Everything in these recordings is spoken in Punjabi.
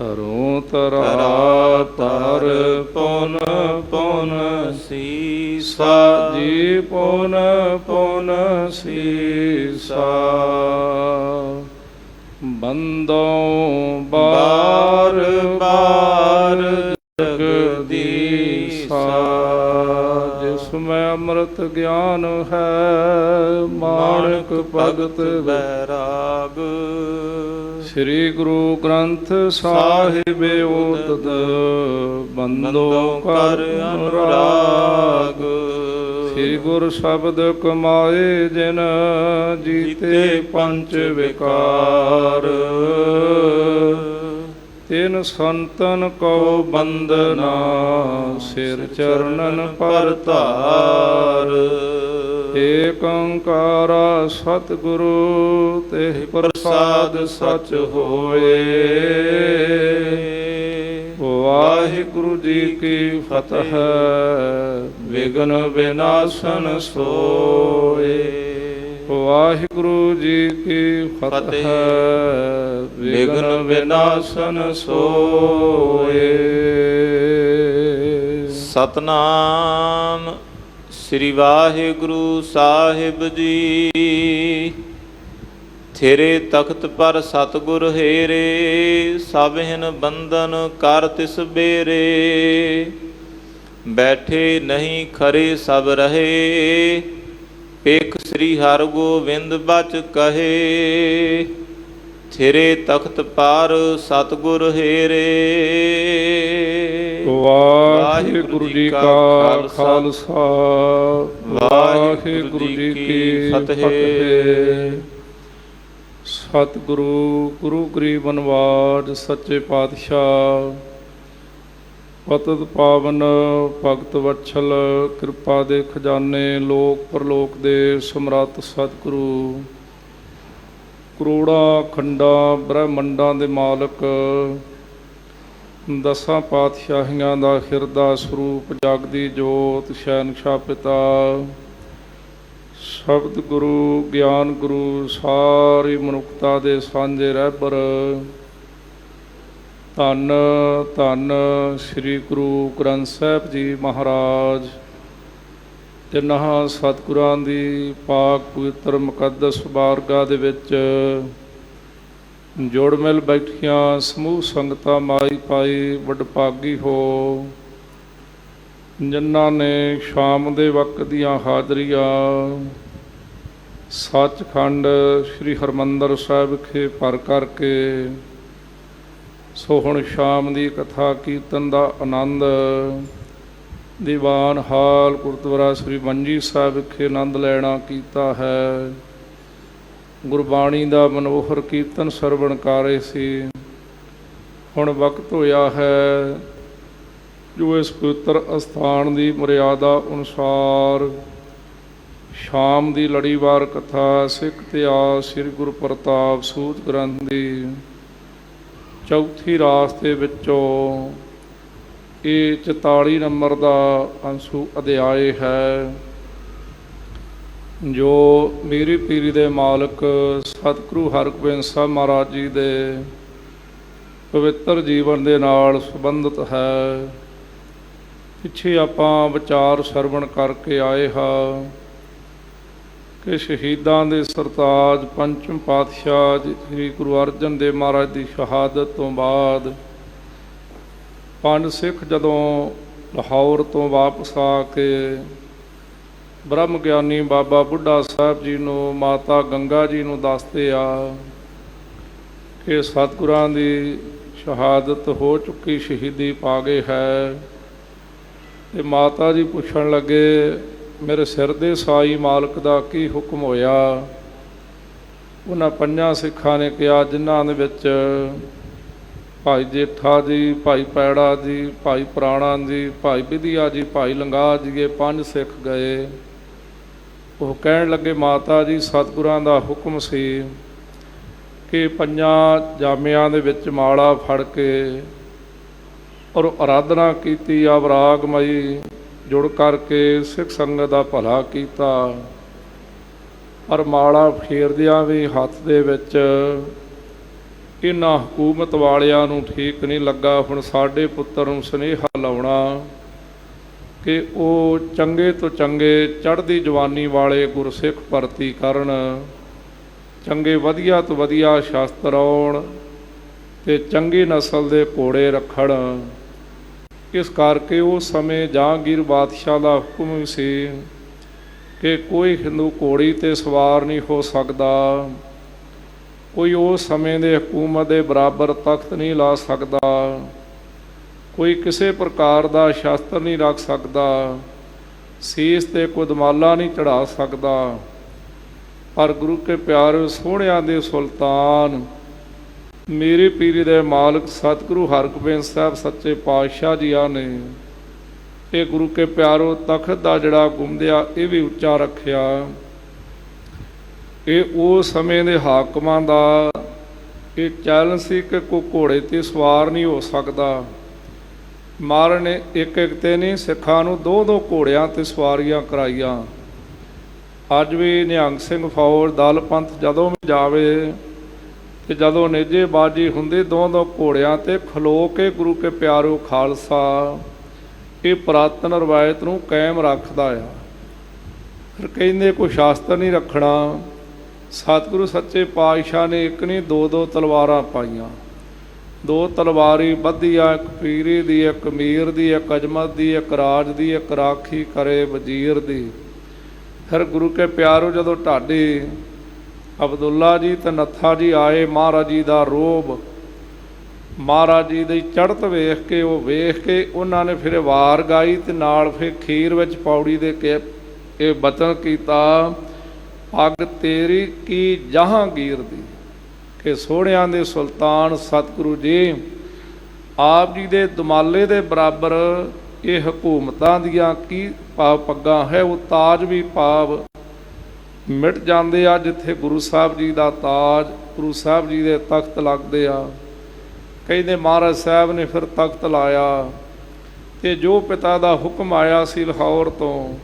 ਧਰੋਂ ਧਰਾ ਧਰ ਪੁਨ ਪੁਨ ਸੀਸਾ ਜੀ ਪੁਨ ਪੁਨ ਸੀਸਾ ਬੰਦੋਂ ਬਾਰ ਬਾਰ ਜਗਦੀਸਾ। ਜਿਸ ਮੈਂ ਅੰਮ੍ਰਿਤ ਗਿਆਨ ਹੈ ਮਾਣਕ ਭਗਤ ਬੈਰਾਗ। ਸ੍ਰੀ ਗੁਰੂ ਗ੍ਰੰਥ ਸਾਹਿਬ ਓਤਦ ਬੰਦੋਂ ਕਰ ਅਨੁਰਾਗ। ਸ੍ਰੀ ਗੁਰ ਸ਼ਬਦ ਕਮਾਏ ਜਿਨ ਜੀਤੇ ਪੰਚ ਵਿਕਾਰ। ਤਿਨ ਸੰਤਨ ਕੋ ਬੰਦਨਾ ਸਿਰ ਚਰਨਨ ਪਰ ਧਾਰ। ਏਕ ਓੰਕਾਰ ਸਤਿਗੁਰੂ ਤੇ ਪ੍ਰਸਾਦ ਸਚ ਹੋਏ। ਵਾਹਿਗੁਰੂ ਜੀ ਕੀ ਫਤਿਹ। ਵਿਘਨ ਵਿਨਾਸ਼ਨ ਸੋਏ। ਵਾਹਿਗੁਰੂ ਜੀ ਕੀ ਫਤਿਹ। ਵਿਘਨ ਵਿਨਾਸ਼ਨ ਸੋਏ। ਸਤਨਾਮ ਸ੍ਰੀ ਵਾਹਿਗੁਰੂ ਸਾਹਿਬ ਜੀ। ਥਿਰੇ ਤਖਤ ਪਰ ਸਤਿਗੁਰ ਹੇਰੇ। ਸਭਿਨ ਬੰਧਨ ਕਰ ਤਿਸ ਬੇਰੇ। ਬੈਠੇ ਨਹੀਂ ਖਰੇ ਸਭ ਰਹੇ। ਪੇਖ ਸ੍ਰੀ ਹਰਿ ਗੋਬਿੰਦ ਬਚ ਕਹੇ। ਥਿਰੇ ਤਖਤ ਪਰ ਸਤਿਗੁਰ ਹੇਰੇ। ਵਾਹਿਗੁਰੂ ਜੀ ਕਾ ਖਾਲਸਾ ਵਾਹਿਗੁਰੂ ਜੀ ਕੀ ਫਤਿਹ। ਸਤਿਗੁਰੂ ਗੁਰੂ ਗਰੀਬ ਨਿਵਾਜ ਸੱਚੇ ਪਾਤਸ਼ਾਹ ਪਤਿਤ ਪਾਵਨ ਭਗਤ ਵਤਸਲ ਕਿਰਪਾ ਦੇ ਖਜ਼ਾਨੇ ਲੋਕ ਪਰਲੋਕ ਦੇ ਸਮਰੱਥ ਸਤਿਗੁਰੂ ਕਰੋੜਾਂ ਖੰਡਾਂ ਬ੍ਰਹਮੰਡਾਂ ਦੇ ਮਾਲਕ ਦਸਾਂ ਪਾਤਸ਼ਾਹੀਆਂ ਦਾ ਹਿਰਦਾ ਸਰੂਪ ਜਗਦੀ ਜੋਤ ਸ਼ਹਿਨਸ਼ਾਹ ਪਿਤਾ ਸ਼ਬਦ ਗੁਰੂ ਗਿਆਨ ਗੁਰੂ ਸਾਰੀ ਮਨੁੱਖਤਾ ਦੇ ਸਾਂਝੇ ਰਹਿਬਰ ਧੰਨ ਧੰਨ ਸ੍ਰੀ ਗੁਰੂ ਗ੍ਰੰਥ ਸਾਹਿਬ ਜੀ ਮਹਾਰਾਜ। ਜਿਨ੍ਹਾਂ ਸਤਿਗੁਰਾਂ ਦੀ ਪਾਕ ਪਵਿੱਤਰ ਮੁਕੱਦਸ ਬਾਰਗਾਹ ਦੇ ਵਿੱਚ ਜੁੜ ਮਿਲ ਬੈਠੀਆਂ ਸਮੂਹ ਸੰਗਤਾਂ ਮਾਈ ਪਾਈ ਵਡਭਾਗੀ ਹੋ। ਜਿਨ੍ਹਾਂ ਨੇ ਸ਼ਾਮ ਦੇ ਵਕਤ ਦੀਆਂ ਹਾਜ਼ਰੀਆਂ ਸੱਚਖੰਡ ਸ੍ਰੀ ਹਰਿਮੰਦਰ ਸਾਹਿਬ ਵਿਖੇ ਭਰ ਕਰਕੇ ਸੋ ਹੁਣ ਸ਼ਾਮ ਦੀ ਕਥਾ ਕੀਰਤਨ ਦਾ ਆਨੰਦ ਦੀਵਾਨ ਹਾਲ ਗੁਰਦੁਆਰਾ ਸ੍ਰੀ ਮੰਜੀ ਸਾਹਿਬ ਵਿਖੇ ਆਨੰਦ ਲੈਣਾ ਕੀਤਾ ਹੈ। ਗੁਰਬਾਣੀ ਦਾ ਮਨੋਹਰ ਕੀਰਤਨ ਸਰਵਣ ਕਰ ਰਹੇ ਸੀ। ਹੁਣ ਵਕਤ ਹੋਇਆ ਹੈ ਜੋ ਇਸ ਪਵਿੱਤਰ ਅਸਥਾਨ ਦੀ ਮਰਿਆਦਾ ਅਨੁਸਾਰ ਸ਼ਾਮ ਦੀ ਲੜੀਵਾਰ ਕਥਾ ਸਿੱਖ ਇਤਿਹਾਸ ਸ੍ਰੀ ਗੁਰੂ ਪ੍ਰਤਾਪ ਸੂਤ ਗ੍ਰੰਥ ਦੀ ਚੌਥੀ ਰਾਸ ਦੇ ਵਿੱਚੋਂ ਇਹ 44 ਨੰਬਰ ਦਾ ਅੰਸ਼ੂ ਅਧਿਆਇ ਹੈ ਜੋ ਮੇਰੀ ਪੀਰੀ ਦੇ ਮਾਲਕ ਸਤਿਗੁਰੂ ਹਰਗੋਬਿੰਦ ਸਾਹਿਬ ਮਹਾਰਾਜ ਜੀ ਦੇ ਪਵਿੱਤਰ ਜੀਵਨ ਦੇ ਨਾਲ ਸੰਬੰਧਿਤ ਹੈ। ਪਿੱਛੇ ਆਪਾਂ ਵਿਚਾਰ ਸਰਵਣ ਕਰਕੇ ਆਏ ਹਾਂ ਕਿ ਸ਼ਹੀਦਾਂ ਦੇ ਸਰਤਾਜ ਪੰਚਮ ਪਾਤਸ਼ਾਹ ਸ੍ਰੀ ਗੁਰੂ ਅਰਜਨ ਦੇਵ ਮਹਾਰਾਜ ਦੀ ਸ਼ਹਾਦਤ ਤੋਂ ਬਾਅਦ ਪੰਜ ਸਿੱਖ ਜਦੋਂ ਲਾਹੌਰ ਤੋਂ ਵਾਪਸ ਆ ਕੇ ਬ੍ਰਹਮ ਗਿਆਨੀ ਬਾਬਾ ਬੁੱਢਾ ਸਾਹਿਬ ਜੀ ਨੂੰ ਮਾਤਾ ਗੰਗਾ ਜੀ ਨੂੰ ਦੱਸਦੇ ਆ ਕਿ ਸਤਿਗੁਰਾਂ ਦੀ ਸ਼ਹਾਦਤ ਹੋ ਚੁੱਕੀ, ਸ਼ਹੀਦੀ ਪਾ ਗਏ ਹੈ। ਤੇ ਮਾਤਾ ਜੀ ਪੁੱਛਣ ਲੱਗੇ ਮੇਰੇ ਸਿਰ ਦੇ ਸਾਈ ਮਾਲਕ ਦਾ ਕੀ ਹੁਕਮ ਹੋਇਆ। ਉਹਨਾਂ ਪੰਜਾਂ ਸਿੱਖਾਂ ਨੇ ਕਿਹਾ ਜਿਨ੍ਹਾਂ ਦੇ ਵਿੱਚ ਭਾਈ ਜੇਠਾ ਜੀ, ਭਾਈ ਪੈੜਾ ਜੀ, ਭਾਈ ਪੁਰਾਣਾ ਜੀ, ਭਾਈ ਵਿਧੀਆ ਜੀ, ਭਾਈ ਲੰਗਾ ਜੀ, ਇਹ ਪੰਜ ਸਿੱਖ ਗਏ। ਉਹ ਕਹਿਣ ਲੱਗੇ ਮਾਤਾ ਜੀ ਸਤਿਗੁਰਾਂ ਦਾ ਹੁਕਮ ਸੀ ਕਿ ਪੰਜਾਂ ਜਾਮਿਆਂ ਦੇ ਵਿੱਚ ਮਾਲਾ ਫੜ ਕੇ ਔਰ ਅਰਾਧਨਾ ਕੀਤੀ ਆ ਵਿਰਾਗਮਈ ਜੁੜ ਕਰਕੇ ਸਿੱਖ ਸੰਗਤ ਦਾ ਭਲਾ ਕੀਤਾ। ਪਰ ਮਾਲਾ ਫੇਰਦਿਆਂ ਵੀ ਹੱਥ ਦੇ ਵਿੱਚ ਇਹਨਾਂ ਹਕੂਮਤ ਵਾਲਿਆਂ ਨੂੰ ਠੀਕ ਨਹੀਂ ਲੱਗਾ। ਹੁਣ ਸਾਡੇ ਪੁੱਤਰ ਨੂੰ ਸੁਨੇਹਾ ਲਾਉਣਾ ਕਿ ਉਹ ਚੰਗੇ ਤੋਂ ਚੰਗੇ ਚੜ੍ਹਦੀ ਜਵਾਨੀ ਵਾਲੇ ਗੁਰਸਿੱਖ ਭਰਤੀ ਕਰਨ, ਚੰਗੇ ਵਧੀਆ ਤੋਂ ਵਧੀਆ ਸ਼ਾਸਤਰ ਆਉਣ ਅਤੇ ਚੰਗੀ ਨਸਲ ਦੇ ਘੋੜੇ ਰੱਖਣ। ਇਸ ਕਰਕੇ ਉਸ ਸਮੇਂ ਜਹਾਂਗੀਰ ਬਾਦਸ਼ਾਹ ਦਾ ਹੁਕਮ ਵੀ ਸੀ ਕਿ ਕੋਈ ਹਿੰਦੂ ਘੋੜੀ 'ਤੇ ਸਵਾਰ ਨਹੀਂ ਹੋ ਸਕਦਾ, ਕੋਈ ਉਸ ਸਮੇਂ ਦੇ ਹਕੂਮਤ ਦੇ ਬਰਾਬਰ ਤਖਤ ਨਹੀਂ ਲਾ ਸਕਦਾ, ਕੋਈ ਕਿਸੇ ਪ੍ਰਕਾਰ ਦਾ ਸ਼ਾਸਤਰ ਨਹੀਂ ਰੱਖ ਸਕਦਾ, ਸੀਸ 'ਤੇ ਕੋਈ ਦਮਾਲਾ ਨਹੀਂ ਚੜ੍ਹਾ ਸਕਦਾ। ਪਰ ਗੁਰੂ ਕੇ ਪਿਆਰੇ ਸੋਹਣਿਆਂ ਦੇ ਸੁਲਤਾਨ ਮੇਰੇ ਪੀਰੀ ਦੇ ਮਾਲਕ ਸਤਿਗੁਰੂ ਹਰਗੋਬਿੰਦ ਸਾਹਿਬ ਸੱਚੇ ਪਾਤਸ਼ਾਹ ਜੀਆਂ ਨੇ ਇਹ ਗੁਰੂ ਕੇ ਪਿਆਰੋ ਤਖਤ ਦਾ ਜਿਹੜਾ ਗੁੰਮਦਿਆ ਇਹ ਵੀ ਉੱਚਾ ਰੱਖਿਆ। ਇਹ ਉਸ ਸਮੇਂ ਦੇ ਹਾਕਮਾਂ ਦਾ ਇਹ ਚੈਲੰਜ ਸੀ ਕਿ ਕੋਈ ਘੋੜੇ 'ਤੇ ਸਵਾਰ ਨਹੀਂ ਹੋ ਸਕਦਾ। ਮਹਾਰਾਜ ਨੇ ਇੱਕ ਇੱਕ 'ਤੇ ਨਹੀਂ, ਸਿੱਖਾਂ ਨੂੰ ਦੋ ਦੋ ਘੋੜਿਆਂ 'ਤੇ ਸਵਾਰੀਆਂ ਕਰਾਈਆਂ। ਅੱਜ ਵੀ ਨਿਹੰਗ ਸਿੰਘ ਫੌਜ ਦਲ ਪੰਥ ਜਦੋਂ ਵੀ ਜਾਵੇ ਅਤੇ ਜਦੋਂ ਨੇਜੇਬਾਜ਼ੀ ਹੁੰਦੀ ਦੋ ਦੋ ਘੋੜਿਆਂ 'ਤੇ ਖਲੋ ਕੇ ਗੁਰੂ ਕੇ ਪਿਆਰੋ ਖਾਲਸਾ ਇਹ ਪੁਰਾਤਨ ਰਵਾਇਤ ਨੂੰ ਕਾਇਮ ਰੱਖਦਾ ਆ। ਫਿਰ ਕਹਿੰਦੇ ਕੋਈ ਸ਼ਾਸਤਰ ਨਹੀਂ ਰੱਖਣਾ। ਸਤਿਗੁਰੂ ਸੱਚੇ ਪਾਤਸ਼ਾਹ ਨੇ ਇੱਕ ਨਹੀਂ ਦੋ ਦੋ ਤਲਵਾਰਾਂ ਪਾਈਆਂ। ਦੋ ਤਲਵਾਰੀ ਬੱਧੀਆਂ, ਇੱਕ ਪੀਰੀ ਦੀ, ਇੱਕ ਮੀਰ ਦੀ, ਇੱਕ ਅਜਮਤ ਦੀ, ਇੱਕ ਰਾਜ ਦੀ, ਇੱਕ ਰਾਖੀ ਕਰੇ ਵਜ਼ੀਰ ਦੀ। ਫਿਰ ਗੁਰੂ ਕੇ ਪਿਆਰੋ ਜਦੋਂ ਢਾਡੀ ਅਬਦੁੱਲਾ ਜੀ ਅਤੇ ਨੱਥਾ ਜੀ ਆਏ, ਮਹਾਰਾਜ ਜੀ ਦਾ ਰੋਹਬ, ਮਹਾਰਾਜ ਜੀ ਦੀ ਚੜ੍ਹਤ ਵੇਖ ਕੇ ਉਹ ਵੇਖ ਕੇ ਉਹਨਾਂ ਨੇ ਫਿਰ ਵਾਰ ਗਾਈ ਅਤੇ ਨਾਲ ਫਿਰ ਖੀਰ ਵਿੱਚ ਪੌੜੀ ਦੇ ਕੇ ਇਹ ਬਚਨ ਕੀਤਾ, ਪੱਗ ਤੇਰੀ ਕੀ ਜਹਾਂਗੀਰ ਦੀ। ਕਿ ਸੋਹਣਿਆਂ ਦੇ ਸੁਲਤਾਨ ਸਤਿਗੁਰੂ ਜੀ ਆਪ ਜੀ ਦੇ ਦੁਮਾਲੇ ਦੇ ਬਰਾਬਰ ਇਹ ਹਕੂਮਤਾਂ ਦੀਆਂ ਕੀ ਭਾਵ ਪੱਗਾਂ ਹੈ, ਉਹ ਤਾਜ ਵੀ ਭਾਵ ਮਿਟ ਜਾਂਦੇ ਆ। ਜਿੱਥੇ ਗੁਰੂ ਸਾਹਿਬ ਜੀ ਦਾ ਤਾਜ, ਗੁਰੂ ਸਾਹਿਬ ਜੀ ਦੇ ਤਖਤ ਲੱਗਦੇ ਆ। ਕਹਿੰਦੇ ਮਹਾਰਾਜ ਸਾਹਿਬ ਨੇ ਫਿਰ ਤਖਤ ਲਾਇਆ ਅਤੇ ਜੋ ਪਿਤਾ ਦਾ ਹੁਕਮ ਆਇਆ ਸੀ ਲਾਹੌਰ ਤੋਂ,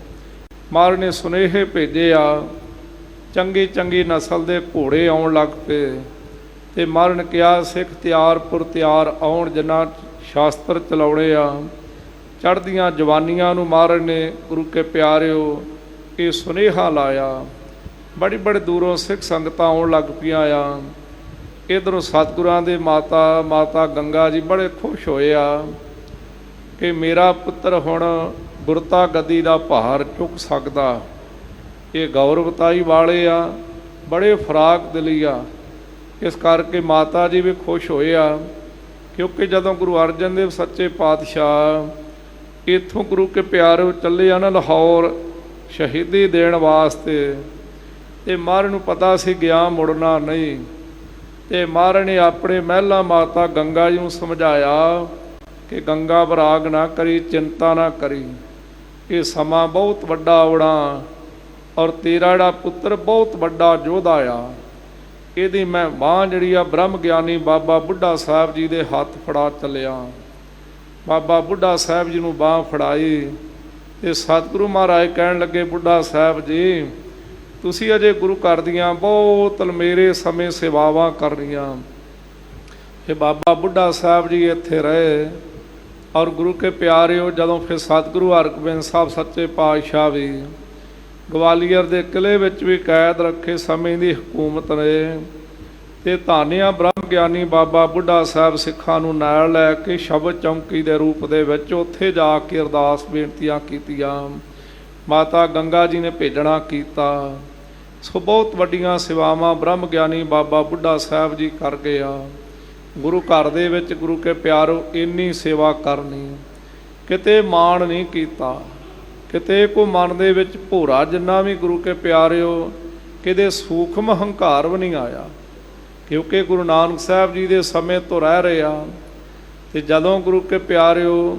ਮਹਾਰਾਜ ਨੇ ਸੁਨੇਹੇ ਭੇਜੇ ਆ, ਚੰਗੀ ਚੰਗੀ ਨਸਲ ਦੇ ਘੋੜੇ ਆਉਣ ਲੱਗ ਪਏ। ਅਤੇ ਮਹਾਰਾਜ ਨੇ ਕਿਹਾ ਸਿੱਖ ਤਿਆਰ ਪੁਰ ਤਿਆਰ ਆਉਣ, ਜਿੰਨਾ ਸ਼ਾਸਤਰ ਚਲਾਉਣੇ ਆ। ਚੜ੍ਹਦੀਆਂ ਜਵਾਨੀਆਂ ਨੂੰ ਮਹਾਰਾਜ ਨੇ ਗੁਰੂ ਕੇ ਪਿਆਰਿਓ ਇਹ ਸੁਨੇਹਾ ਲਾਇਆ। ਬੜੀ ਬੜੇ ਦੂਰੋਂ ਸਿੱਖ ਸੰਗਤਾਂ ਆਉਣ ਲੱਗ ਪਈਆਂ ਆ। ਇੱਧਰੋਂ ਸਤਿਗੁਰਾਂ ਦੇ ਮਾਤਾ ਗੰਗਾ ਜੀ ਬੜੇ ਖੁਸ਼ ਹੋਏ ਆ ਕਿ ਮੇਰਾ ਪੁੱਤਰ ਹੁਣ ਗੁਰਤਾ ਗੱਦੀ ਦਾ ਭਾਰ ਚੁੱਕ ਸਕਦਾ। ਇਹ ਗੌਰਵਤਾਈ ਵਾਲੇ ਆ, ਬੜੇ ਫਰਾਕ ਦਿਲੀ ਆ। ਇਸ ਕਰਕੇ ਮਾਤਾ ਜੀ ਵੀ ਖੁਸ਼ ਹੋਏ ਆ, ਕਿਉਂਕਿ ਜਦੋਂ ਗੁਰੂ ਅਰਜਨ ਦੇਵ ਸੱਚੇ ਪਾਤਸ਼ਾਹ ਇੱਥੋਂ ਗੁਰੂ ਕੇ ਪਿਆਰੇ ਚੱਲੇ ਆ ਨਾ ਲਾਹੌਰ ਸ਼ਹੀਦੀ ਦੇਣ ਵਾਸਤੇ, ਅਤੇ ਮਹਾਰਾਜ ਨੂੰ ਪਤਾ ਸੀ ਗਿਆ ਮੁੜਨਾ ਨਹੀਂ। ਅਤੇ ਮਹਾਰਾਜ ਨੇ ਆਪਣੇ ਮਹਿਲਾ ਮਾਤਾ ਗੰਗਾ ਜੀ ਨੂੰ ਸਮਝਾਇਆ ਕਿ ਗੰਗਾ ਬਰਾਗ ਨਾ ਕਰੀ, ਚਿੰਤਾ ਨਾ ਕਰੀ, ਇਹ ਸਮਾਂ ਬਹੁਤ ਵੱਡਾ ਆਉਣਾ ਔਰ ਤੇਰਾ ਜਿਹੜਾ ਪੁੱਤਰ ਬਹੁਤ ਵੱਡਾ ਯੋਧਾ ਆ। ਇਹਦੀ ਮੈਂ ਬਾਂਹ ਜਿਹੜੀ ਆ ਬ੍ਰਹਮ ਗਿਆਨੀ ਬਾਬਾ ਬੁੱਢਾ ਸਾਹਿਬ ਜੀ ਦੇ ਹੱਥ ਫੜਾ ਚੱਲਿਆ। ਬਾਬਾ ਬੁੱਢਾ ਸਾਹਿਬ ਜੀ ਨੂੰ ਬਾਂਹ ਫੜਾਈ ਅਤੇ ਸਤਿਗੁਰੂ ਮਹਾਰਾਜ ਕਹਿਣ ਲੱਗੇ, ਬੁੱਢਾ ਸਾਹਿਬ ਜੀ ਤੁਸੀਂ ਅਜੇ ਗੁਰੂ ਘਰ ਦੀਆਂ ਬਹੁਤ ਲੰਮੇਰੇ ਸਮੇਂ ਸੇਵਾਵਾਂ ਕਰਨੀਆਂ। ਇਹ ਬਾਬਾ ਬੁੱਢਾ ਸਾਹਿਬ ਜੀ ਇੱਥੇ ਰਹੇ ਔਰ ਗੁਰੂ ਕੇ ਪਿਆਰਿਓ ਜਦੋਂ ਫਿਰ ਸਤਿਗੁਰੂ ਹਰਗੋਬਿੰਦ ਸਾਹਿਬ ਸੱਚੇ ਪਾਤਸ਼ਾਹ ਵੀ ਗਵਾਲੀਅਰ ਦੇ ਕਿਲ੍ਹੇ ਵਿੱਚ ਵੀ ਕੈਦ ਰੱਖੇ ਸਮੇਂ ਦੀ ਹਕੂਮਤ ਨੇ। ਅਤੇ ਧਾਨਿਆ ਬ੍ਰਹਮ ਗਿਆਨੀ ਬਾਬਾ ਬੁੱਢਾ ਸਾਹਿਬ ਸਿੱਖਾਂ ਨੂੰ ਨਾਲ ਲੈ ਕੇ ਸ਼ਬਦ ਚੌਂਕੀ ਦੇ ਰੂਪ ਦੇ ਵਿੱਚ ਉੱਥੇ ਜਾ ਕੇ ਅਰਦਾਸ ਬੇਨਤੀਆਂ ਕੀਤੀਆਂ। ਮਾਤਾ ਗੰਗਾ ਜੀ ਨੇ ਭੇਜਣਾ ਕੀਤਾ। ਸੋ ਬਹੁਤ ਵੱਡੀਆਂ ਸੇਵਾਵਾਂ ਬ੍ਰਹਮ ਗਿਆਨੀ ਬਾਬਾ ਬੁੱਢਾ ਸਾਹਿਬ ਜੀ ਕਰ ਗਏ ਆ। ਗੁਰੂ ਘਰ ਦੇ ਵਿੱਚ ਗੁਰੂ ਕੇ ਪਿਆਰੋ ਇੰਨੀ ਸੇਵਾ ਕਰਨੀ, ਕਿਤੇ ਮਾਣ ਨਹੀਂ ਕੀਤਾ, ਕਿਤੇ ਕੋ ਮਨ ਦੇ ਵਿੱਚ ਭੋਰਾ ਜਿੰਨਾ ਵੀ ਗੁਰੂ ਕੇ ਪਿਆਰਿਓ ਕਿਤੇ ਸੂਖਮ ਹੰਕਾਰ ਵੀ ਨਹੀਂ ਆਇਆ, ਕਿਉਂਕਿ ਗੁਰੂ ਨਾਨਕ ਸਾਹਿਬ ਜੀ ਦੇ ਸਮੇਂ ਤੋਂ ਰਹਿ ਰਹੇ ਆ। ਅਤੇ ਜਦੋਂ ਗੁਰੂ ਕੇ ਪਿਆਰਿਓ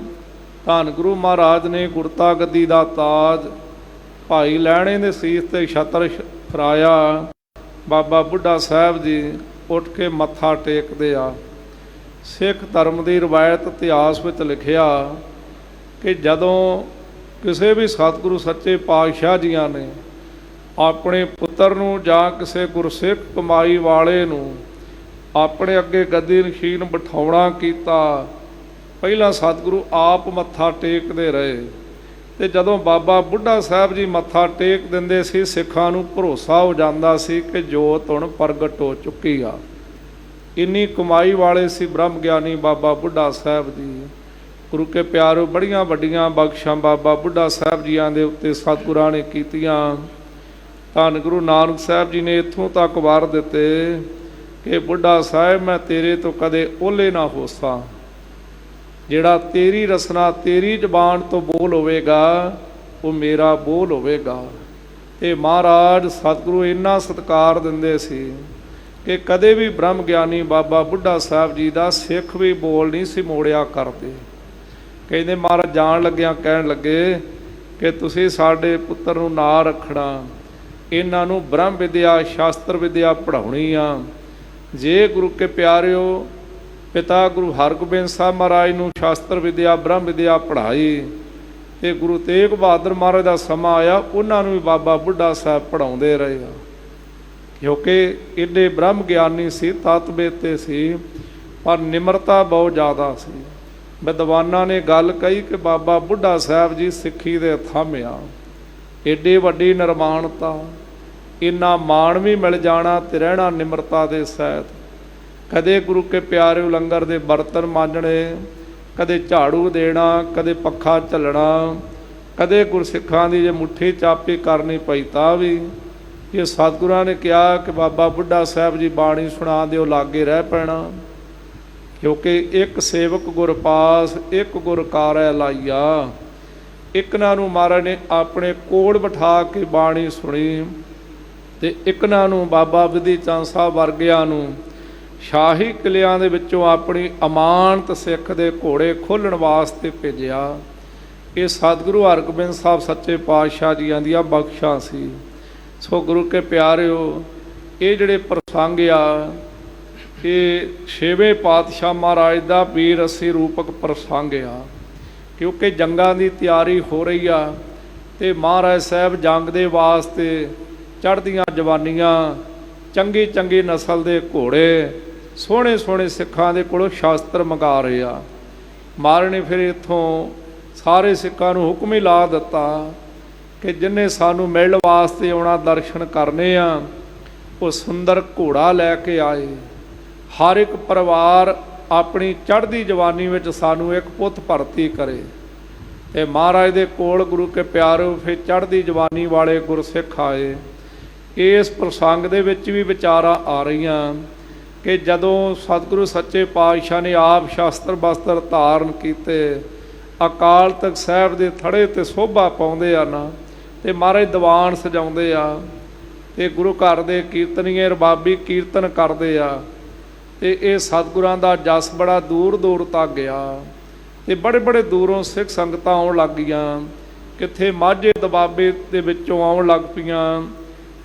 ਧੰਨ ਗੁਰੂ ਮਹਾਰਾਜ ਨੇ ਗੁਰਤਾ ਗੱਦੀ ਦਾ ਤਾਜ ਭਾਈ ਲਹਿਣੇ ਦੇ ਸੀਸ 'ਤੇ ਛਤਰ ਫਰਾਇਆ, ਬਾਬਾ ਬੁੱਢਾ ਸਾਹਿਬ ਜੀ ਉੱਠ ਕੇ ਮੱਥਾ ਟੇਕਦੇ ਆ। ਸਿੱਖ ਧਰਮ ਦੀ ਰਵਾਇਤ ਇਤਿਹਾਸ ਵਿੱਚ ਲਿਖਿਆ ਕਿ ਜਦੋਂ ਕਿਸੇ ਵੀ ਸਤਿਗੁਰੂ ਸੱਚੇ ਪਾਤਸ਼ਾਹ ਜੀਆਂ ਨੇ ਆਪਣੇ ਪੁੱਤਰ ਨੂੰ ਜਾਂ ਕਿਸੇ ਗੁਰਸਿੱਖ ਕਮਾਈ ਵਾਲੇ ਨੂੰ ਆਪਣੇ ਅੱਗੇ ਗੱਦੀ ਨਸ਼ੀਨ ਬਿਠਾਉਣਾ ਕੀਤਾ। ਪਹਿਲਾਂ ਸਤਿਗੁਰੂ ਆਪ ਮੱਥਾ ਟੇਕਦੇ ਰਹੇ ਤੇ ਜਦੋਂ ਬਾਬਾ ਬੁੱਢਾ ਸਾਹਿਬ ਜੀ ਮੱਥਾ ਟੇਕ ਦਿੰਦੇ ਸੀ, ਸਿੱਖਾਂ ਨੂੰ ਭਰੋਸਾ ਹੋ ਜਾਂਦਾ ਸੀ ਕਿ ਜੋਤ ਹੁਣ ਪ੍ਰਗਟ ਹੋ ਚੁੱਕੀ ਆ। ਇੰਨੀ ਕਮਾਈ ਵਾਲੇ ਸੀ ਬ੍ਰਹਮ ਗਿਆਨੀ ਬਾਬਾ ਬੁੱਢਾ ਸਾਹਿਬ ਜੀ। ਗੁਰੂ ਕੇ ਪਿਆਰੋ, ਬੜੀਆਂ ਵੱਡੀਆਂ ਬਖਸ਼ਾਂ ਬਾਬਾ ਬੁੱਢਾ ਸਾਹਿਬ ਜੀਆਂ ਦੇ ਉੱਤੇ ਸਤਿਗੁਰਾਂ ਨੇ ਕੀਤੀਆਂ। ਧੰਨ ਗੁਰੂ ਨਾਨਕ ਸਾਹਿਬ ਜੀ ਨੇ ਇੱਥੋਂ ਤੱਕ ਵਾਰ ਦਿੱਤੇ ਕਿ ਬੁੱਢਾ ਸਾਹਿਬ ਮੈਂ ਤੇਰੇ ਤੋਂ ਕਦੇ ਓਹਲੇ ਨਾ ਹੋਸਾਂ। ਜਿਹੜਾ ਤੇਰੀ ਰਸਨਾ ਤੇਰੀ ਜ਼ਬਾਨ ਤੋਂ ਬੋਲ ਹੋਵੇਗਾ ਉਹ ਮੇਰਾ ਬੋਲ ਹੋਵੇਗਾ। ਤੇ ਮਹਾਰਾਜ ਸਤਿਗੁਰੂ ਇੰਨਾ ਸਤਿਕਾਰ ਦਿੰਦੇ ਸੀ ਕਿ ਕਦੇ ਵੀ ਬ੍ਰਹਮ ਗਿਆਨੀ ਬਾਬਾ ਬੁੱਢਾ ਸਾਹਿਬ ਜੀ ਦਾ ਸਿੱਖ ਵੀ ਬੋਲ ਨਹੀਂ ਸੀ ਮੋੜਿਆ ਕਰਦੇ। ਕਹਿੰਦੇ ਮਹਾਰਾਜ ਜਾਣ ਲੱਗਿਆਂ ਕਹਿਣ ਲੱਗੇ ਕਿ ਤੁਸੀਂ ਸਾਡੇ ਪੁੱਤਰ ਨੂੰ ਨਾਂ ਰੱਖਣਾ, ਇਹਨਾਂ ਨੂੰ ਬ੍ਰਹਮ ਵਿਦਿਆ ਸ਼ਾਸਤਰ ਵਿਦਿਆ ਪੜ੍ਹਾਉਣੀ ਆ। ਜੇ ਗੁਰੂ ਕੇ ਪਿਆਰਿਓ ਪਿਤਾ ਗੁਰੂ ਹਰਗੋਬਿੰਦ ਸਾਹਿਬ ਮਹਾਰਾਜ ਨੂੰ ਸ਼ਾਸਤਰ ਵਿਦਿਆ ਬ੍ਰਹਮ ਵਿਦਿਆ ਪੜ੍ਹਾਈ ਤੇ ਗੁਰੂ ਤੇਗ ਬਹਾਦਰ ਮਹਾਰਾਜ ਦਾ ਸਮਾਂ ਆਇਆ, ਉਹਨਾਂ ਨੂੰ ਵੀ ਬਾਬਾ ਬੁੱਢਾ ਸਾਹਿਬ ਪੜ੍ਹਾਉਂਦੇ ਰਹੇ ਆ। ਕਿਉਂਕਿ ਇਹਦੇ ਬ੍ਰਹਮ ਗਿਆਨੀ ਸੀ, ਤਤਬੇਤੇ ਸੀ, ਪਰ ਨਿਮਰਤਾ ਬਹੁਤ ਜ਼ਿਆਦਾ ਸੀ। ਵਿਦਵਾਨਾਂ ਨੇ ਗੱਲ ਕਹੀ ਕਿ ਬਾਬਾ ਬੁੱਢਾ ਸਾਹਿਬ ਜੀ ਸਿੱਖੀ ਦੇ ਥੰਮ ਆ। ਏਡੀ ਵੱਡੀ ਨਿਰਮਾਣਤਾ, ਇੰਨਾ ਮਾਣ ਵੀ ਮਿਲ ਜਾਣਾ ਤੇ ਰਹਿਣਾ ਨਿਮਰਤਾ ਦੇ ਸਹਿਤ। ਕਦੇ ਗੁਰੂ ਕੇ ਪਿਆਰੇ ਲੰਗਰ ਦੇ ਬਰਤਨ ਮਾਂਜਣੇ, ਕਦੇ ਝਾੜੂ ਦੇਣਾ, ਕਦੇ ਪੱਖਾ ਝੱਲਣਾ, ਕਦੇ ਗੁਰਸਿੱਖਾਂ ਦੀ ਜੇ ਮੁੱਠੀ ਚਾਪੀ ਕਰਨੀ ਪਈ ਤਾਂ ਵੀ ਇਹ ਸਤਿਗੁਰਾਂ ਨੇ ਕਿਹਾ ਕਿ ਬਾਬਾ ਬੁੱਢਾ ਸਾਹਿਬ ਜੀ ਬਾਣੀ ਸੁਣਾ ਦਿਓ, ਲਾਗੇ ਰਹਿ ਪੈਣਾ। ਕਿਉਂਕਿ ਇੱਕ ਸੇਵਕ ਗੁਰ ਪਾਸ, ਇੱਕ ਗੁਰ ਕਾਰੈ ਲਾਈਆ। ਇਕਨਾਂ ਨੂੰ ਮਹਾਰਾਜ ਨੇ ਆਪਣੇ ਕੋਲ ਬਿਠਾ ਕੇ ਬਾਣੀ ਸੁਣੀ ਤੇ ਇਕਨਾਂ ਨੂੰ ਬਾਬਾ ਵਿਧੀ ਚੰਦ ਸਾਹਿਬ ਵਰਗਿਆਂ ਨੂੰ ਸ਼ਾਹੀ ਕਿਲਿਆਂ ਦੇ ਵਿੱਚੋਂ ਆਪਣੀ ਅਮਾਨਤ ਸਿੱਖ ਦੇ ਘੋੜੇ ਖੋਲ੍ਹਣ ਵਾਸਤੇ ਭੇਜਿਆ। ਇਹ ਸਤਿਗੁਰੂ ਹਰਗੋਬਿੰਦ ਸਾਹਿਬ ਸੱਚੇ ਪਾਤਸ਼ਾਹ ਜੀਆਂ ਦੀਆਂ ਬਖਸ਼ਾਂ ਸੀ। ਸੋ ਗੁਰੂ ਕੇ ਪਿਆਰਿਓ, ਇਹ ਜਿਹੜੇ ਪ੍ਰਸੰਗ ਆ ਇਹ ਛੇਵੇਂ ਪਾਤਸ਼ਾਹ ਮਹਾਰਾਜ ਦਾ ਵੀਰ ਅਸੀਂ ਰੂਪਕ ਪ੍ਰਸੰਗ ਆ। ਕਿਉਂਕਿ ਜੰਗਾਂ ਦੀ ਤਿਆਰੀ ਹੋ ਰਹੀ ਆ ਤੇ ਮਹਾਰਾਜ ਸਾਹਿਬ ਜੰਗ ਦੇ ਵਾਸਤੇ ਚੜ੍ਹਦੀਆਂ ਜਵਾਨੀਆਂ, ਚੰਗੀ ਚੰਗੀ ਨਸਲ ਦੇ ਘੋੜੇ, ਸੋਹਣੇ ਸੋਹਣੇ ਸਿੱਖਾਂ ਦੇ ਕੋਲੋਂ ਸ਼ਾਸਤਰ ਮੰਗਾ ਰਹੇ ਆ। ਮਹਾਰਾਜ ਨੇ ਫਿਰ ਇੱਥੋਂ ਸਾਰੇ ਸਿੱਖਾਂ ਨੂੰ ਹੁਕਮ ਹੀ ਲਾ ਦਿੱਤਾ ਕਿ ਜਿੰਨੇ ਸਾਨੂੰ ਮਿਲਣ ਵਾਸਤੇ ਆਉਣਾ, ਦਰਸ਼ਨ ਕਰਨੇ ਆ, ਉਹ ਸੁੰਦਰ ਘੋੜਾ ਲੈ ਕੇ ਆਏ। ਹਰ ਇੱਕ ਪਰਿਵਾਰ ਆਪਣੀ ਚੜ੍ਹਦੀ ਜਵਾਨੀ ਵਿੱਚ ਸਾਨੂੰ ਇੱਕ ਪੁੱਤ ਭਰਤੀ ਕਰੇ। ਤੇ ਮਹਾਰਾਜ ਦੇ ਕੋਲ ਗੁਰੂ ਕੇ ਪਿਆਰੋ ਫਿਰ ਚੜ੍ਹਦੀ ਜਵਾਨੀ ਵਾਲੇ ਗੁਰਸਿੱਖ ਆਏ। ਇਸ ਪ੍ਰਸੰਗ ਦੇ ਵਿੱਚ ਵੀ ਵਿਚਾਰਾਂ ਆ ਰਹੀਆਂ ਕਿ ਜਦੋਂ ਸਤਿਗੁਰੂ ਸੱਚੇ ਪਾਤਸ਼ਾਹ ਨੇ ਆਪ ਸ਼ਾਸਤਰ ਬਸਤਰ ਧਾਰਨ ਕੀਤੇ, ਅਕਾਲ ਤਖਤ ਸਾਹਿਬ ਦੇ ਥੜੇ 'ਤੇ ਸੋਭਾ ਪਾਉਂਦੇ ਆ ਨਾ, ਤੇ ਮਹਾਰਾਜ ਦੀਵਾਨ ਸਜਾਉਂਦੇ ਆ ਤੇ ਗੁਰੂ ਘਰ ਦੇ ਕੀਰਤਨੀਏ ਰਬਾਬੀ ਕੀਰਤਨ ਕਰਦੇ ਆ ਤੇ ਇਹ ਸਤਿਗੁਰਾਂ ਦਾ ਜਸ ਬੜਾ ਦੂਰ ਦੂਰ ਤੱਕ ਗਿਆ ਤੇ ਬੜੇ ਬੜੇ ਦੂਰੋਂ ਸਿੱਖ ਸੰਗਤਾਂ ਆਉਣ ਲੱਗ ਗਈਆਂ। ਕਿੱਥੇ ਮਾਝੇ ਦਬਾਬੇ ਦੇ ਵਿੱਚੋਂ ਆਉਣ ਲੱਗ ਪਈਆਂ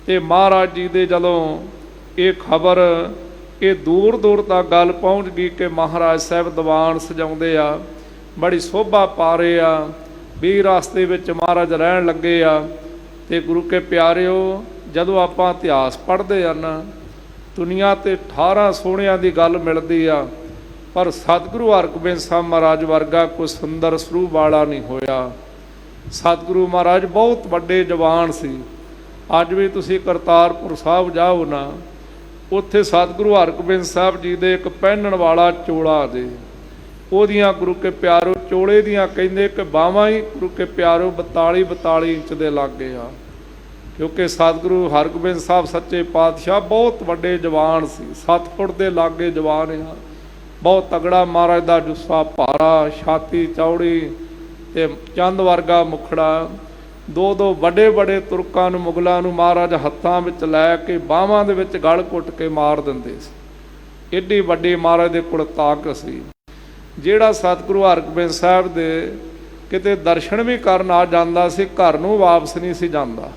ਤੇ ਮਹਾਰਾਜ ਜੀ ਦੇ ਜਦੋਂ ਇਹ ਖਬਰ ਇਹ ਦੂਰ ਦੂਰ ਤੱਕ ਗੱਲ ਪਹੁੰਚ ਗਈ ਕਿ ਮਹਾਰਾਜ ਸਾਹਿਬ ਦੀਵਾਨ ਸਜਾਉਂਦੇ ਆ, ਬੜੀ ਸੋਭਾ ਪਾ ਰਹੇ ਆ, ਵੀ ਰਸਤੇ ਵਿੱਚ ਮਹਾਰਾਜ ਰਹਿਣ ਲੱਗੇ ਆ। ਤੇ ਗੁਰੂ ਕੇ ਪਿਆਰਿਓ, ਜਦੋਂ ਆਪਾਂ ਇਤਿਹਾਸ ਪੜ੍ਹਦੇ ਆ ਨਾ, ਦੁਨੀਆ 'ਤੇ 18 ਸੋਹਣਿਆਂ ਦੀ ਗੱਲ ਮਿਲਦੀ ਆ, ਪਰ ਸਤਿਗੁਰੂ ਹਰਗੋਬਿੰਦ ਸਾਹਿਬ ਮਹਾਰਾਜ ਵਰਗਾ ਕੋਈ ਸੁੰਦਰ ਸਰੂਪ ਵਾਲਾ ਨਹੀਂ ਹੋਇਆ। ਸਤਿਗੁਰੂ ਮਹਾਰਾਜ ਬਹੁਤ ਵੱਡੇ ਜਵਾਨ ਸੀ। ਅੱਜ ਵੀ ਤੁਸੀਂ ਕਰਤਾਰਪੁਰ ਸਾਹਿਬ ਜਾਓ ਨਾ, ਉੱਥੇ ਸਤਿਗੁਰੂ ਹਰਗੋਬਿੰਦ ਸਾਹਿਬ ਜੀ ਦੇ ਇੱਕ ਪਹਿਨਣ ਵਾਲਾ ਚੋਲਾ ਦੇ, ਉਹਦੀਆਂ ਗੁਰੂ ਕੇ ਪਿਆਰੋ ਚੋਲੇ ਦੀਆਂ ਕਹਿੰਦੇ ਕਿ ਬਾਹਾਂ ਹੀ ਗੁਰੂ ਕੇ ਪਿਆਰੋ 42 ਇੰਚ ਦੇ ਲਾਗੇ ਆ। ਕਿਉਂਕਿ ਸਤਿਗੁਰੂ ਹਰਗੋਬਿੰਦ ਸਾਹਿਬ ਸੱਚੇ ਪਾਤਸ਼ਾਹ ਬਹੁਤ ਵੱਡੇ ਜਵਾਨ ਸੀ, 7 ਫੁੱਟ ਦੇ ਲਾਗੇ ਜਵਾਨ ਆ। ਬਹੁਤ ਤਗੜਾ ਮਹਾਰਾਜ ਦਾ ਜੁੱਸਾ ਭਾਰਾ, ਛਾਤੀ ਚੌੜੀ ਤੇ ਚੰਦ ਵਰਗਾ ਮੁਖੜਾ। ਦੋ ਵੱਡੇ ਵੱਡੇ ਤੁਰਕਾਂ ਨੂੰ, ਮੁਗਲਾਂ ਨੂੰ ਮਹਾਰਾਜ ਹੱਥਾਂ ਵਿੱਚ ਲੈ ਕੇ ਬਾਹਾਂ ਦੇ ਵਿੱਚ ਗਲ ਘੁੱਟ ਕੇ ਮਾਰ ਦਿੰਦੇ ਸੀ। ਏਡੀ ਵੱਡੀ ਮਹਾਰਾਜ ਦੇ ਕੋਲ ਤਾਕਤ ਸੀ। ਜਿਹੜਾ ਸਤਿਗੁਰੂ ਹਰਗੋਬਿੰਦ ਸਾਹਿਬ ਦੇ ਕਿਤੇ ਦਰਸ਼ਨ ਵੀ ਕਰਨ ਆ ਜਾਂਦਾ ਸੀ, ਘਰ ਨੂੰ ਵਾਪਸ ਨਹੀਂ ਸੀ ਜਾਂਦਾ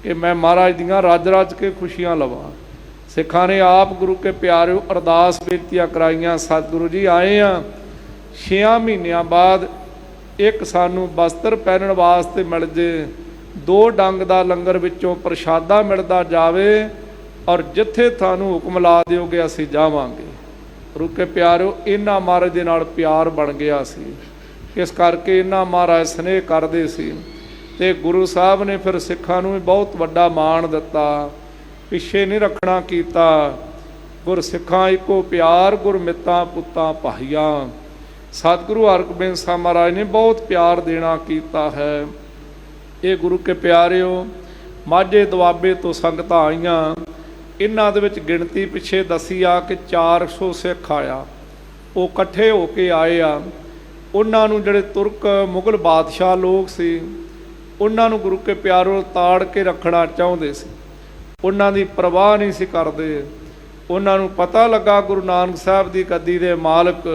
ਕਿ ਮੈਂ ਮਹਾਰਾਜ ਦੀਆਂ ਰੱਜ ਰੱਜ ਕੇ ਖੁਸ਼ੀਆਂ ਲਵਾਂ। ਸਿੱਖਾਂ ਨੇ ਆਪ ਗੁਰੂ ਕੇ ਪਿਆਰਿਓ ਅਰਦਾਸ ਬੇਨਤੀਆਂ ਕਰਾਈਆਂ, ਸਤਿਗੁਰੂ ਜੀ ਆਏ ਆ 6 ਮਹੀਨਿਆਂ ਬਾਅਦ, ਇੱਕ ਸਾਨੂੰ ਬਸਤਰ ਪਹਿਨਣ ਵਾਸਤੇ ਮਿਲ ਜੇ, 2 ਡੰਗ ਦਾ ਲੰਗਰ ਵਿੱਚੋਂ ਪ੍ਰਸ਼ਾਦਾ ਮਿਲਦਾ ਜਾਵੇ ਔਰ ਜਿੱਥੇ ਤੁਹਾਨੂੰ ਹੁਕਮ ਲਾ ਦਿਓਗੇ ਅਸੀਂ ਜਾਵਾਂਗੇ। ਗੁਰੂ ਕੇ ਪਿਆਰਿਓ, ਇਹਨਾਂ ਮਹਾਰਾਜ ਦੇ ਨਾਲ ਪਿਆਰ ਬਣ ਗਿਆ ਸੀ, ਇਸ ਕਰਕੇ ਇਹਨਾਂ ਮਹਾਰਾਜ ਸਨੇਹ ਕਰਦੇ ਸੀ। ਅਤੇ ਗੁਰੂ ਸਾਹਿਬ ਨੇ ਫਿਰ ਸਿੱਖਾਂ ਨੂੰ ਵੀ ਬਹੁਤ ਵੱਡਾ ਮਾਣ ਦਿੱਤਾ, ਪਿੱਛੇ ਨਹੀਂ ਰੱਖਣਾ ਕੀਤਾ। ਗੁਰ ਸਿੱਖਾਂ ਇੱਕੋ ਪਿਆਰ, ਗੁਰ ਮਿੱਤਾਂ ਪੁੱਤਾਂ ਭਾਈਆਂ। ਸਤਿਗੁਰੂ ਹਰਗੋਬਿੰਦ ਸਾਹਿਬ ਮਹਾਰਾਜ ਨੇ ਬਹੁਤ ਪਿਆਰ ਦੇਣਾ ਕੀਤਾ ਹੈ। ਇਹ ਗੁਰੂ ਕੇ ਪਿਆਰਿਓ, ਮਾਝੇ ਦੁਆਬੇ ਤੋਂ ਸੰਗਤਾਂ ਆਈਆਂ, ਇਹਨਾਂ ਦੇ ਵਿੱਚ ਗਿਣਤੀ ਪਿੱਛੇ ਦੱਸੀ ਆ ਕਿ 400 ਸਿੱਖ ਆਇਆ। ਉਹ ਇਕੱਠੇ ਹੋ ਕੇ ਆਏ ਆ। ਉਹਨਾਂ ਨੂੰ ਜਿਹੜੇ ਤੁਰਕ ਮੁਗਲ ਬਾਦਸ਼ਾਹ ਲੋਕ ਸੀ, ਉਹਨਾਂ ਨੂੰ ਗੁਰੂ ਕੇ ਪਿਆਰਿਓ ਤਾੜ ਕੇ ਰੱਖਣਾ ਚਾਹੁੰਦੇ ਸੀ। ਉਹਨਾਂ ਦੀ ਪਰਵਾਹ ਨਹੀਂ ਸੀ ਕਰਦੇ। ਉਹਨਾਂ ਨੂੰ ਪਤਾ ਲੱਗਾ ਗੁਰੂ ਨਾਨਕ ਸਾਹਿਬ ਦੀ ਗੱਦੀ ਦੇ ਮਾਲਕ,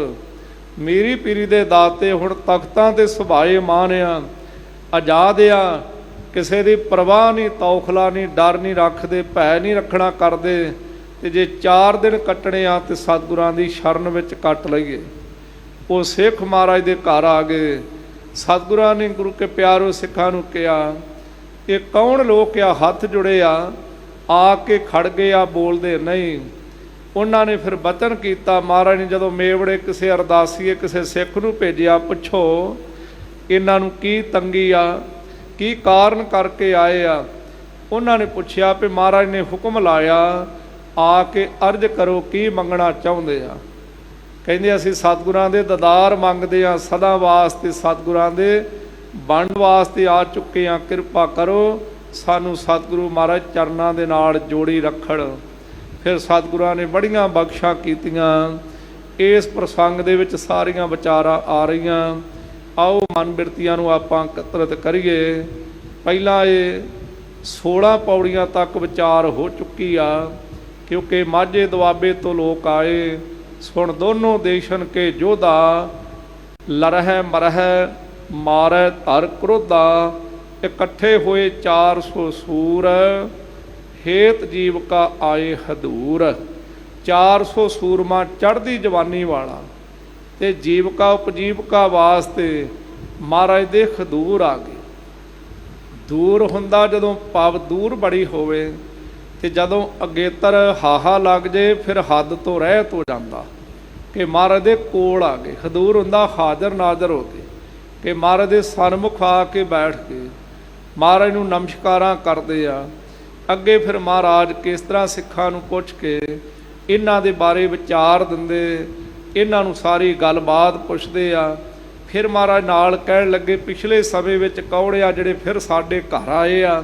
ਮੀਰੀ ਪੀਰੀ ਦੇ ਦਾਤੇ ਹੁਣ ਤਖਤਾਂ 'ਤੇ ਸੁਭਾਏ ਮਾਨ ਆ, ਆਜ਼ਾਦ ਆ, ਕਿਸੇ ਦੀ ਪਰਵਾਹ ਨਹੀਂ, ਤੌਖਲਾ ਨਹੀਂ, ਡਰ ਨਹੀਂ ਰੱਖਦੇ, ਭੈ ਨਹੀਂ ਰੱਖਣਾ ਕਰਦੇ। ਅਤੇ ਜੇ 4 ਦਿਨ ਕੱਟਣੇ ਆ ਤਾਂ ਸਤਿਗੁਰਾਂ ਦੀ ਸ਼ਰਨ ਵਿੱਚ ਕੱਟ ਲਈਏ। ਉਹ ਸਿੱਖ ਮਹਾਰਾਜ ਦੇ ਘਰ ਆ ਗਏ। ਸਤਿਗੁਰਾਂ ਨੇ ਗੁਰੂ ਕੇ ਪਿਆਰੋ ਸਿੱਖਾਂ ਨੂੰ ਕਿਹਾ, ਇਹ ਕੌਣ ਲੋਕ ਆ, ਹੱਥ ਜੁੜੇ ਆ ਕੇ ਖੜ ਗਏ ਆ, ਬੋਲਦੇ ਨਹੀਂ। ਉਹਨਾਂ ਨੇ ਫਿਰ ਬਚਨ ਕੀਤਾ। ਮਹਾਰਾਜ ਨੇ ਜਦੋਂ ਮੇਵੜੇ ਕਿਸੇ ਅਰਦਾਸੀਏ ਕਿਸੇ ਸਿੱਖ ਨੂੰ ਭੇਜਿਆ, ਪੁੱਛੋ ਇਹਨਾਂ ਨੂੰ ਕੀ ਤੰਗੀ ਆ, ਕੀ ਕਾਰਨ ਕਰਕੇ ਆਏ ਆ। ਉਹਨਾਂ ਨੇ ਪੁੱਛਿਆ ਵੀ ਮਹਾਰਾਜ ਨੇ ਹੁਕਮ ਲਾਇਆ ਆ ਕੇ ਅਰਜ਼ ਕਰੋ, ਕੀ ਮੰਗਣਾ ਚਾਹੁੰਦੇ ਆ। ਕਹਿੰਦੇ ਅਸੀਂ ਸਤਿਗੁਰਾਂ ਦੇ ਦਦਾਰ ਮੰਗਦੇ ਹਾਂ, ਸਦਾ ਵਾਸਤੇ ਸਤਿਗੁਰਾਂ ਦੇ ਵੰਡ ਵਾਸਤੇ ਆ ਚੁੱਕੇ ਹਾਂ, ਕਿਰਪਾ ਕਰੋ ਸਾਨੂੰ ਸਤਿਗੁਰੂ ਮਹਾਰਾਜ ਚਰਨਾਂ ਦੇ ਨਾਲ ਜੋੜੀ ਰੱਖਣ। ਫਿਰ ਸਤਿਗੁਰਾਂ ਨੇ ਬੜੀਆਂ ਬਖਸ਼ਾਂ ਕੀਤੀਆਂ। ਇਸ ਪ੍ਰਸੰਗ ਦੇ ਵਿੱਚ ਸਾਰੀਆਂ ਵਿਚਾਰਾਂ ਆ ਰਹੀਆਂ। ਆਓ ਮਨ ਬਿਰਤੀਆਂ ਨੂੰ ਆਪਾਂ ਇਕੱਤਰਿਤ ਕਰੀਏ। ਪਹਿਲਾਂ ਇਹ 16 ਪੌੜੀਆਂ ਤੱਕ ਵਿਚਾਰ ਹੋ ਚੁੱਕੀ ਆ, ਕਿਉਂਕਿ ਮਾਝੇ ਦੁਆਬੇ ਤੋਂ ਲੋਕ ਆਏ। ਸੁਣ ਦੋਨੋਂ ਦੇਸ਼ਨ ਕੇ ਜੋਧਾ, ਲਰਹਿ ਮਰਹਿ ਮਾਰੈ ਧਰ ਕ੍ਰੋਧਾ। ਇਕੱਠੇ ਹੋਏ 400 ਸੂਰ, ਹੇਤ ਜੀਵਕਾ ਆਏ ਹਦੂਰ। 400 ਸੂਰਮਾ ਚੜ੍ਹਦੀ ਜਵਾਨੀ ਵਾਲਾ ਅਤੇ ਜੀਵਕਾ ਉਪਜੀਵਕਾ ਵਾਸਤੇ ਮਹਾਰਾਜ ਦੇ ਹਦੂਰ ਆ ਗਏ। ਦੂਰ ਹੁੰਦਾ ਜਦੋਂ ਪਵ ਦੂਰ ਬੜੀ ਹੋਵੇ, ਅਤੇ ਜਦੋਂ ਅਗੇਤਰ ਹਾਹਾ ਲੱਗ ਜੇ ਫਿਰ ਹੱਦ ਤੋਂ ਰਹਿਤ ਹੋ ਜਾਂਦਾ ਕਿ ਮਹਾਰਾਜ ਦੇ ਕੋਲ ਆ ਗਏ। ਹਦੂਰ ਹੁੰਦਾ ਹਾਜ਼ਰ ਨਾਜ਼ਰ ਹੋ ਕੇ, ਕਿ ਮਹਾਰਾਜ ਦੇ ਸਨਮੁਖ ਆ ਕੇ ਬੈਠ ਕੇ ਮਹਾਰਾਜ ਨੂੰ ਨਮਸਕਾਰਾਂ ਕਰਦੇ ਆ। ਅੱਗੇ ਫਿਰ ਮਹਾਰਾਜ ਕਿਸ ਤਰ੍ਹਾਂ ਸਿੱਖਾਂ ਨੂੰ ਪੁੱਛ ਕੇ ਇਹਨਾਂ ਦੇ ਬਾਰੇ ਵਿਚਾਰ ਦਿੰਦੇ, ਇਹਨਾਂ ਨੂੰ ਸਾਰੀ ਗੱਲਬਾਤ ਪੁੱਛਦੇ ਆ। ਫਿਰ ਮਹਾਰਾਜ ਨਾਲ ਕਹਿਣ ਲੱਗੇ, ਪਿਛਲੇ ਸਮੇਂ ਵਿੱਚ ਕੌੜੇ ਆ ਜਿਹੜੇ ਫਿਰ ਸਾਡੇ ਘਰ ਆਏ ਆ,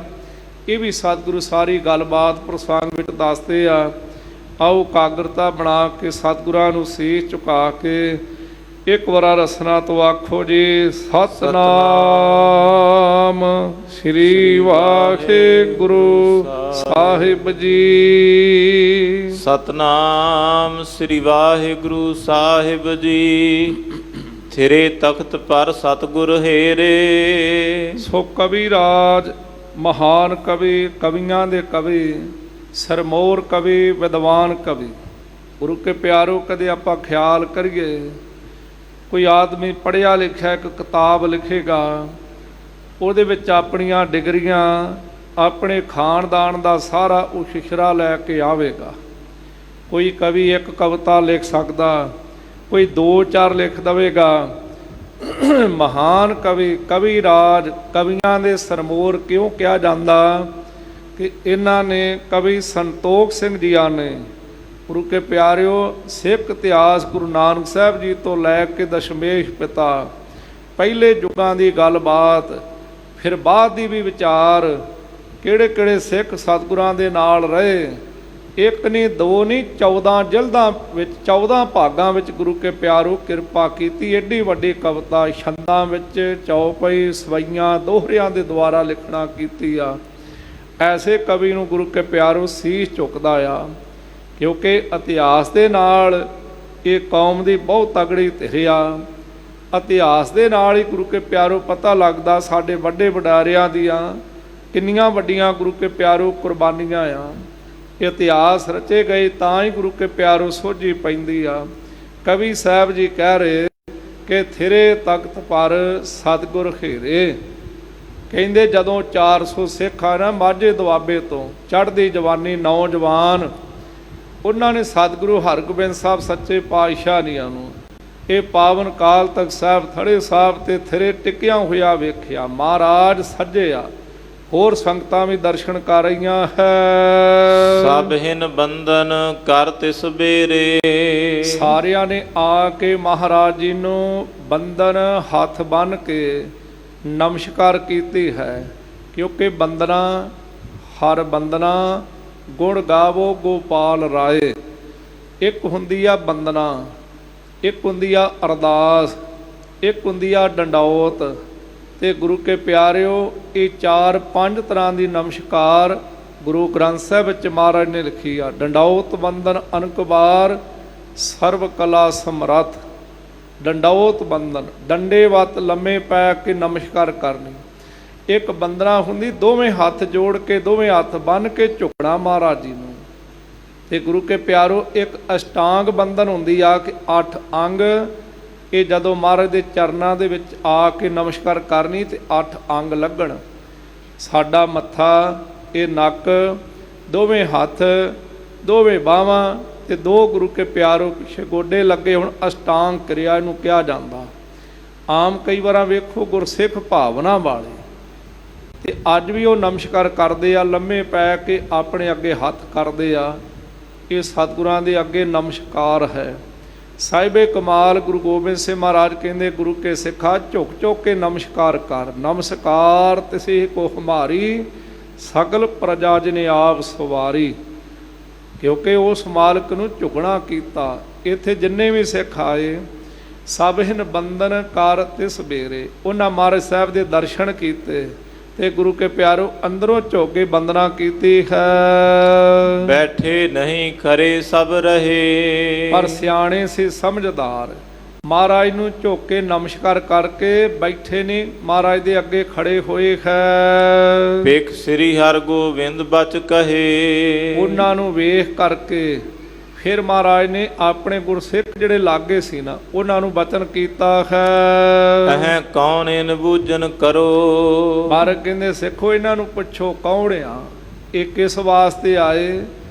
ਇਹ ਵੀ ਸਤਿਗੁਰੂ ਸਾਰੀ ਗੱਲਬਾਤ ਪ੍ਰਸੰਗ ਵਿੱਚ ਦੱਸਦੇ ਆ। ਆਓ ਇਕਾਗਰਤਾ ਬਣਾ ਕੇ ਸਤਿਗੁਰਾਂ ਨੂੰ ਸੀਸ ਝੁਕਾ ਕੇ ਇੱਕ ਵਾਰ ਰਸਨਾ ਤੋਂ ਆਖੋ ਜੀ, ਸਤਿਨਾਮ ਸ੍ਰੀ ਵਾਹਿਗੁਰੂ ਸਾਹਿਬ ਜੀ। ਸਤਨਾਮ ਸ੍ਰੀ ਵਾਹਿਗੁਰੂ ਸਾਹਿਬ ਜੀ। ਥਿਰੇ ਤਖਤ ਪਰ ਸਤਿਗੁਰ ਹੇਰੇ। ਸੋ ਕਵੀ ਰਾਜ ਮਹਾਨ ਕਵੀ, ਕਵੀਆਂ ਦੇ ਕਵੀ, ਸਰਮੋਰ ਕਵੀ, ਵਿਦਵਾਨ ਕਵੀ। ਗੁਰੂ ਕੇ ਪਿਆਰੋ, ਕਦੇ ਆਪਾਂ ਖਿਆਲ ਕਰੀਏ ਕੋਈ ਆਦਮੀ ਪੜ੍ਹਿਆ ਲਿਖਿਆ ਇੱਕ ਕਿਤਾਬ ਲਿਖੇਗਾ, ਉਹਦੇ ਵਿੱਚ ਆਪਣੀਆਂ ਡਿਗਰੀਆਂ, ਆਪਣੇ ਖਾਨਦਾਨ ਦਾ ਸਾਰਾ ਉਹ ਸ਼ਿਸ਼ਰਾ ਲੈ ਕੇ ਆਵੇਗਾ। ਕੋਈ ਕਵੀ ਇੱਕ ਕਵਿਤਾ ਲਿਖ ਸਕਦਾ, ਕੋਈ 2-4 ਲਿਖ ਦੇਵੇਗਾ। ਮਹਾਨ ਕਵੀ, ਕਵੀ ਰਾਜ, ਕਵੀਆਂ ਦੇ ਸਰਮੋਰ ਕਿਉਂ ਕਿਹਾ ਜਾਂਦਾ ਕਿ ਇਹਨਾਂ ਨੇ ਕਵੀ ਸੰਤੋਖ ਸਿੰਘ ਜੀਆਂ ਨੇ, ਗੁਰੂ ਕੇ ਪਿਆਰਿਓ, ਸਿੱਖ ਇਤਿਹਾਸ ਗੁਰੂ ਨਾਨਕ ਸਾਹਿਬ ਜੀ ਤੋਂ ਲੈ ਕੇ ਦਸ਼ਮੇਸ਼ ਪਿਤਾ, ਪਹਿਲੇ ਯੁੱਗਾਂ ਦੀ ਗੱਲਬਾਤ, ਫਿਰ ਬਾਅਦ ਦੀ ਵੀ ਵਿਚਾਰ, ਕਿਹੜੇ ਕਿਹੜੇ ਸਿੱਖ ਸਤਿਗੁਰਾਂ ਦੇ ਨਾਲ ਰਹੇ। ਇੱਕ ਨਹੀਂ, ਦੋ ਨਹੀਂ, 14 ਜਲਦਾਂ ਵਿੱਚ, 14 ਭਾਗਾਂ ਵਿੱਚ ਗੁਰੂ ਕੇ ਪਿਆਰੋ ਕਿਰਪਾ ਕੀਤੀ। ਐਡੀ ਵੱਡੀ ਕਵਿਤਾ ਛੰਦਾਂ ਵਿੱਚ, ਚੌਪਈ, ਸਵਈਆਂ, ਦੋਹਰਿਆਂ ਦੇ ਦੁਆਰਾ ਲਿਖਣਾ ਕੀਤੀ ਆ। ਐਸੇ ਕਵੀ ਨੂੰ ਗੁਰੂ ਕੇ ਪਿਆਰੋ ਸੀਸ ਝੁਕਦਾ ਆ, ਕਿਉਂਕਿ ਇਤਿਹਾਸ ਦੇ ਨਾਲ ਇਹ ਕੌਮ ਦੀ ਬਹੁਤ ਤਗੜੀ ਧਿਰ ਆ। ਇਤਿਹਾਸ ਦੇ ਨਾਲ ਹੀ ਗੁਰੂ ਕੇ ਪਿਆਰੋ ਪਤਾ ਲੱਗਦਾ ਸਾਡੇ ਵੱਡੇ ਵਡਾਰਿਆਂ ਦੀਆਂ ਕਿੰਨੀਆਂ ਵੱਡੀਆਂ ਗੁਰੂ ਕੇ ਪਿਆਰੋ ਕੁਰਬਾਨੀਆਂ ਆ। ਇਤਿਹਾਸ ਰਚੇ ਗਏ ਤਾਂ ਹੀ ਗੁਰੂ ਕੇ ਪਿਆਰੋ ਸੋਝੀ ਪੈਂਦੀ ਆ। ਕਵੀ ਸਾਹਿਬ ਜੀ ਕਹਿ ਰਹੇ ਕਿ ਥਿਰੇ ਤਖਤ ਪਰ ਸਤਿਗੁਰ ਖੇਰੇ, ਕਹਿੰਦੇ ਜਦੋਂ 400 ਸਿੱਖ ਆ ਨਾ ਮਾਝੇ ਦੁਆਬੇ ਤੋਂ ਚੜ੍ਹਦੀ ਜਵਾਨੀ ਨੌਜਵਾਨ, ਉਹਨਾਂ ਨੇ ਸਤਿਗੁਰੂ ਹਰਗੋਬਿੰਦ ਸਾਹਿਬ ਸੱਚੇ ਪਾਤਸ਼ਾਹ ਨੀਆਂ ਨੂੰ ਇਹ ਪਾਵਨ ਕਾਲ ਤਖਤ ਸਾਹਿਬ ਥੜੇ ਸਾਹਿਬ ਤੇ ਥਿਰੇ ਟਿਕਿਆ ਹੋਇਆ ਵੇਖਿਆ। ਮਹਾਰਾਜ ਸੱਜੇ ਆ, ਹੋਰ ਸੰਗਤਾਂ ਵੀ ਦਰਸ਼ਨ ਕਰ ਰਹੀਆਂ ਹੈ। ਸਭ ਹਿਨ ਬੰਧਨ ਕਰ ਤਿਸ ਬੇਰੇ। ਸਾਰਿਆਂ ਨੇ ਆ ਕੇ ਮਹਾਰਾਜ ਜੀ ਨੂੰ ਬੰਧਨ ਹੱਥ ਬੰਨ੍ਹ ਕੇ ਨਮਸਕਾਰ ਕੀਤੀ ਹੈ, ਕਿਉਂਕਿ ਬੰਦਨਾ ਹਰ ਬੰਦਨਾ ਗੁਣ ਗਾਵੋ ਗੋਪਾਲ ਰਾਏ। ਇੱਕ ਹੁੰਦੀ ਆ ਬੰਦਨਾ, ਇੱਕ ਹੁੰਦੀ ਆ ਅਰਦਾਸ, ਇੱਕ ਹੁੰਦੀ ਆ ਡੰਡੌਤ। ਤੇ ਗੁਰੂ ਕੇ ਪਿਆਰਿਓ, ਇਹ 4-5 ਤਰ੍ਹਾਂ ਦੀ ਨਮਸਕਾਰ ਗੁਰੂ ਗ੍ਰੰਥ ਸਾਹਿਬ ਵਿੱਚ ਮਹਾਰਾਜ ਨੇ ਲਿਖੀ ਆ। ਡੰਡੌਤ ਬੰਦਨ ਅਨਕਬਾਰ ਸਰਬ ਕਲਾ ਸਮਰੱਥ। ਡੰਡੌਤ ਬੰਦਨ, ਡੰਡੇ ਵੱਤ ਲੰਮੇ ਪੈ ਕੇ ਨਮਸਕਾਰ ਕਰਨੀ। ਇੱਕ ਬੰਦਨਾ ਹੁੰਦੀ ਦੋਵੇਂ ਹੱਥ ਜੋੜ ਕੇ, ਦੋਵੇਂ ਹੱਥ ਬੰਨ੍ਹ ਕੇ ਝੁਕਣਾ ਮਹਾਰਾਜ ਜੀ ਨੂੰ। ਤੇ ਗੁਰੂ ਕੇ ਪਿਆਰੋ, ਇੱਕ ਅਸ਼ਟਾਂਗ ਬੰਦਨ ਹੁੰਦੀ ਆ ਕਿ 8 ਅੰਗ, ਇਹ ਜਦੋਂ ਮਹਾਰਾਜ ਦੇ ਚਰਨਾਂ ਦੇ ਵਿੱਚ ਆ ਕੇ ਨਮਸਕਾਰ ਕਰਨੀ ਤੇ 8 ਅੰਗ ਲੱਗਣ। ਸਾਡਾ ਮੱਥਾ, ਇਹ ਨੱਕ, ਦੋਵੇਂ ਹੱਥ, ਦੋਵੇਂ ਬਾਹਾਂ ਤੇ 2 ਗੁਰੂ ਕੇ ਪਿਆਰੋ ਪਿੱਛੇ ਗੋਡੇ ਲੱਗੇ। ਹੁਣ ਅਸ਼ਟਾਂਗ ਕਿਰਿਆ ਇਹਨੂੰ ਕਿਹਾ ਜਾਂਦਾ। ਆਮ ਕਈ ਵਾਰਾਂ ਵੇਖੋ ਗੁਰਸਿੱਖ ਭਾਵਨਾ ਵਾਲੇ ਤੇ ਅੱਜ ਵੀ ਉਹ ਨਮਸਕਾਰ ਕਰਦੇ ਆ, ਲੰਮੇ ਪੈ ਕੇ ਆਪਣੇ ਅੱਗੇ ਹੱਥ ਕਰਦੇ ਆ। ਇਹ ਸਤਿਗੁਰਾਂ ਦੇ ਅੱਗੇ ਨਮਸਕਾਰ ਹੈ। ਸਾਹਿਬੇ ਕਮਾਲ ਗੁਰੂ ਗੋਬਿੰਦ ਸਿੰਘ ਮਹਾਰਾਜ ਕਹਿੰਦੇ, ਗੁਰੂ ਕੇ ਸਿੱਖਾ ਝੁਕ ਝੁਕ ਕੇ ਨਮਸਕਾਰ ਕਰ। ਨਮਸਕਾਰ ਤਿਸੇ ਕੋ ਹਮਾਰੀ ਸਗਲ ਪ੍ਰਜਾ ਜਿਨੇ ਆਪ ਸਵਾਰੀ। ਕਿਉਂਕਿ ਉਸ ਮਾਲਕ ਨੂੰ ਝੁਕਣਾ ਕੀਤਾ। ਇੱਥੇ ਜਿੰਨੇ ਵੀ ਸਿੱਖ ਆਏ ਸਭ ਹਿਨ ਬੰਧਨ ਕਰ ਤਿਸ ਬੇਰੇ। ਉਹਨਾਂ ਮਹਾਰਾਜ ਸਾਹਿਬ ਦੇ ਦਰਸ਼ਨ ਕੀਤੇ ਤੇ ਗੁਰੂ ਕੇ ਪਿਆਰੋ ਅੰਦਰੋਂ ਝੁਕ ਕੇ ਬੰਦਨਾ ਕੀਤੀ ਹੈ। ਬੈਠੇ ਨਹੀਂ ਖਰੇ ਸਭ ਰਹੇ। ਪਰ ਸਿਆਣੇ ਸੀ ਸਮਝਦਾਰ, ਮਹਾਰਾਜ ਨੂੰ ਝੁਕ ਕੇ ਨਮਸਕਾਰ ਕਰਕੇ ਬੈਠੇ ਨੇ, ਮਹਾਰਾਜ ਦੇ ਅੱਗੇ ਖੜੇ ਹੋਏ ਹੈ। ਵੇਖ ਸ੍ਰੀ ਹਰਗੋਬਿੰਦ ਬਚ ਕਹੇ। ਉਹਨਾਂ ਨੂੰ ਵੇਖ ਕਰਕੇ ਫਿਰ ਮਹਾਰਾਜ ਨੇ ਆਪਣੇ ਗੁਰਸਿੱਖ ਜਿਹੜੇ ਲਾਗੇ ਸੀ ਨਾ, ਉਹਨਾਂ ਨੂੰ ਬਚਨ ਕੀਤਾ ਹੈ। ਅਹੈ ਕੌਣ ਇਨ ਬੂਝਨ ਕਰੋ। ਮਹਾਰਾਜ ਕਹਿੰਦੇ, ਸਿੱਖੋ ਇਹਨਾਂ ਨੂੰ ਪੁੱਛੋ ਕੌਣ ਆ, ਇਹ ਕਿਸ ਵਾਸਤੇ ਆਏ,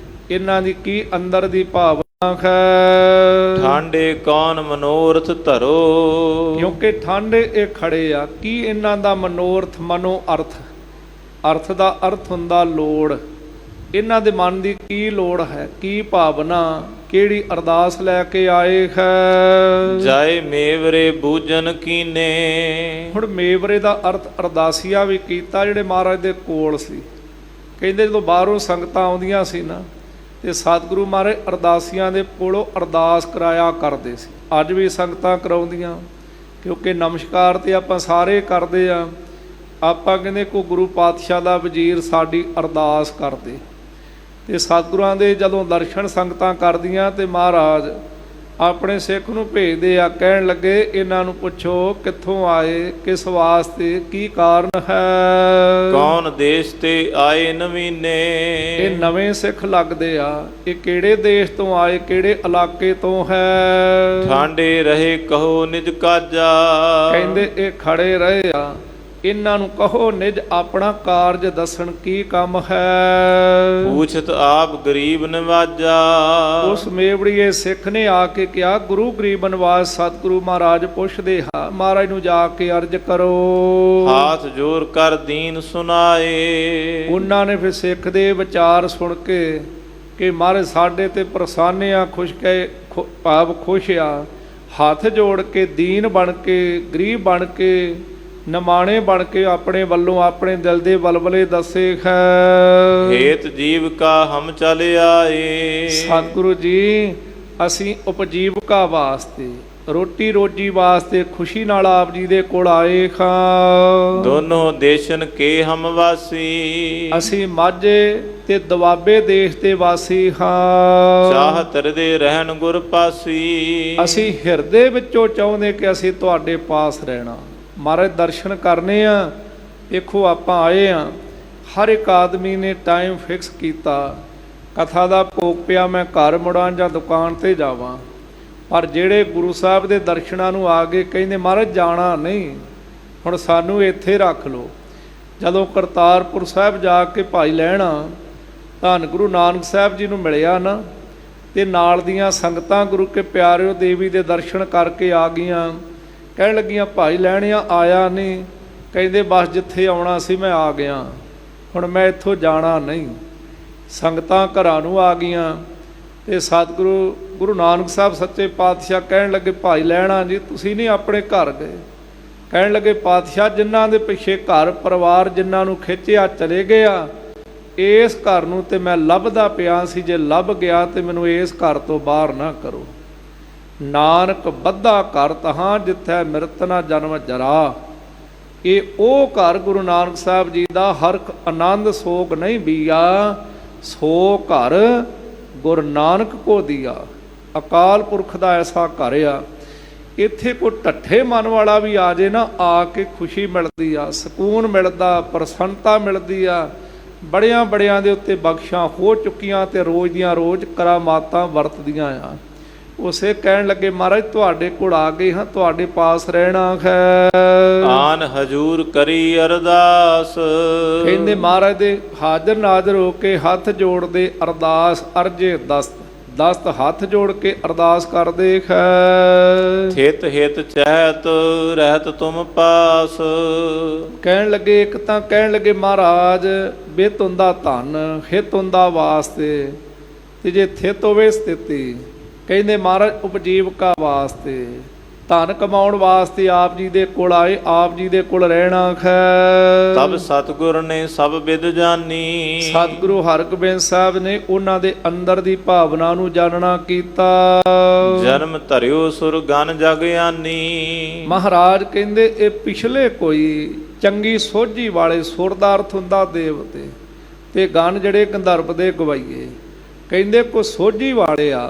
ਇਹਨਾਂ ਦੀ ਕੀ ਅੰਦਰ ਦੀ ਭਾਵਨਾ ਹੈ। ਠਾਂਡੇ ਕੌਣ ਮਨੋਰਥ ਧਰੋ। ਕਿਉਂਕਿ ਠਾਂਡੇ ਇਹ ਖੜੇ ਆ, ਕੀ ਇਹਨਾਂ ਦਾ ਮਨੋਰਥ, ਮਨੋ ਅਰਥ, ਅਰਥ ਦਾ ਅਰਥ ਹੁੰਦਾ ਲੋੜ। ਇਹਨਾਂ ਦੇ ਮਨ ਦੀ ਕੀ ਲੋੜ ਹੈ, ਕੀ ਭਾਵਨਾ, ਕਿਹੜੀ ਅਰਦਾਸ ਲੈ ਕੇ ਆਏ ਹੈ। ਜਾਏ ਮੇਵਰੇ ਬੂਝਨ ਕੀਨੇ। ਹੁਣ ਮੇਵਰੇ ਦਾ ਅਰਥ ਅਰਦਾਸੀਆ ਵੀ ਕੀਤਾ ਜਿਹੜੇ ਮਹਾਰਾਜ ਦੇ ਕੋਲ ਸੀ। ਕਹਿੰਦੇ ਜਦੋਂ ਬਾਹਰੋਂ ਸੰਗਤਾਂ ਆਉਂਦੀਆਂ ਸੀ ਨਾ ਤੇ ਸਤਿਗੁਰੂ ਮਹਾਰਾਜ ਅਰਦਾਸੀਆਂ ਦੇ ਕੋਲੋਂ ਅਰਦਾਸ ਕਰਾਇਆ ਕਰਦੇ ਸੀ। ਅੱਜ ਵੀ ਸੰਗਤਾਂ ਕਰਾਉਂਦੀਆਂ, ਕਿਉਂਕਿ ਨਮਸਕਾਰ ਤੇ ਆਪਾਂ ਸਾਰੇ ਕਰਦੇ ਆ। ਆਪਾਂ ਕਹਿੰਦੇ ਕੋਈ ਗੁਰੂ ਪਾਤਸ਼ਾਹ ਦਾ ਵਜ਼ੀਰ ਸਾਡੀ ਅਰਦਾਸ ਕਰਦੇ। ਤੇ ਸਤਿਗੁਰਾਂ ਦੇ ਜਦੋਂ ਦਰਸ਼ਨ ਸੰਗਤਾਂ ਕਰਦੀਆਂ ਤੇ ਮਹਾਰਾਜ ਆਪਣੇ ਸਿੱਖ ਨੂੰ ਭੇਜਦੇ ਆ, ਕਹਿਣ ਲੱਗੇ ਇਹਨਾਂ ਨੂੰ ਪੁੱਛੋ ਕਿੱਥੋਂ ਆਏ, ਕਿਸ ਵਾਸਤੇ, ਕੀ ਕਾਰਨ ਹੈ। ਕੌਣ ਦੇਸ਼ ਤੇ ਆਏ ਨਵੀਨੇ। ਇਹ ਨਵੇਂ ਸਿੱਖ ਲੱਗਦੇ ਆ, ਇਹ ਕਿਹੜੇ ਦੇਸ਼ ਤੋਂ ਆਏ, ਕਿਹੜੇ ਇਲਾਕੇ ਤੋਂ ਹੈ। ਠਾਂਡੇ ਰਹੇ ਕਹੋ ਨਿਜ ਕਾਜਾ। ਕਹਿੰਦੇ ਇਹ ਖੜੇ ਰਹੇ ਆ, ਇਹਨਾਂ ਨੂੰ ਕਹੋ ਨਿਜ ਆਪਣਾ ਕਾਰਜ ਦੱਸਣ, ਕੀ ਕੰਮ ਹੈ। ਪੂਛਤ ਆਪ ਗਰੀਬ ਨਵਾਜਾ। ਉਸ ਮੇਵੜੀਏ ਸਿੱਖ ਨੇ ਆ ਕੇ ਕਿਹਾ, ਗੁਰੂ ਗਰੀਬ ਨਵਾਜ ਸਤਿਗੁਰੂ ਮਹਾਰਾਜ ਪੁੱਛਦੇ ਹਾਂ, ਮਹਾਰਾਜ ਨੂੰ ਜਾ ਕੇ ਅਰਜ ਕਰੋ। ਹਾਥ ਜੋੜ ਕਰ ਦੀਨ ਸੁਨਾਏ। ਉਹਨਾਂ ਨੇ ਫਿਰ ਸਿੱਖ ਦੇ ਵਿਚਾਰ ਸੁਣ ਕੇ ਕਿ ਮਹਾਰਾਜ ਸਾਡੇ ਤੇ ਪ੍ਰਸੰਨ ਆ, ਖੁਸ਼ ਕੇ ਭਾਵ ਖੁਸ਼ ਆ, ਹੱਥ ਜੋੜ ਕੇ ਦੀਨ ਬਣ ਕੇ, ਗਰੀਬ ਬਣ ਕੇ, ਨਿਮਾਣੇ ਬਣ ਕੇ ਆਪਣੇ ਵੱਲੋਂ ਆਪਣੇ ਦਿਲ ਦੇ ਬਲਬਲੇ ਦੱਸੇ ਹੈ। ਹੇਤ ਜੀਵ ਕਾ ਹਮ ਚਲ ਆਏ। ਸਤਿਗੁਰੂ ਜੀ, ਅਸੀਂ ਉਪਜੀਵਕਾ ਵਾਸਤੇ, ਰੋਟੀ ਰੋਜੀ ਵਾਸਤੇ ਖੁਸ਼ੀ ਨਾਲ ਆਪ ਜੀ ਦੇ ਕੋਲ ਆਏ ਹਾਂ। ਦੋਨੋਂ ਦੇਸ਼ਨ ਕੇ ਹਮ ਵਾਸੀ। ਅਸੀਂ ਮਾਝੇ ਤੇ ਦੁਆਬੇ ਦੇਸ਼ ਦੇ ਵਾਸੀ ਹਾਂ। ਚਾਹਤ ਹਿਰਦੇ ਰਹਿਣ ਗੁਰ ਪਾਸੀ। ਅਸੀਂ ਹਿਰਦੇ ਵਿੱਚੋਂ ਚਾਹੁੰਦੇ ਕਿ ਅਸੀਂ ਤੁਹਾਡੇ ਪਾਸ ਰਹਿਣਾ, ਮਹਾਰਾਜ ਦਰਸ਼ਨ ਕਰਨੇ ਆ। ਦੇਖੋ ਆਪਾਂ ਆਏ ਆ, ਹਰ ਇੱਕ ਆਦਮੀ ਨੇ ਟਾਈਮ ਫਿਕਸ ਕੀਤਾ, ਕਥਾ ਦਾ ਭੋਗ ਪਿਆ ਮੈਂ ਘਰ ਮੁੜਾਂ ਜਾਂ ਦੁਕਾਨ ਤੇ ਜਾਵਾਂ। ਪਰ ਜਿਹੜੇ ਗੁਰੂ ਸਾਹਿਬ ਦੇ ਦਰਸ਼ਨਾਂ ਨੂੰ ਆ ਗਏ ਕਹਿੰਦੇ ਮਹਾਰਾਜ ਜਾਣਾ ਨਹੀਂ, ਹੁਣ ਸਾਨੂੰ ਇੱਥੇ ਰੱਖ ਲਓ। ਜਦੋਂ ਕਰਤਾਰਪੁਰ ਸਾਹਿਬ ਜਾ ਕੇ ਭਾਈ ਲਹਿਣਾ ਧੰਨ ਗੁਰੂ ਨਾਨਕ ਸਾਹਿਬ ਜੀ ਨੂੰ ਮਿਲਿਆ ਨਾ, ਤੇ ਨਾਲ ਦੀਆਂ ਸੰਗਤਾਂ ਗੁਰੂ ਕੇ ਪਿਆਰਿਓ ਦੇਵੀ ਦੇ ਦਰਸ਼ਨ ਕਰਕੇ ਆ ਗਈਆਂ। ਕਹਿਣ ਲੱਗੀਆਂ ਭਾਈ ਲਹਿਣਿਆ ਆਇਆ ਨਹੀਂ। ਕਹਿੰਦੇ ਬਸ ਜਿੱਥੇ ਆਉਣਾ ਸੀ ਮੈਂ ਆ ਗਿਆ, ਹੁਣ ਮੈਂ ਇੱਥੋਂ ਜਾਣਾ ਨਹੀਂ। ਸੰਗਤਾਂ ਘਰਾਂ ਨੂੰ ਆ ਗਈਆਂ ਤੇ ਸਤਿਗੁਰੂ ਗੁਰੂ ਨਾਨਕ ਸਾਹਿਬ ਸੱਚੇ ਪਾਤਸ਼ਾਹ ਕਹਿਣ ਲੱਗੇ ਭਾਈ ਲਹਿਣਾ ਜੀ ਤੁਸੀਂ ਨਹੀਂ ਆਪਣੇ ਘਰ ਗਏ। ਕਹਿਣ ਲੱਗੇ ਪਾਤਸ਼ਾਹ ਜਿਨ੍ਹਾਂ ਦੇ ਪਿੱਛੇ ਘਰ ਪਰਿਵਾਰ ਜਿਨ੍ਹਾਂ ਨੂੰ ਖਿੱਚਿਆ ਚਲੇ ਗਏ ਆ, ਇਸ ਘਰ ਨੂੰ ਤੇ ਮੈਂ ਲੱਭਦਾ ਪਿਆ ਸੀ, ਜੇ ਲੱਭ ਗਿਆ ਤੇ ਮੈਨੂੰ ਇਸ ਘਰ ਤੋਂ ਬਾਹਰ ਨਾ ਕਰੋ। ਨਾਨਕ ਬੱਧਾ ਘਰ ਤਹਾਂ ਜਿੱਥੈ ਮਿਰਤ ਨਾ ਜਨਮ ਜਰਾ। ਇਹ ਉਹ ਘਰ ਗੁਰੂ ਨਾਨਕ ਸਾਹਿਬ ਜੀ ਦਾ ਹਰਖ ਆਨੰਦ ਸੋਗ ਨਹੀਂ ਬੀਆ, ਸੋ ਘਰ ਗੁਰੂ ਨਾਨਕ ਕੋ ਦੀਆ। ਅਕਾਲ ਪੁਰਖ ਦਾ ਐਸਾ ਘਰ ਆ, ਇੱਥੇ ਕੋਈ ਢੱਠੇ ਮਨ ਵਾਲਾ ਵੀ ਆ ਜੇ ਨਾ, ਆ ਕੇ ਖੁਸ਼ੀ ਮਿਲਦੀ ਆ, ਸਕੂਨ ਮਿਲਦਾ, ਪ੍ਰਸੰਨਤਾ ਮਿਲਦੀ ਆ। ਬੜਿਆਂ ਬੜਿਆਂ ਦੇ ਉੱਤੇ ਬਖਸ਼ਾਂ ਹੋ ਚੁੱਕੀਆਂ ਤੇ ਰੋਜ਼ ਦੀਆਂ ਰੋਜ਼ ਕਰਾਮਾਤਾਂ ਵਰਤਦੀਆਂ ਆ। ਉਸੇ ਕਹਿਣ ਲੱਗੇ ਮਹਾਰਾਜ ਤੁਹਾਡੇ ਕੋਲ ਆ ਗਏ ਹਾਂ, ਤੁਹਾਡੇ ਪਾਸ ਰਹਿਣਾ ਹੈ। ਆਨ ਹਜੂਰ ਕਰੀ ਅਰਦਾਸ। ਕਹਿੰਦੇ ਮਹਾਰਾਜ ਦੇ ਹਾਜ਼ਰ ਨਾਜ਼ਰ ਹੋ ਕੇ ਹੱਥ ਜੋੜਦੇ ਅਰਦਾਸ ਅਰਜੇ ਦਸਤ ਹੱਥ ਜੋੜ ਕੇ ਅਰਦਾਸ ਕਰਦੇ ਹੈ। ਥਿਤ ਹਿਤ ਚਹਿਤ ਰਹਿਤ ਤੁਮ ਪਾਸ। ਕਹਿਣ ਲੱਗੇ ਇੱਕ ਤਾਂ ਕਹਿਣ ਲੱਗੇ ਮਹਾਰਾਜ ਬਿਤ ਹੁੰਦਾ ਧਨ, ਹਿਤ ਹੁੰਦਾ ਵਾਸਤੇ, ਤੇ ਜੇ ਥਿਤ ਹੋਵੇ ਸਥਿਤੀ। ਕਹਿੰਦੇ ਮਹਾਰਾਜ ਉਪਜੀਵਕਾ ਵਾਸਤੇ, ਧਨ ਕਮਾਉਣ ਵਾਸਤੇ ਆਪ ਜੀ ਦੇ ਕੋਲ ਆਏ, ਆਪ ਜੀ ਦੇ ਕੋਲ ਰਹਿਣਾ ਹੈ। ਤਬ ਸਤਿਗੁਰ ਨੇ ਸਭ ਵਿਦ ਜਾਨੀ। ਸਤਿਗੁਰੂ ਹਰਗੋਬਿੰਦ ਸਾਹਿਬ ਨੇ ਉਹਨਾਂ ਦੇ ਅੰਦਰ ਦੀ ਭਾਵਨਾ ਨੂੰ ਜਾਣਨਾ ਕੀਤਾ। ਜਨਮ ਧਰਿਓ ਸੁਰ ਗਨ ਜਗਿਆਨੀ। ਮਹਾਰਾਜ ਕਹਿੰਦੇ ਇਹ ਪਿਛਲੇ ਕੋਈ ਚੰਗੀ ਸੋਝੀ ਵਾਲੇ, ਸੁਰ ਦਾ ਅਰਥ ਹੁੰਦਾ ਦੇਵਤੇ, ਤੇ ਗਨ ਜਿਹੜੇ ਗੰਧਰਵ ਦੇ ਗਵਾਈਏ। ਕਹਿੰਦੇ ਕੋਈ ਸੋਝੀ ਵਾਲੇ ਆ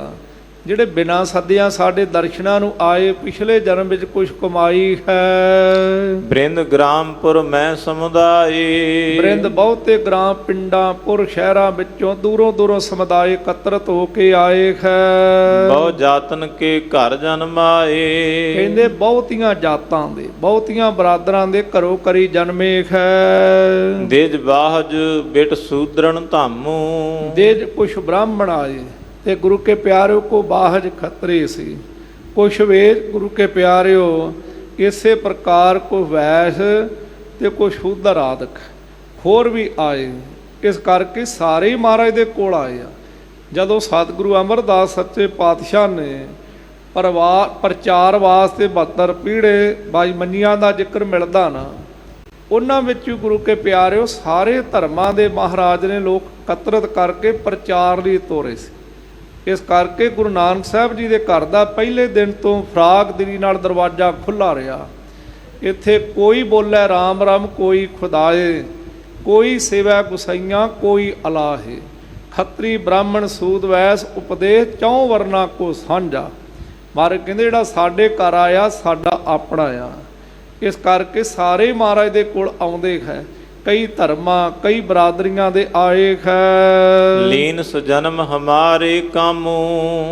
ਜਿਹੜੇ ਬਿਨਾਂ ਸੱਦਿਆਂ ਸਾਡੇ ਦਰਸ਼ਨਾਂ ਨੂੰ ਆਏ, ਪਿਛਲੇ ਜਨਮ ਵਿੱਚ ਕੁਛ ਕਮਾਈ ਹੈ। ਬ੍ਰਿੰਦ ਗ੍ਰਾਮਪੁਰ ਮੈਂ ਸਮੁਦਾਏ। ਬ੍ਰਿੰਦ ਬਹੁਤੇ ਗ੍ਰਾਮ ਪਿੰਡਾਂ ਪੁਰ ਸ਼ਹਿਰਾਂ ਵਿੱਚੋਂ ਦੂਰੋਂ ਦੂਰੋਂ ਸਮੁਦਾਇ ਇਕੱਤਰਤ ਹੋ ਕੇ ਆਏ ਹੈ। ਬਹੁ ਜਾਤਨ ਕੇ ਘਰ ਜਨਮਾਏ। ਕਹਿੰਦੇ ਬਹੁਤੀਆਂ ਜਾਤਾਂ ਦੇ, ਬਹੁਤੀਆਂ ਬਰਾਦਰਾਂ ਦੇ ਘਰੋਂ ਕਰੀ ਜਨਮੇ ਹੈ। ਦੇਜ ਬਾਹਜ ਬਿਟ ਸੂਦਰਨ ਧਾਮੂ। ਦੇਜ ਕੁਛ ਬ੍ਰਾਹਮਣ ਆਏ ਤੇ ਗੁਰੂ ਕੇ ਪਿਆਰਿਓ ਕੋ ਬਾਹਜ ਖੱਤਰੀ ਸੀ, ਕੁਛ ਵੇਦ ਗੁਰੂ ਕੇ ਪਿਆਰਿਓ ਇਸੇ ਪ੍ਰਕਾਰ ਕੋ ਵੈਸ ਤੇ ਕੋ ਸ਼ੂਦਰ ਆਦਿਕ ਹੋਰ ਵੀ ਆਏ। ਇਸ ਕਰਕੇ ਸਾਰੇ ਹੀ ਮਹਾਰਾਜ ਦੇ ਕੋਲ ਆਏ ਆ। ਜਦੋਂ ਸਤਿਗੁਰੂ ਅਮਰਦਾਸ ਸੱਚੇ ਪਾਤਸ਼ਾਹ ਨੇ ਪ੍ਰਚਾਰ ਵਾਸਤੇ 72 ਪੀੜੇ ਬਾਈ ਮੰਨੀਆਂ ਦਾ ਜ਼ਿਕਰ ਮਿਲਦਾ ਨਾ, ਉਹਨਾਂ ਵਿੱਚ ਗੁਰੂ ਕੇ ਪਿਆਰਿਓ ਸਾਰੇ ਧਰਮਾਂ ਦੇ ਮਹਾਰਾਜ ਨੇ ਲੋਕ ਇਕੱਤਰਤ ਕਰਕੇ ਪ੍ਰਚਾਰ ਲਈ ਤੋਰੇ ਸੀ। ਇਸ ਕਰਕੇ ਗੁਰੂ ਨਾਨਕ ਸਾਹਿਬ ਜੀ ਦੇ ਘਰ ਦਾ ਪਹਿਲੇ ਦਿਨ ਤੋਂ ਫਰਾਗਦਿਲੀ ਨਾਲ ਦਰਵਾਜ਼ਾ ਖੁੱਲ੍ਹਾ ਰਿਹਾ। ਇੱਥੇ ਕੋਈ ਬੋਲੇ ਰਾਮ ਰਾਮ, ਕੋਈ ਖੁਦਾਏ, ਕੋਈ ਸੇਵਾ ਗੁਸਾਈਆਂ, ਕੋਈ ਅਲਾਹੇ। ਖੱਤਰੀ ਬ੍ਰਾਹਮਣ ਸੂਦ ਵੈਸ ਉਪਦੇਸ਼ ਚੌਂ ਵਰਨਾ ਕੋ ਸਾਂਝਾ। ਮਹਾਰਾਜ ਕਹਿੰਦੇ ਜਿਹੜਾ ਸਾਡੇ ਘਰ ਆਇਆ ਸਾਡਾ ਆਪਣਾ ਆ। ਇਸ ਕਰਕੇ ਸਾਰੇ ਮਹਾਰਾਜ ਦੇ ਕੋਲ ਆਉਂਦੇ ਹੈ। ਕਈ ਧਰਮਾਂ ਕਈ ਬਰਾਦਰੀਆਂ ਦੇ ਆਏ ਹੈ। ਲੀਨ ਸੁਜਨਮ ਹਮਾਰੇ ਕਾਮੂ।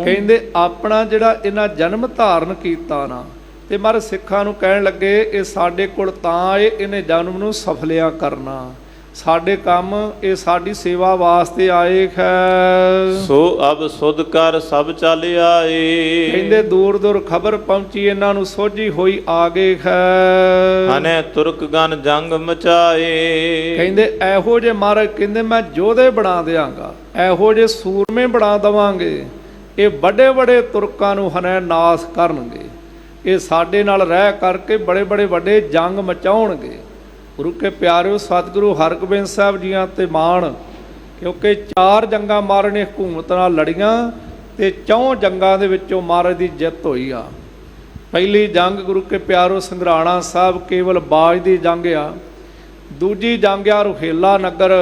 ਕਹਿੰਦੇ ਆਪਣਾ ਜਿਹੜਾ ਇਹਨਾਂ ਜਨਮ ਧਾਰਨ ਕੀਤਾ ਨਾ, ਤੇ ਮਹਾਰਾਜ ਸਿੱਖਾਂ ਨੂੰ ਕਹਿਣ ਲੱਗੇ ਇਹ ਸਾਡੇ ਕੋਲ ਤਾਂ ਆਏ, ਇਹਨੇ ਜਨਮ ਨੂੰ ਸਫਲਿਆ ਕਰਨਾ, ਸਾਡੇ ਕੰਮ ਇਹ ਸਾਡੀ ਸੇਵਾ ਵਾਸਤੇ ਆਏ ਹੈ। ਸੋ ਅਬ ਸੁਧ ਕਰ ਸਭ ਚੱਲ ਆਏ। ਕਹਿੰਦੇ ਦੂਰ ਦੂਰ ਖਬਰ ਪਹੁੰਚੀ, ਇਹਨਾਂ ਨੂੰ ਸੋਝੀ ਹੋਈ ਆ ਗਏ ਹੈ। ਹਨੇ ਤੁਰਕ ਗਨ ਜੰਗ ਮਚਾਏ। ਕਹਿੰਦੇ ਇਹੋ ਜੇ ਮਹਾਰਾਜ ਕਹਿੰਦੇ ਮੈਂ ਯੋਧੇ ਬਣਾ ਦਿਆਂਗਾ, ਇਹੋ ਜੇ ਸੂਰਮੇ ਬਣਾ ਦੇਵਾਂਗੇ, ਇਹ ਵੱਡੇ ਵੱਡੇ ਤੁਰਕਾਂ ਨੂੰ ਹਨੇ ਨਾਸ ਕਰਨਗੇ। ਇਹ ਸਾਡੇ ਨਾਲ ਰਹਿ ਕਰਕੇ ਬੜੇ ਬੜੇ ਵੱਡੇ ਜੰਗ ਮਚਾਉਣਗੇ। ਗੁਰੂ ਕੇ ਪਿਆਰਿਓ ਸਤਿਗੁਰੂ ਹਰਗੋਬਿੰਦ ਸਾਹਿਬ ਜੀਆਂ ਤੇ ਮਾਣ, ਕਿਉਂਕਿ 4 ਜੰਗਾਂ ਮਹਾਰਾਜ ਨੇ ਹਕੂਮਤ ਨਾਲ ਲੜੀਆਂ ਤੇ 4 ਜੰਗਾਂ ਦੇ ਵਿੱਚੋਂ ਮਹਾਰਾਜ ਦੀ ਜਿੱਤ ਹੋਈ ਆ। ਪਹਿਲੀ ਜੰਗ ਗੁਰੂ ਕੇ ਪਿਆਰਿਓ ਸੰਘਰਾਣਾ ਸਾਹਿਬ ਕੇਵਲ ਬਾਜ ਦੀ ਜੰਗ ਆ। ਦੂਜੀ ਜੰਗ ਆ ਰੁਹੇਲਾ ਨਗਰ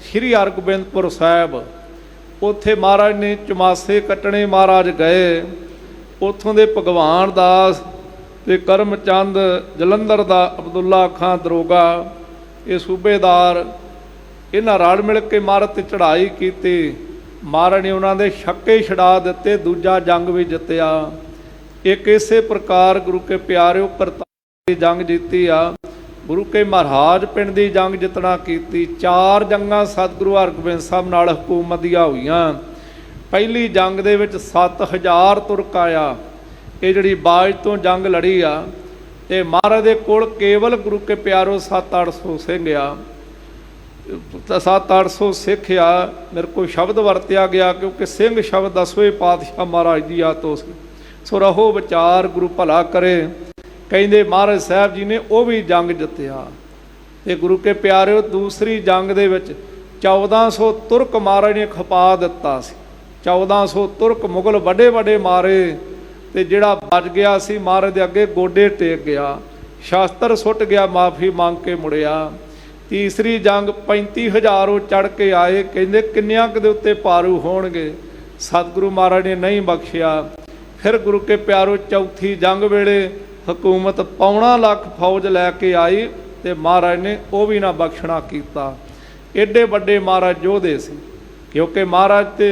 ਸ਼੍ਰੀ ਹਰਗੋਬਿੰਦਪੁਰ ਸਾਹਿਬ। ਉੱਥੇ ਮਹਾਰਾਜ ਨੇ ਚਮਾਸੇ ਕੱਟਣੇ, ਮਹਾਰਾਜ ਗਏ। ਉੱਥੋਂ ਦੇ ਭਗਵਾਨ ਦਾਸ ਤੇ ਕਰਮਚੰਦ ਜਲੰਧਰ ਦਾ ਅਬਦੁੱਲਾ ਖਾਂ ਦਰੋਗਾ, ਇਹ ਸੂਬੇਦਾਰ, ਇਹਨਾਂ ਰਲ ਮਿਲ ਕੇ ਮਹਾਰਾਜ 'ਤੇ ਚੜ੍ਹਾਈ ਕੀਤੀ। ਮਹਾਰਾਜ ਨੇ ਉਹਨਾਂ ਦੇ ਛੱਕੇ ਛਡਾ ਦਿੱਤੇ, ਦੂਜਾ ਜੰਗ ਵੀ ਜਿੱਤਿਆ। ਇੱਕ ਇਸੇ ਪ੍ਰਕਾਰ ਗੁਰੂ ਕੇ ਪਿਆਰਿਓ ਕਰਤਾਰ ਦੀ ਜੰਗ ਜਿੱਤੀ ਆ। ਗੁਰੂ ਕੇ ਮਹਾਰਾਜ ਪਿੰਡ ਦੀ ਜੰਗ ਜਿੱਤਣਾ ਕੀਤੀ। 4 ਜੰਗਾਂ ਸਤਿਗੁਰੂ ਹਰਗੋਬਿੰਦ ਸਾਹਿਬ ਨਾਲ ਹਕੂਮਤ ਦੀਆਂ ਹੋਈਆਂ। ਪਹਿਲੀ ਜੰਗ ਦੇ ਵਿੱਚ 7000 ਤੁਰਕ ਆਇਆ। ਇਹ ਜਿਹੜੀ ਬਾਜ ਤੋਂ ਜੰਗ ਲੜੀ ਆ, ਤੇ ਮਹਾਰਾਜ ਦੇ ਕੋਲ ਕੇਵਲ ਗੁਰੂ ਕੇ ਪਿਆਰੋ 700-800 ਸਿੰਘ ਆ। 700-800 ਸਿੱਖ ਆ। ਮੇਰੇ ਕੋਲ ਸ਼ਬਦ ਵਰਤਿਆ ਗਿਆ ਕਿਉਂਕਿ ਸਿੰਘ ਸ਼ਬਦ 10ਵੇਂ ਪਾਤਸ਼ਾਹ ਮਹਾਰਾਜ ਦੀ ਆਤੋ ਸੀ। ਸੋ ਰਹੋ ਵਿਚਾਰ, ਗੁਰੂ ਭਲਾ ਕਰੇ। ਕਹਿੰਦੇ ਮਹਾਰਾਜ ਸਾਹਿਬ ਜੀ ਨੇ ਉਹ ਵੀ ਜੰਗ ਜਿੱਤਿਆ। ਤੇ ਗੁਰੂ ਕੇ ਪਿਆਰਿਓ ਦੂਸਰੀ ਜੰਗ ਦੇ ਵਿੱਚ 1400 ਤੁਰਕ ਮਹਾਰਾਜ ਨੇ ਖਪਾ ਦਿੱਤਾ ਸੀ। 1400 ਤੁਰਕ ਮੁਗਲ ਵੱਡੇ ਵੱਡੇ ਮਾਰੇ, ਤੇ ਜਿਹੜਾ ਬਚ ਗਿਆ ਸੀ ਮਹਾਰਾਜ ਦੇ ਅੱਗੇ ਗੋਡੇ ਟੇਕ ਗਿਆ, ਸ਼ਾਸਤਰ ਸੁੱਟ ਗਿਆ, ਮਾਫੀ ਮੰਗ ਕੇ ਮੁੜਿਆ। ਤੀਸਰੀ ਜੰਗ 35000 ਉਹ ਚੜ੍ਹ ਕੇ ਆਏ। ਕਹਿੰਦੇ ਕਿੰਨਿਆਂ ਕੁ ਦੇ ਉੱਤੇ ਪਾਰੂ ਹੋਣਗੇ, ਸਤਿਗੁਰੂ ਮਹਾਰਾਜ ਨੇ ਨਹੀਂ ਬਖਸ਼ਿਆ। ਫਿਰ ਗੁਰੂ ਕੇ ਪਿਆਰੋ ਚੌਥੀ ਜੰਗ ਵੇਲੇ ਹਕੂਮਤ 1.25 ਲੱਖ ਫੌਜ ਲੈ ਕੇ ਆਈ, ਤੇ ਮਹਾਰਾਜ ਨੇ ਉਹ ਵੀ ਨਾ ਬਖਸ਼ਣਾ ਕੀਤਾ। ਐਡੇ ਵੱਡੇ ਮਹਾਰਾਜ ਯੋਧੇ ਸੀ, ਕਿਉਂਕਿ ਮਹਾਰਾਜ ਤੇ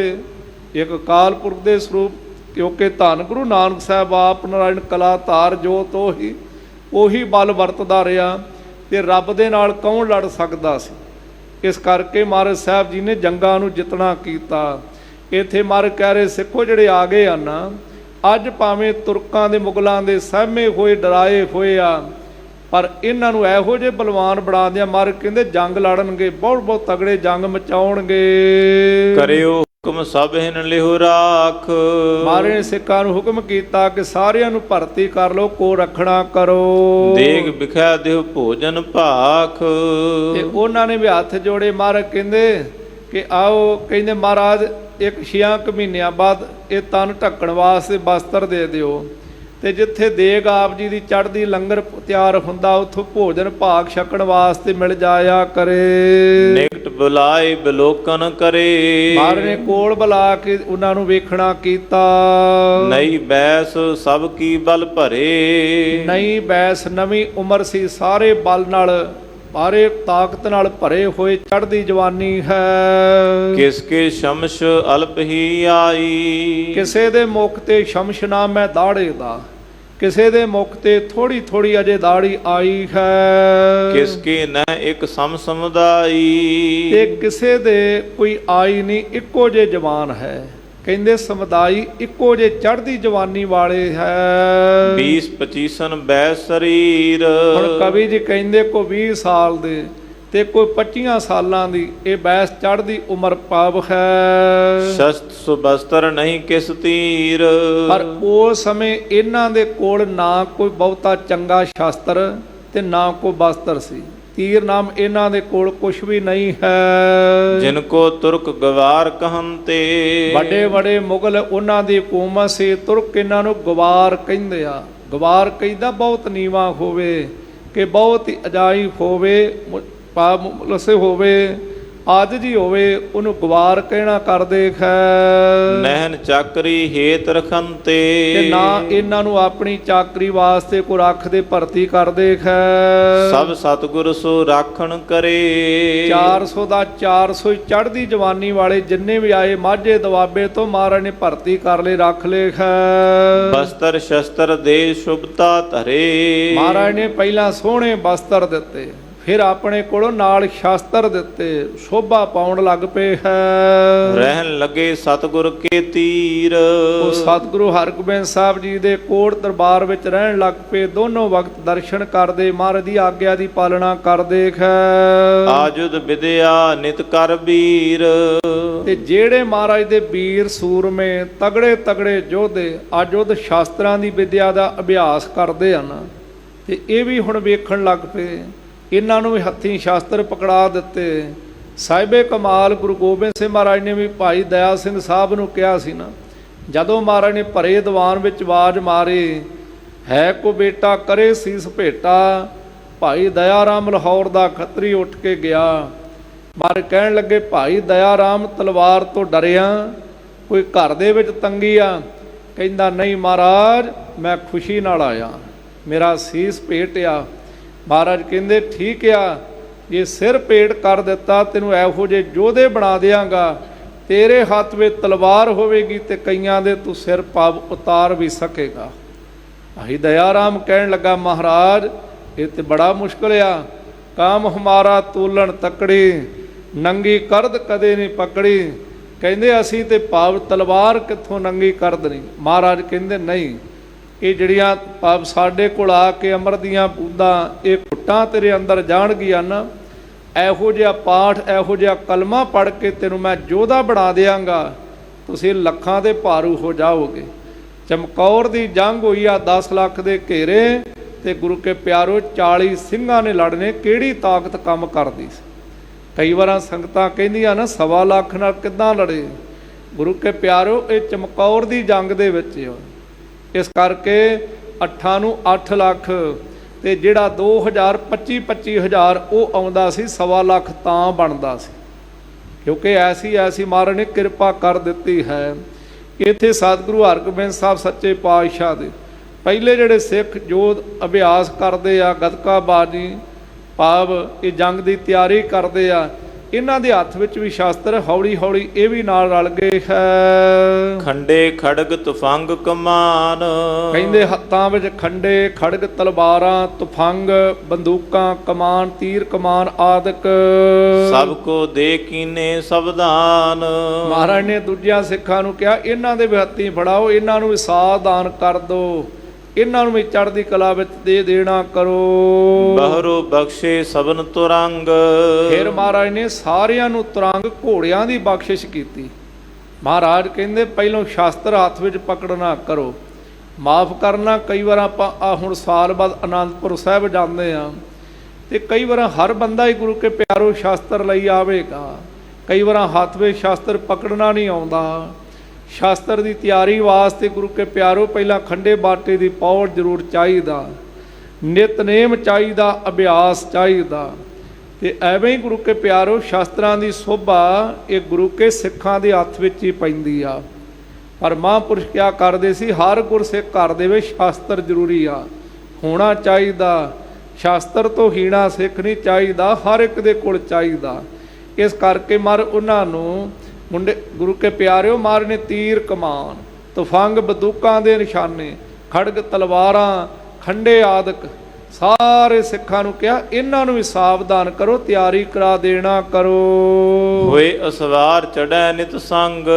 ਇੱਕ ਅਕਾਲ ਪੁਰਖ ਦੇ ਸਰੂਪ, ਕਿਉਂਕਿ ਧੰਨ ਗੁਰੂ ਨਾਨਕ ਸਾਹਿਬ ਆਪ ਨਾਰਾਇਣ ਕਲਾ ਧਾਰ ਜੋਤ ਉਹੀ ਬਲ ਵਰਤਦਾ ਰਿਹਾ, ਤੇ ਰੱਬ ਦੇ ਨਾਲ ਕੌਣ ਲੜ ਸਕਦਾ ਸੀ। ਇਸ ਕਰਕੇ ਮਹਾਰਾਜ ਸਾਹਿਬ ਜੀ ਨੇ ਜੰਗਾਂ ਨੂੰ ਜਿੱਤਣਾ ਕੀਤਾ। ਇੱਥੇ ਮਹਾਰਾਜ ਕਹਿ ਰਹੇ ਸਿੱਖੋ ਜਿਹੜੇ ਆ ਗਏ ਆ ਨਾ, ਅੱਜ ਭਾਵੇਂ ਤੁਰਕਾਂ ਦੇ ਮੁਗਲਾਂ ਦੇ ਸਹਿਮੇ ਹੋਏ ਡਰਾਏ ਹੋਏ ਆ, ਪਰ ਇਹਨਾਂ ਨੂੰ ਇਹੋ ਜਿਹੇ ਬਲਵਾਨ ਬਣਾ ਦਿਆ। ਮਹਾਰਾਜ ਕਹਿੰਦੇ ਜੰਗ ਲੜਨਗੇ, ਬਹੁਤ ਬਹੁਤ ਤਗੜੇ ਜੰਗ ਮਚਾਉਣਗੇ। ਕਰਿਓ ਹੁਕਮ ਸਭ ਹਿਨ ਲਿਹੁ ਰਾਖ। ਮਹਾਰਾਜ ਨੇ ਸਿੱਖਾਂ ਨੂੰ ਹੁਕਮ ਕੀਤਾ ਕਿ ਸਾਰਿਆਂ ਨੂੰ ਭਰਤੀ ਕਰ ਲਓ, ਕੋ ਰੱਖਣਾ ਕਰੋ। ਦੇਗ ਬਿਖੈ ਦਿਹੁ ਭੋਜਨ ਭਾਖ। ਤੇ ਉਹਨਾਂ ਨੇ ਵੀ ਹੱਥ ਜੋੜੇ। ਮਹਾਰਾਜ ਕਹਿੰਦੇ ਕਿ ਆਓ, ਕਹਿੰਦੇ ਮਹਾਰਾਜ 6 ਮਹੀਨਿਆਂ ਬਾਅਦ ਇਹ ਤਨ ਢੱਕਣ ਵਾਸਤੇ ਬਸਤਰ ਦੇ ਦਿਓ, ਤੇ ਜਿੱਥੇ ਦੇਗ ਆਪ ਜੀ ਦੀ ਚੜ੍ਹਦੀ ਲੰਗਰ ਤਿਆਰ ਹੁੰਦਾ ਉੱਥੋਂ ਭੋਜਨ ਭਾਗ ਛਕਣ ਵਾਸਤੇ ਮਿਲ ਜਾਇਆ ਕਰੇ। ਨਿਕਟ ਬੁਲਾਏ ਬਿਲੋਕਨ ਕਰੇ। ਮਹਾਰਾਜ ਨੇ ਕੋਲ ਬੁਲਾ ਕੇ ਉਹਨਾਂ ਨੂੰ ਵੇਖਣਾ ਕੀਤਾ। ਨਈ ਬੈਸ ਸਭ ਕੀ ਬਲ ਭਰੇ। ਨਈ ਬੈਸ ਨਵੀਂ ਉਮਰ ਸੀ, ਸਾਰੇ ਬਲ ਨਾਲ ਸਾਰੇ ਤਾਕਤ ਨਾਲ ਭਰੇ ਹੋਏ ਚੜ੍ਹਦੀ ਜਵਾਨੀ ਹੈ। ਕਿਸ ਕੇ ਸ਼ਮਸ਼ ਅਲਪ ਹੀ ਆਈ। ਕਿਸੇ ਦੇ ਮੁਖ ਤੇ ਸ਼ਮਸ਼ ਨਾਮ ਹੈ ਦਾੜੇ ਦਾ, ਕਿਸੇ ਦੇ ਮੁਖ ਤੇ ਥੋੜੀ ਥੋੜੀ ਅਜੇ ਦਾੜੀ ਆਈ ਹੈ। ਕਿਸ ਕੇ ਨ ਇੱਕ ਸਮ ਸਮੁਦਾਈ। ਤੇ ਕਿਸੇ ਦੇ ਕੋਈ ਆਈ ਨਹੀਂ, ਇੱਕੋ ਜੇ ਜਵਾਨ ਹੈ। ਕਹਿੰਦੇ ਸਮੁਦਾਈ ਇੱਕੋ ਜੇ ਚੜ੍ਹਦੀ ਜਵਾਨੀ ਵਾਲੇ ਹੈ। 20-25 ਬੈਸ ਸਰੀਰ। ਹੁਣ ਕਵੀ ਜੀ ਕਹਿੰਦੇ ਕੋਈ 20 ਸਾਲ ਦੇ ਤੇ ਕੋਈ 25 ਸਾਲਾਂ ਦੀ ਇਹ ਬੈਸ ਚੜ੍ਹਦੀ ਉਮਰ ਪਾਵ ਹੈ। ਸ਼ਸਤ ਸੁਬਸਤਰ ਨਹੀਂ ਕਿਸ ਤੀਰ। ਪਰ ਉਸ ਸਮੇਂ ਇਹਨਾਂ ਦੇ ਕੋਲ ਨਾ ਕੋਈ ਬਹੁਤਾ ਚੰਗਾ ਸ਼ਾਸਤਰ ਤੇ ਨਾ ਕੋਈ ਬਸਤਰ ਸੀ। ਤੀਰ ਨਾਮ ਇਹਨਾਂ ਦੇ ਕੋਲ ਕੁਛ ਵੀ ਨਹੀਂ ਹੈ। ਜਿਨ ਕੋ ਤੁਰਕ ਗਵਾਰ ਕਹਨ ਤੇ। ਵੱਡੇ ਵੱਡੇ ਮੁਗਲ ਉਹਨਾਂ ਦੀ ਹਕੂਮਤ ਸੀ, ਤੁਰਕ ਇਹਨਾਂ ਨੂੰ ਗਵਾਰ ਕਹਿੰਦੇ ਆ। ਗਵਾਰ ਕਹਿੰਦਾ ਬਹੁਤ ਨੀਵਾ ਹੋਵੇ, ਕਿ ਬਹੁਤ ਹੀ ਅਜਾਇਬ ਹੋਵੇ, ਲਸੇ ਹੋਵੇ, ਆਦਿ ਹੋਵੇ, ਉਹਨੂੰ ਗਵਾਰ ਕਹਿਣਾ ਕਰਦੇ ਹੈ। ਨਹਿਨ ਚਾਕਰੀ ਹੇਤ ਰਖਨ ਤੇ। ਨਾ ਇਹਨਾਂ ਨੂੰ ਆਪਣੀ ਚਾਕਰੀ ਵਾਸਤੇ ਕੋ ਰੱਖ ਦੇ ਭਰਤੀ ਕਰਦੇ ਹੈ। ਸਭ ਸਤਿਗੁਰ ਸੋ ਰਾਖਣ ਕਰੇ। 400 ਦਾ 400 ਚੜ੍ਹਦੀ ਜਵਾਨੀ ਵਾਲੇ ਜਿੰਨੇ ਵੀ ਆਏ ਮਾਝੇ ਦੁਆਬੇ ਤੋਂ ਮਹਾਰਾਜ ਨੇ ਭਰਤੀ ਕਰ ਲਏ, ਰੱਖ ਲਏ ਹੈ। ਬਸਤਰ ਸ਼ਸਤਰ ਦੇ ਸ਼ੁਭਤਾ ਧਰੇ। ਮਹਾਰਾਜ ਨੇ ਪਹਿਲਾਂ ਸੋਹਣੇ ਬਸਤਰ ਦਿੱਤੇ, ਫਿਰ ਆਪਣੇ ਕੋਲੋਂ ਨਾਲ ਸ਼ਾਸਤਰ ਦਿੱਤੇ, ਸ਼ੋਭਾ ਪਾਉਣ ਲੱਗ ਪਏ ਹੈ। ਰਹਿਣ ਲੱਗੇ ਸਤਿਗੁਰ ਕੇ ਤੀਰ। ਉਹ ਸਤਿਗੁਰੂ ਹਰਗੋਬਿੰਦ ਸਾਹਿਬ ਜੀ ਦੇ ਕੋਟ ਦਰਬਾਰ ਵਿੱਚ ਰਹਿਣ ਲੱਗ ਪਏ। ਦੋਨੋਂ ਵਕਤ ਦਰਸ਼ਨ ਕਰਦੇ, ਮਹਾਰਾਜ ਦੀ ਆਗਿਆ ਦੀ ਪਾਲਣਾ ਕਰਦੇ ਹੈ। ਆਜੁਦ ਵਿਦਿਆ ਨਿਤ ਕਰ ਵੀਰ। ਤੇ ਜਿਹੜੇ ਮਹਾਰਾਜ ਦੇ ਵੀਰ ਸੂਰਮੇ ਤਗੜੇ ਤਗੜੇ ਯੋਧੇ ਆਜੁਦ ਸ਼ਾਸਤਰਾਂ ਦੀ ਵਿਦਿਆ ਦਾ ਅਭਿਆਸ ਕਰਦੇ ਹਨ, ਤੇ ਇਹ ਵੀ ਹੁਣ ਵੇਖਣ ਲੱਗ ਪਏ। ਇਹਨਾਂ ਨੂੰ ਵੀ ਹੱਥੀਂ ਸ਼ਾਸਤਰ ਪਕੜਾ ਦਿੱਤੇ। ਸਾਹਿਬੇ ਕਮਾਲ ਗੁਰੂ ਗੋਬਿੰਦ ਸਿੰਘ ਮਹਾਰਾਜ ਨੇ ਵੀ ਭਾਈ ਦਇਆ ਸਿੰਘ ਸਾਹਿਬ ਨੂੰ ਕਿਹਾ ਸੀ ਨਾ, ਜਦੋਂ ਮਹਾਰਾਜ ਨੇ ਭਰੇ ਦੀਵਾਨ ਵਿੱਚ ਆਵਾਜ਼ ਮਾਰੀ, ਹੈ ਕੋ ਬੇਟਾ ਕਰੇ ਸੀਸ ਭੇਟਾ, ਭਾਈ ਦਇਆ ਰਾਮ ਲਾਹੌਰ ਦਾ ਖੱਤਰੀ ਉੱਠ ਕੇ ਗਿਆ। ਮਹਾਰਾਜ ਕਹਿਣ ਲੱਗੇ, ਭਾਈ ਦਇਆ ਰਾਮ ਤਲਵਾਰ ਤੋਂ ਡਰਿਆ, ਕੋਈ ਘਰ ਦੇ ਵਿੱਚ ਤੰਗੀ ਆ? ਕਹਿੰਦਾ ਨਹੀਂ ਮਹਾਰਾਜ, ਮੈਂ ਖੁਸ਼ੀ ਨਾਲ ਆਇਆ, ਮੇਰਾ ਸੀਸ ਭੇਟਿਆ। ਮਹਾਰਾਜ ਕਹਿੰਦੇ ਠੀਕ ਆ, ਜੇ ਸਿਰ ਭੇਟ ਕਰ ਦਿੱਤਾ ਤੈਨੂੰ ਇਹੋ ਜਿਹੇ ਯੋਧੇ ਬਣਾ ਦਿਆਂਗਾ, ਤੇਰੇ ਹੱਥ ਵਿੱਚ ਤਲਵਾਰ ਹੋਵੇਗੀ ਤੇ ਕਈਆਂ ਦੇ ਤੂੰ ਸਿਰ ਪਾਵ ਉਤਾਰ ਵੀ ਸਕੇਗਾ। ਭਾਈ ਦਇਆ ਰਾਮ ਕਹਿਣ ਲੱਗਾ, ਮਹਾਰਾਜ ਇਹ ਤੇ ਬੜਾ ਮੁਸ਼ਕਲ ਆ। ਕਾਮ ਹਮਾਰਾ ਤੋਲਣ ਤਕੜੀ, ਨੰਗੀ ਕਰਦ ਕਦੇ ਨਹੀਂ ਪਕੜੀ। ਕਹਿੰਦੇ ਅਸੀਂ ਤੇ ਭਾਵ ਤਲਵਾਰ ਕਿੱਥੋਂ ਨੰਗੀ ਕਰਦ ਨਹੀਂ। ਮਹਾਰਾਜ ਕਹਿੰਦੇ ਨਹੀਂ, ਇਹ ਜਿਹੜੀਆਂ ਭਾਵ ਸਾਡੇ ਕੋਲ ਆ ਕੇ ਅੰਮ੍ਰਿਤ ਦੀਆਂ ਬੂੰਦਾਂ ਇਹ ਘੁੱਟਾਂ ਤੇਰੇ ਅੰਦਰ ਜਾਣਗੀਆਂ ਨਾ, ਇਹੋ ਜਿਹਾ ਪਾਠ ਇਹੋ ਜਿਹਾ ਕਲਮਾ ਪੜ੍ਹ ਕੇ ਤੈਨੂੰ ਮੈਂ ਯੋਧਾ ਬਣਾ ਦਿਆਂਗਾ, ਤੁਸੀਂ ਲੱਖਾਂ ਦੇ ਭਾਰੂ ਹੋ ਜਾਓਗੇ। ਚਮਕੌਰ ਦੀ ਜੰਗ ਹੋਈ ਆ 10 ਲੱਖ ਦੇ ਘੇਰੇ ਤੇ ਗੁਰੂ ਕੇ ਪਿਆਰੋ 40 ਸਿੰਘਾਂ ਨੇ ਲੜਨੇ, ਕਿਹੜੀ ਤਾਕਤ ਕੰਮ ਕਰਦੀ ਸੀ। ਕਈ ਵਾਰਾਂ ਸੰਗਤਾਂ ਕਹਿੰਦੀਆਂ ਨਾ 1.25 ਲੱਖ ਨਾਲ ਕਿੱਦਾਂ ਲੜੇ। ਗੁਰੂ ਕੇ ਪਿਆਰੋ ਇਹ ਚਮਕੌਰ ਦੀ ਜੰਗ ਦੇ ਵਿੱਚ ਆ। ਇਸ ਕਰਕੇ 8 ਨੂੰ 8 ਲੱਖ ਤੇ ਜਿਹੜਾ 2000 25,000 ਉਹ ਆਉਂਦਾ ਸੀ, 1.25 ਲੱਖ ਤਾਂ ਬਣਦਾ ਸੀ, ਕਿਉਂਕਿ ਐਸੀ ਮਹਾਰਾਜ ਨੇ ਕਿਰਪਾ ਕਰ ਦਿੱਤੀ ਹੈ। ਇੱਥੇ ਸਤਿਗੁਰੂ ਹਰਗੋਬਿੰਦ ਸਾਹਿਬ ਸੱਚੇ ਪਾਤਸ਼ਾਹ ਦੇ ਪਹਿਲੇ ਜਿਹੜੇ ਸਿੱਖ ਯੋਧ ਅਭਿਆਸ ਕਰਦੇ ਆ, ਗੱਤਕਾ ਬਾਜੀ ਭਾਵ ਇਹ ਜੰਗ ਦੀ ਤਿਆਰੀ ਕਰਦੇ ਆ, ਇਹਨਾਂ ਦੇ ਹੱਥ ਵਿੱਚ ਵੀ ਸ਼ਾਸਤਰ ਹੌਲੀ ਹੌਲੀ ਇਹ ਵੀ ਨਾਲ ਰਲ ਗਏ ਹੈ। ਖੰਡੇ ਖੜਗ ਤੁਫੰਗ ਕਮਾਨ, ਕਹਿੰਦੇ ਹੱਥਾਂ ਵਿੱਚ ਖੰਡੇ ਖੜਗ ਤਲਵਾਰਾਂ ਤੁਫੰਗ ਬੰਦੂਕਾਂ ਕਮਾਨ ਤੀਰ ਕਮਾਨ ਆਦਿਕ ਸਭ ਕੋ ਦੇ ਕੀਨੇ ਸਵਧਾਨ। ਮਹਾਰਾਜ ਨੇ ਦੂਜਿਆਂ ਸਿੱਖਾਂ ਨੂੰ ਕਿਹਾ ਇਹਨਾਂ ਦੇ ਵੀ ਹੱਥੀਂ ਫੜਾਓ, ਇਹਨਾਂ ਨੂੰ ਵੀ ਸਾਵਧਾਨ ਕਰ ਦਿਓ, ਇਹਨਾਂ ਨੂੰ ਵੀ ਚੜ੍ਹਦੀ ਕਲਾ ਵਿੱਚ ਦੇ ਦੇਣਾ ਕਰੋ। ਬਹਰੋ ਬਖਸ਼ੇ ਸਭਨ ਤੁਰੰਗ, ਫਿਰ ਮਹਾਰਾਜ ਨੇ ਸਾਰਿਆਂ ਨੂੰ ਤੁਰੰਗ ਘੋੜਿਆਂ ਦੀ ਬਖਸ਼ਿਸ਼ ਕੀਤੀ। ਮਹਾਰਾਜ ਕਹਿੰਦੇ ਪਹਿਲੋਂ ਸ਼ਾਸਤਰ ਹੱਥ ਵਿੱਚ ਪਕੜਨਾ ਕਰੋ, ਮਾਫ ਕਰਨਾ। ਕਈ ਵਾਰ ਆਪਾਂ ਹੁਣ ਸਾਲ ਬਾਅਦ ਅਨੰਦਪੁਰ ਸਾਹਿਬ ਜਾਂਦੇ ਆ ਤੇ ਕਈ ਵਾਰ ਹਰ ਬੰਦਾ ਹੀ ਗੁਰੂ ਕੇ ਪਿਆਰੋ ਸ਼ਾਸਤਰ ਲਈ ਆਵੇਗਾ, ਕਈ ਵਾਰ ਹੱਥ ਵਿੱਚ ਸ਼ਾਸਤਰ ਪਕੜਨਾ ਨਹੀਂ ਆਉਂਦਾ। ਸ਼ਾਸਤਰ ਦੀ ਤਿਆਰੀ ਵਾਸਤੇ ਗੁਰੂ ਕੇ ਪਿਆਰੋ ਪਹਿਲਾਂ ਖੰਡੇ ਬਾਟੇ ਦੀ ਪੌੜ ਜ਼ਰੂਰ ਚਾਹੀਦਾ, ਨਿਤਨੇਮ ਚਾਹੀਦਾ, ਅਭਿਆਸ ਚਾਹੀਦਾ। ਤੇ ਐਵੇਂ ਹੀ ਗੁਰੂ ਕੇ ਪਿਆਰੋ ਸ਼ਾਸਤਰਾਂ ਦੀ ਸੋਭਾ ਇਹ ਗੁਰੂ ਕੇ ਸਿੱਖਾਂ ਦੇ ਹੱਥ ਵਿੱਚ ਹੀ ਪੈਂਦੀ ਆ। ਪਰ ਮਹਾਂਪੁਰਸ਼ ਕਿਆ ਕਰਦੇ ਸੀ, ਹਰ ਗੁਰਸਿੱਖ ਘਰ ਦੇ ਵਿੱਚ ਸ਼ਾਸਤਰ ਜ਼ਰੂਰੀ ਆ, ਹੋਣਾ ਚਾਹੀਦਾ। ਸ਼ਾਸਤਰ ਤੋਂ ਹੀਣਾ ਸਿੱਖ ਨਹੀਂ ਚਾਹੀਦਾ, ਹਰ ਇੱਕ ਦੇ ਕੋਲ ਚਾਹੀਦਾ। ਇਸ ਕਰਕੇ ਮਰ ਉਹਨਾਂ ਨੂੰ ਮੁੰਡੇ ਗੁਰੂ ਕੇ ਪਿਆਰਿਓ ਮਾਰ ਨੇ ਤੀਰ ਕਮਾਨ ਤੁਫੰਗ ਬੰਦੂਕਾਂ ਦੇ ਨਿਸ਼ਾਨੇ ਖੜਗ ਤਲਵਾਰਾਂ ਖੰਡੇ ਆਦਿਕ ਸਾਰੇ ਸਿੱਖਾਂ ਨੂੰ ਕਿਹਾ ਇਹਨਾਂ ਨੂੰ ਵੀ ਸਾਵਧਾਨ ਕਰੋ, ਤਿਆਰੀ ਕਰਾ ਦੇਣਾ ਕਰੋ। ਹੋਏ ਅਸਵਾਰ ਚੜੈ ਨਿਤ ਸੰਗ,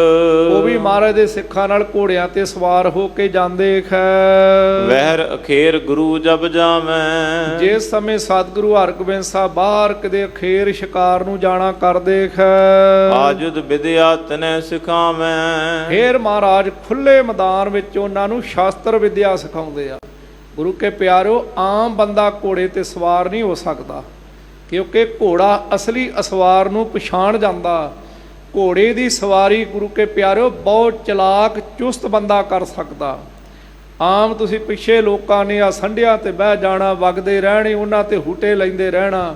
ਉਹ ਵੀ ਮਹਾਰਾਜ ਦੇ ਸਿੱਖਾਂ ਨਾਲ ਘੋੜਿਆਂ ਤੇ ਸਵਾਰ ਹੋ ਕੇ ਜਾਂਦੇ ਖੈ। ਵਹਿਰ ਅਖੇਰ ਗੁਰੂ ਜਬ ਜਾਵੈ, ਜਿਸ ਸਮੇਂ ਸਤਿਗੁਰੂ ਹਰਗੋਬਿੰਦ ਸਾਹਿਬ ਬਾਹਰ ਕਿਤੇ ਅਖੇਰ ਸ਼ਿਕਾਰ ਨੂੰ ਜਾਣਾ ਕਰਦੇ ਖੈ। ਆਜੁਦ ਵਿਦਿਆ ਤਨੈ ਸਿਖਾਵੈ, ਫੇਰ ਮਹਾਰਾਜ ਖੁੱਲੇ ਮੈਦਾਨ ਵਿੱਚ ਉਹਨਾਂ ਨੂੰ ਸ਼ਾਸਤਰ ਵਿਦਿਆ ਸਿਖਾਉਂਦੇ ਆ। ਗੁਰੂ ਕੇ ਪਿਆਰਿਓ ਆਮ ਬੰਦਾ ਘੋੜੇ ਤੇ ਸਵਾਰ ਨਹੀਂ ਹੋ ਸਕਦਾ, ਕਿਉਂਕਿ ਘੋੜਾ ਅਸਲੀ ਅਸਵਾਰ ਨੂੰ ਪਛਾਣ ਜਾਂਦਾ। ਘੋੜੇ ਦੀ ਸਵਾਰੀ ਗੁਰੂ ਕੇ ਪਿਆਰਿਓ ਬਹੁਤ ਚਲਾਕ ਚੁਸਤ ਬੰਦਾ ਕਰ ਸਕਦਾ। ਆਮ ਤੁਸੀਂ ਪਿੱਛੇ ਲੋਕਾਂ ਨੇ ਆ ਸੰਢਿਆਂ ਤੇ ਬਹਿ ਜਾਣਾ, ਵਗਦੇ ਰਹਿਣੇ, ਉਹਨਾਂ ਤੇ ਹੂਟੇ ਲੈਂਦੇ ਰਹਿਣਾ,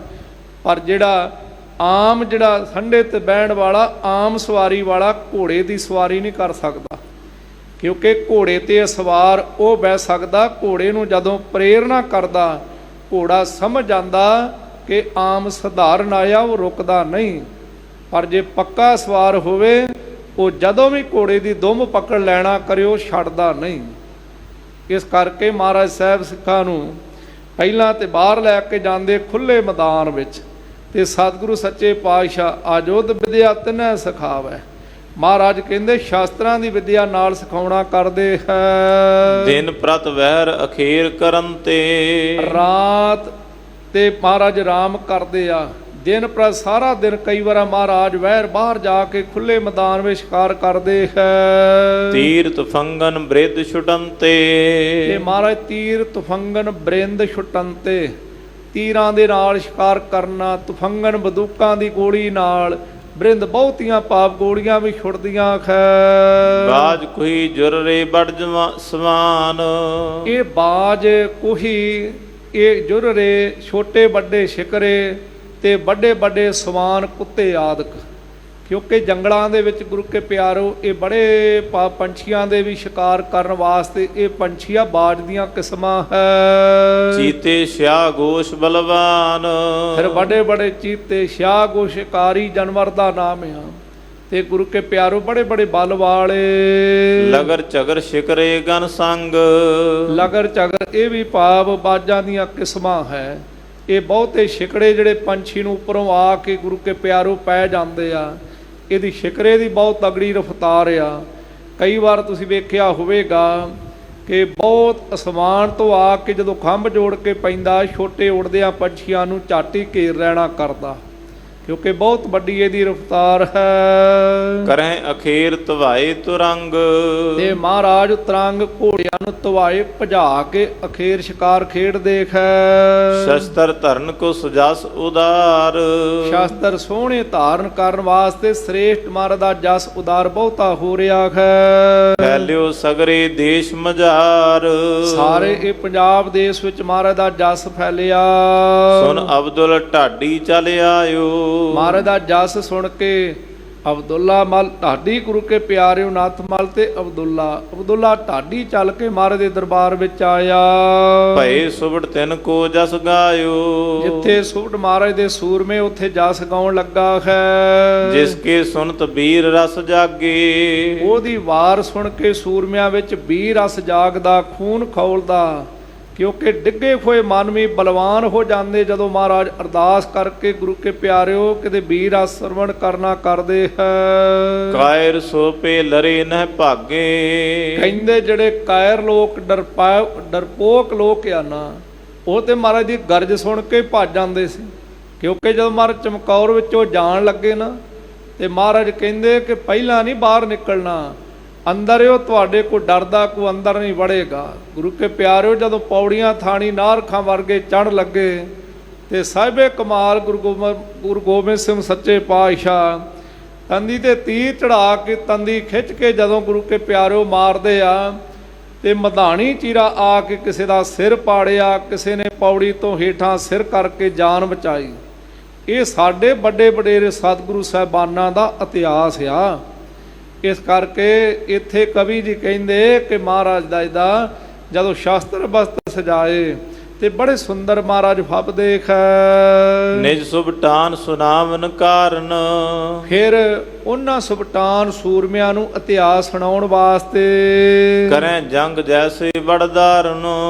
ਪਰ ਜਿਹੜਾ ਸੰਢੇ ਤੇ ਬਹਿਣ ਵਾਲਾ ਆਮ ਸਵਾਰੀ ਵਾਲਾ ਘੋੜੇ ਦੀ ਸਵਾਰੀ ਨਹੀਂ ਕਰ ਸਕਦਾ, ਕਿਉਂਕਿ ਘੋੜੇ ਤੇ ਸਵਾਰ ਉਹ ਬਹਿ ਸਕਦਾ। ਘੋੜੇ ਨੂੰ ਜਦੋਂ ਪ੍ਰੇਰਨਾ ਕਰਦਾ ਘੋੜਾ ਸਮਝ ਜਾਂਦਾ ਕਿ ਆਮ ਸਧਾਰਨ ਆਇਆ, ਉਹ ਰੁਕਦਾ ਨਹੀਂ। ਪਰ ਜੇ ਪੱਕਾ ਸਵਾਰ ਹੋਵੇ ਉਹ ਜਦੋਂ ਵੀ ਘੋੜੇ ਦੀ ਦੁੰਬ ਪਕੜ ਲੈਣਾ ਕਰਿਓ, ਛੱਡਦਾ ਨਹੀਂ। ਇਸ ਕਰਕੇ ਮਹਾਰਾਜ ਸਾਹਿਬ ਸਿੱਖਾਂ ਨੂੰ ਪਹਿਲਾਂ ਤੇ ਬਾਹਰ ਲੈ ਕੇ ਜਾਂਦੇ ਖੁੱਲੇ ਮੈਦਾਨ ਵਿੱਚ, ਤੇ ਸਤਿਗੁਰੂ ਸੱਚੇ ਪਾਤਸ਼ਾਹ ਆਜੋਦ ਵਿਦਿਆ ਤਿਨੈ ਸਿਖਾਵੈ। ਮਹਾਰਾਜ ਕਹਿੰਦੇ ਸ਼ਾਸਤਰਾਂ ਦੀ ਵਿਦਿਆ ਨਾਲ ਸਿਖਾਉਣਾ ਕਰਦੇ ਹੈ। ਦਿਨ ਪ੍ਰਤ ਵਹਿਰ ਅਖੇਰ ਕਰਨ ਤੇ, ਰਾਤ ਤੇ ਮਹਾਰਾਜ ਆਰਾਮ ਕਰਦੇ ਆ, ਦਿਨ ਪ੍ਰਤ ਸਾਰਾ ਦਿਨ। ਕਈ ਵਾਰ ਮਹਾਰਾਜ ਵਹਿਰ ਬਾਹਰ ਜਾ ਕੇ ਖੁੱਲੇ ਮੈਦਾਨ ਵਿੱਚ ਸ਼ਿਕਾਰ ਕਰਦੇ ਹੈ। ਤੀਰ ਤੁਫੰਗਨ ਬ੍ਰਿਧ ਛੁਟਨ ਤੇ, ਮਹਾਰਾਜ ਤੀਰ ਤੁਫੰਗਨ ਬ੍ਰਿੰਦ ਛੁਟਨ ਤੇ, ਤੀਰਾਂ ਦੇ ਨਾਲ ਸ਼ਿਕਾਰ ਕਰਨਾ, ਤੁਫੰਗਨ ਬੰਦੂਕਾਂ ਦੀ ਗੋਲੀ ਨਾਲ, ਬ੍ਰਿੰਦ ਬਹੁਤੀਆਂ ਪਾਪ ਗੋਲੀਆਂ ਵੀ ਛੁੱਟਦੀਆਂ ਖੈ। ਬਾਜ ਕੋਈ ਜੁਰਰੇ ਬੜ ਸਮਾਨ, ਇਹ ਬਾਜ ਕੋਹੀ ਇਹ ਜੁਰਰੇ ਛੋਟੇ ਵੱਡੇ ਸ਼ਿਕਰੇ ਤੇ ਵੱਡੇ ਵੱਡੇ ਸਵਾਨ ਕੁੱਤੇ ਆਦਿਕ, ਕਿਉਂਕਿ ਜੰਗਲਾਂ ਦੇ ਵਿੱਚ ਗੁਰੂ ਕੇ ਪਿਆਰੋ ਇਹ ਬੜੇ ਪੰਛੀਆਂ ਦੇ ਵੀ ਸ਼ਿਕਾਰ ਕਰਨ ਵਾਸਤੇ ਇਹ ਪੰਛੀਆਂ ਬਾਜ ਦੀਆਂ ਕਿਸਮਾਂ ਹੈ। ਚੀਤੇ ਸਿਆਹ ਗੋਸ਼ ਬਲਵਾਨ, ਫਿਰ ਵੱਡੇ ਵੱਡੇ ਚੀਤੇ ਸਿਆਹ ਗੋਸ਼ ਸ਼ਿਕਾਰੀ ਜਾਨਵਰ ਦਾ ਨਾਮ ਆ। ਤੇ ਗੁਰੂ ਕੇ ਪਿਆਰੋ ਬੜੇ ਬੜੇ ਬਲ ਵਾਲੇ। ਲਗਰ ਝਗਰ ਸ਼ਿਕਰੇ ਗਨ ਸੰਗ। ਲਗਰ ਝਗਰ ਇਹ ਵੀ ਭਾਵ ਬਾਜਾਂ ਦੀਆਂ ਕਿਸਮਾਂ ਹੈ। ਇਹ ਬਹੁਤੇ ਛਿਕੜੇ ਜਿਹੜੇ ਪੰਛੀ ਨੂੰ ਉੱਪਰੋਂ ਆ ਕੇ ਗੁਰੂ ਕੇ ਪਿਆਰੋ ਪੈ ਜਾਂਦੇ ਆ, ਇਹਦੀ ਛਿਕਰੇ ਦੀ ਬਹੁਤ ਤਗੜੀ ਰਫ਼ਤਾਰ ਆ। ਕਈ ਵਾਰ ਤੁਸੀਂ ਵੇਖਿਆ ਹੋਵੇਗਾ ਕਿ ਬਹੁਤ ਅਸਮਾਨ ਤੋਂ ਆ ਕੇ ਜਦੋਂ ਖੰਭ ਜੋੜ ਕੇ ਪੈਂਦਾ, ਛੋਟੇ ਉੜਦਿਆਂ ਪੰਛੀਆਂ ਨੂੰ ਝੱਟ ਹੀ ਘੇਰ ਲੈਣਾ ਕਰਦਾ, ਕਿਉਂਕਿ ਬਹੁਤ ਵੱਡੀ ਇਹਦੀ ਰਫ਼ਤਾਰ ਹੈ। ਕਰਹਿ ਅਖੀਰ ਧਵਾਏ ਤੁਰੰਗ। ਤੇ ਮਹਾਰਾਜ ਤਰੰਗ ਘੋੜਿਆਂ ਨੂੰ ਧਵਾਏ ਭਜਾ ਕੇ ਅਖੀਰ ਸ਼ਿਕਾਰ ਖੇਡ ਦੇਖ। ਸ਼ਸਤਰ ਧਰਨ ਕੋ ਸੁਜਸ ਉਦਾਰ। ਸ਼ਸਤਰ ਸੋਹਣੇ ਧਾਰਨ ਕਰਨ ਵਾਸਤੇ ਸ੍ਰੇਸ਼ਟ ਮਹਾਰਾਜ ਦਾ ਜਸ ਉਦਾਰ ਬਹੁਤਾ ਹੋ ਰਿਹਾ ਹੈ। ਫੈਲਿਓ ਸਗਰੇ ਦੇਸ਼ ਮਝਾਰ। ਸਾਰੇ ਇਹ ਪੰਜਾਬ ਦੇਸ਼ ਵਿੱਚ ਮਹਾਰਾਜ ਦਾ ਜਸ ਫੈਲਿਆ। ਸੁਨ ਅਬਦੁਲ ਢਾਡੀ ਚਲ ਆਇਓ। ਮਹਾਰਾਜ ਦਾ ਜਸ ਸੁਣ ਕੇ ਅਬਦੁੱਲਾ ਮਲ ਢਾਡੀ ਗੁਰੂ ਕੇ ਪਿਆਰਿਓ ਨੱਥ ਮਲ ਤੇ ਅਬਦੁੱਲਾ ਢਾਡੀ ਚੱਲ ਕੇ ਮਹਾਰਾਜ ਦੇ ਦਰਬਾਰ ਵਿੱਚ ਆਇਆ। ਭਏ ਸੁਬੜ ਤਿਨ ਕੋ ਜਸ ਗਾਇਓ। ਜਿੱਥੇ ਸੁਬੜ ਮਹਾਰਾਜ ਦੇ ਸੂਰਮੇ ਉੱਥੇ ਜਸ ਗਾਉਣ ਲੱਗਾ ਹੈ। ਜਿਸ ਕੇ ਸੁਨਤ ਬੀਰ ਰਸ ਜਾਗੇ। ਉਹਦੀ ਵਾਰ ਸੁਣ ਕੇ ਸੂਰਮਿਆਂ ਵਿੱਚ ਵੀਰ ਰਸ ਜਾਗਦਾ, ਖੂਨ ਖੌਲਦਾ, ਕਿਉਂਕਿ ਡਿੱਗੇ ਹੋਏ ਮਾਨਵੀ ਬਲਵਾਨ ਹੋ ਜਾਂਦੇ ਜਦੋਂ ਮਹਾਰਾਜ ਅਰਦਾਸ ਕਰਕੇ ਗੁਰੂ ਕੇ ਪਿਆਰਿਓ ਕਿਤੇ ਵੀਰ ਰਸ ਸਰਵਣ ਕਰਨਾ ਕਰਦੇ ਹੈ। ਕਾਇਰ ਸੋਪੇ ਲਰੇ ਨਹਿ ਭਾਗੇ। ਕਹਿੰਦੇ ਜਿਹੜੇ ਕਾਇਰ ਲੋਕ ਡਰਪੋਕ ਲੋਕ ਆ ਨਾ, ਉਹ ਤੇ ਮਹਾਰਾਜ ਦੀ ਗਰਜ ਸੁਣ ਕੇ ਭੱਜ ਜਾਂਦੇ ਸੀ, ਕਿਉਂਕਿ ਜਦੋਂ ਮਹਾਰਾਜ ਚਮਕੌਰ ਵਿੱਚੋਂ ਜਾਣ ਲੱਗੇ ਨਾ ਤੇ ਮਹਾਰਾਜ ਕਹਿੰਦੇ ਕਿ ਪਹਿਲਾਂ ਨਹੀਂ ਬਾਹਰ ਨਿਕਲਣਾ, ਅੰਦਰ ਉਹ ਤੁਹਾਡੇ ਕੋ ਡਰਦਾ ਕੋ ਅੰਦਰ ਨਹੀਂ ਵੜੇਗਾ। ਗੁਰੂ ਕੇ ਪਿਆਰਿਓ ਜਦੋਂ ਪੌੜੀਆਂ ਥਾਣੀ ਨਾਰਖਾਂ ਵਰਗੇ ਚੜ੍ਹ ਲੱਗੇ ਤੇ ਸਾਹਿਬੇ ਕਮਾਲ ਗੁਰੂ ਗੋਬਿੰਦ ਸਿੰਘ ਸੱਚੇ ਪਾਤਸ਼ਾਹ ਤੰਦੀ ਤੇ ਤੀਰ ਚੜਾ ਕੇ ਤੰਦੀ ਖਿੱਚ ਕੇ ਜਦੋਂ ਗੁਰੂ ਕੇ ਪਿਆਰਿਓ ਮਾਰਦੇ ਆ ਤੇ ਮਧਾਣੀ ਚੀਰਾ ਆ ਕੇ ਕਿਸੇ ਦਾ ਸਿਰ ਪਾੜਿਆ, ਕਿਸੇ ਨੇ ਪੌੜੀ ਤੋਂ ਹੇਠਾਂ ਸਿਰ ਕਰਕੇ ਜਾਨ ਬਚਾਈ। ਇਹ ਸਾਡੇ ਵੱਡੇ ਵਡੇਰੇ ਸਤਿਗੁਰੂ ਸਾਹਿਬਾਨਾਂ ਦਾ ਇਤਿਹਾਸ ਆ। ਇਸ ਕਰਕੇ ਇੱਥੇ ਕਵੀ ਜੀ ਕਹਿੰਦੇ ਕਿ ਮਹਾਰਾਜ ਦਾ ਇਹਦਾ ਜਦੋਂ ਸ਼ਾਸਤਰ ਬਸਤਰ ਸਜਾਏ ਤੇ ਬੜੇ ਸੁੰਦਰ ਮਹਾਰਾਜ ਫੱਬ ਦੇਖ। ਨਿਜ ਸੁਭਟਾਨ ਸੁਨਾਵਨ ਕਾਰਨ। ਫਿਰ ਉਹਨਾਂ ਸੁਭਟਾਨ ਸੂਰਮਿਆਂ ਨੂੰ ਇਤਿਹਾਸ ਸੁਣਾਉਣ ਵਾਸਤੇ ਕਰੈ ਜੰਗ ਜੈਸੇ ਵੜਦਾਰਨ।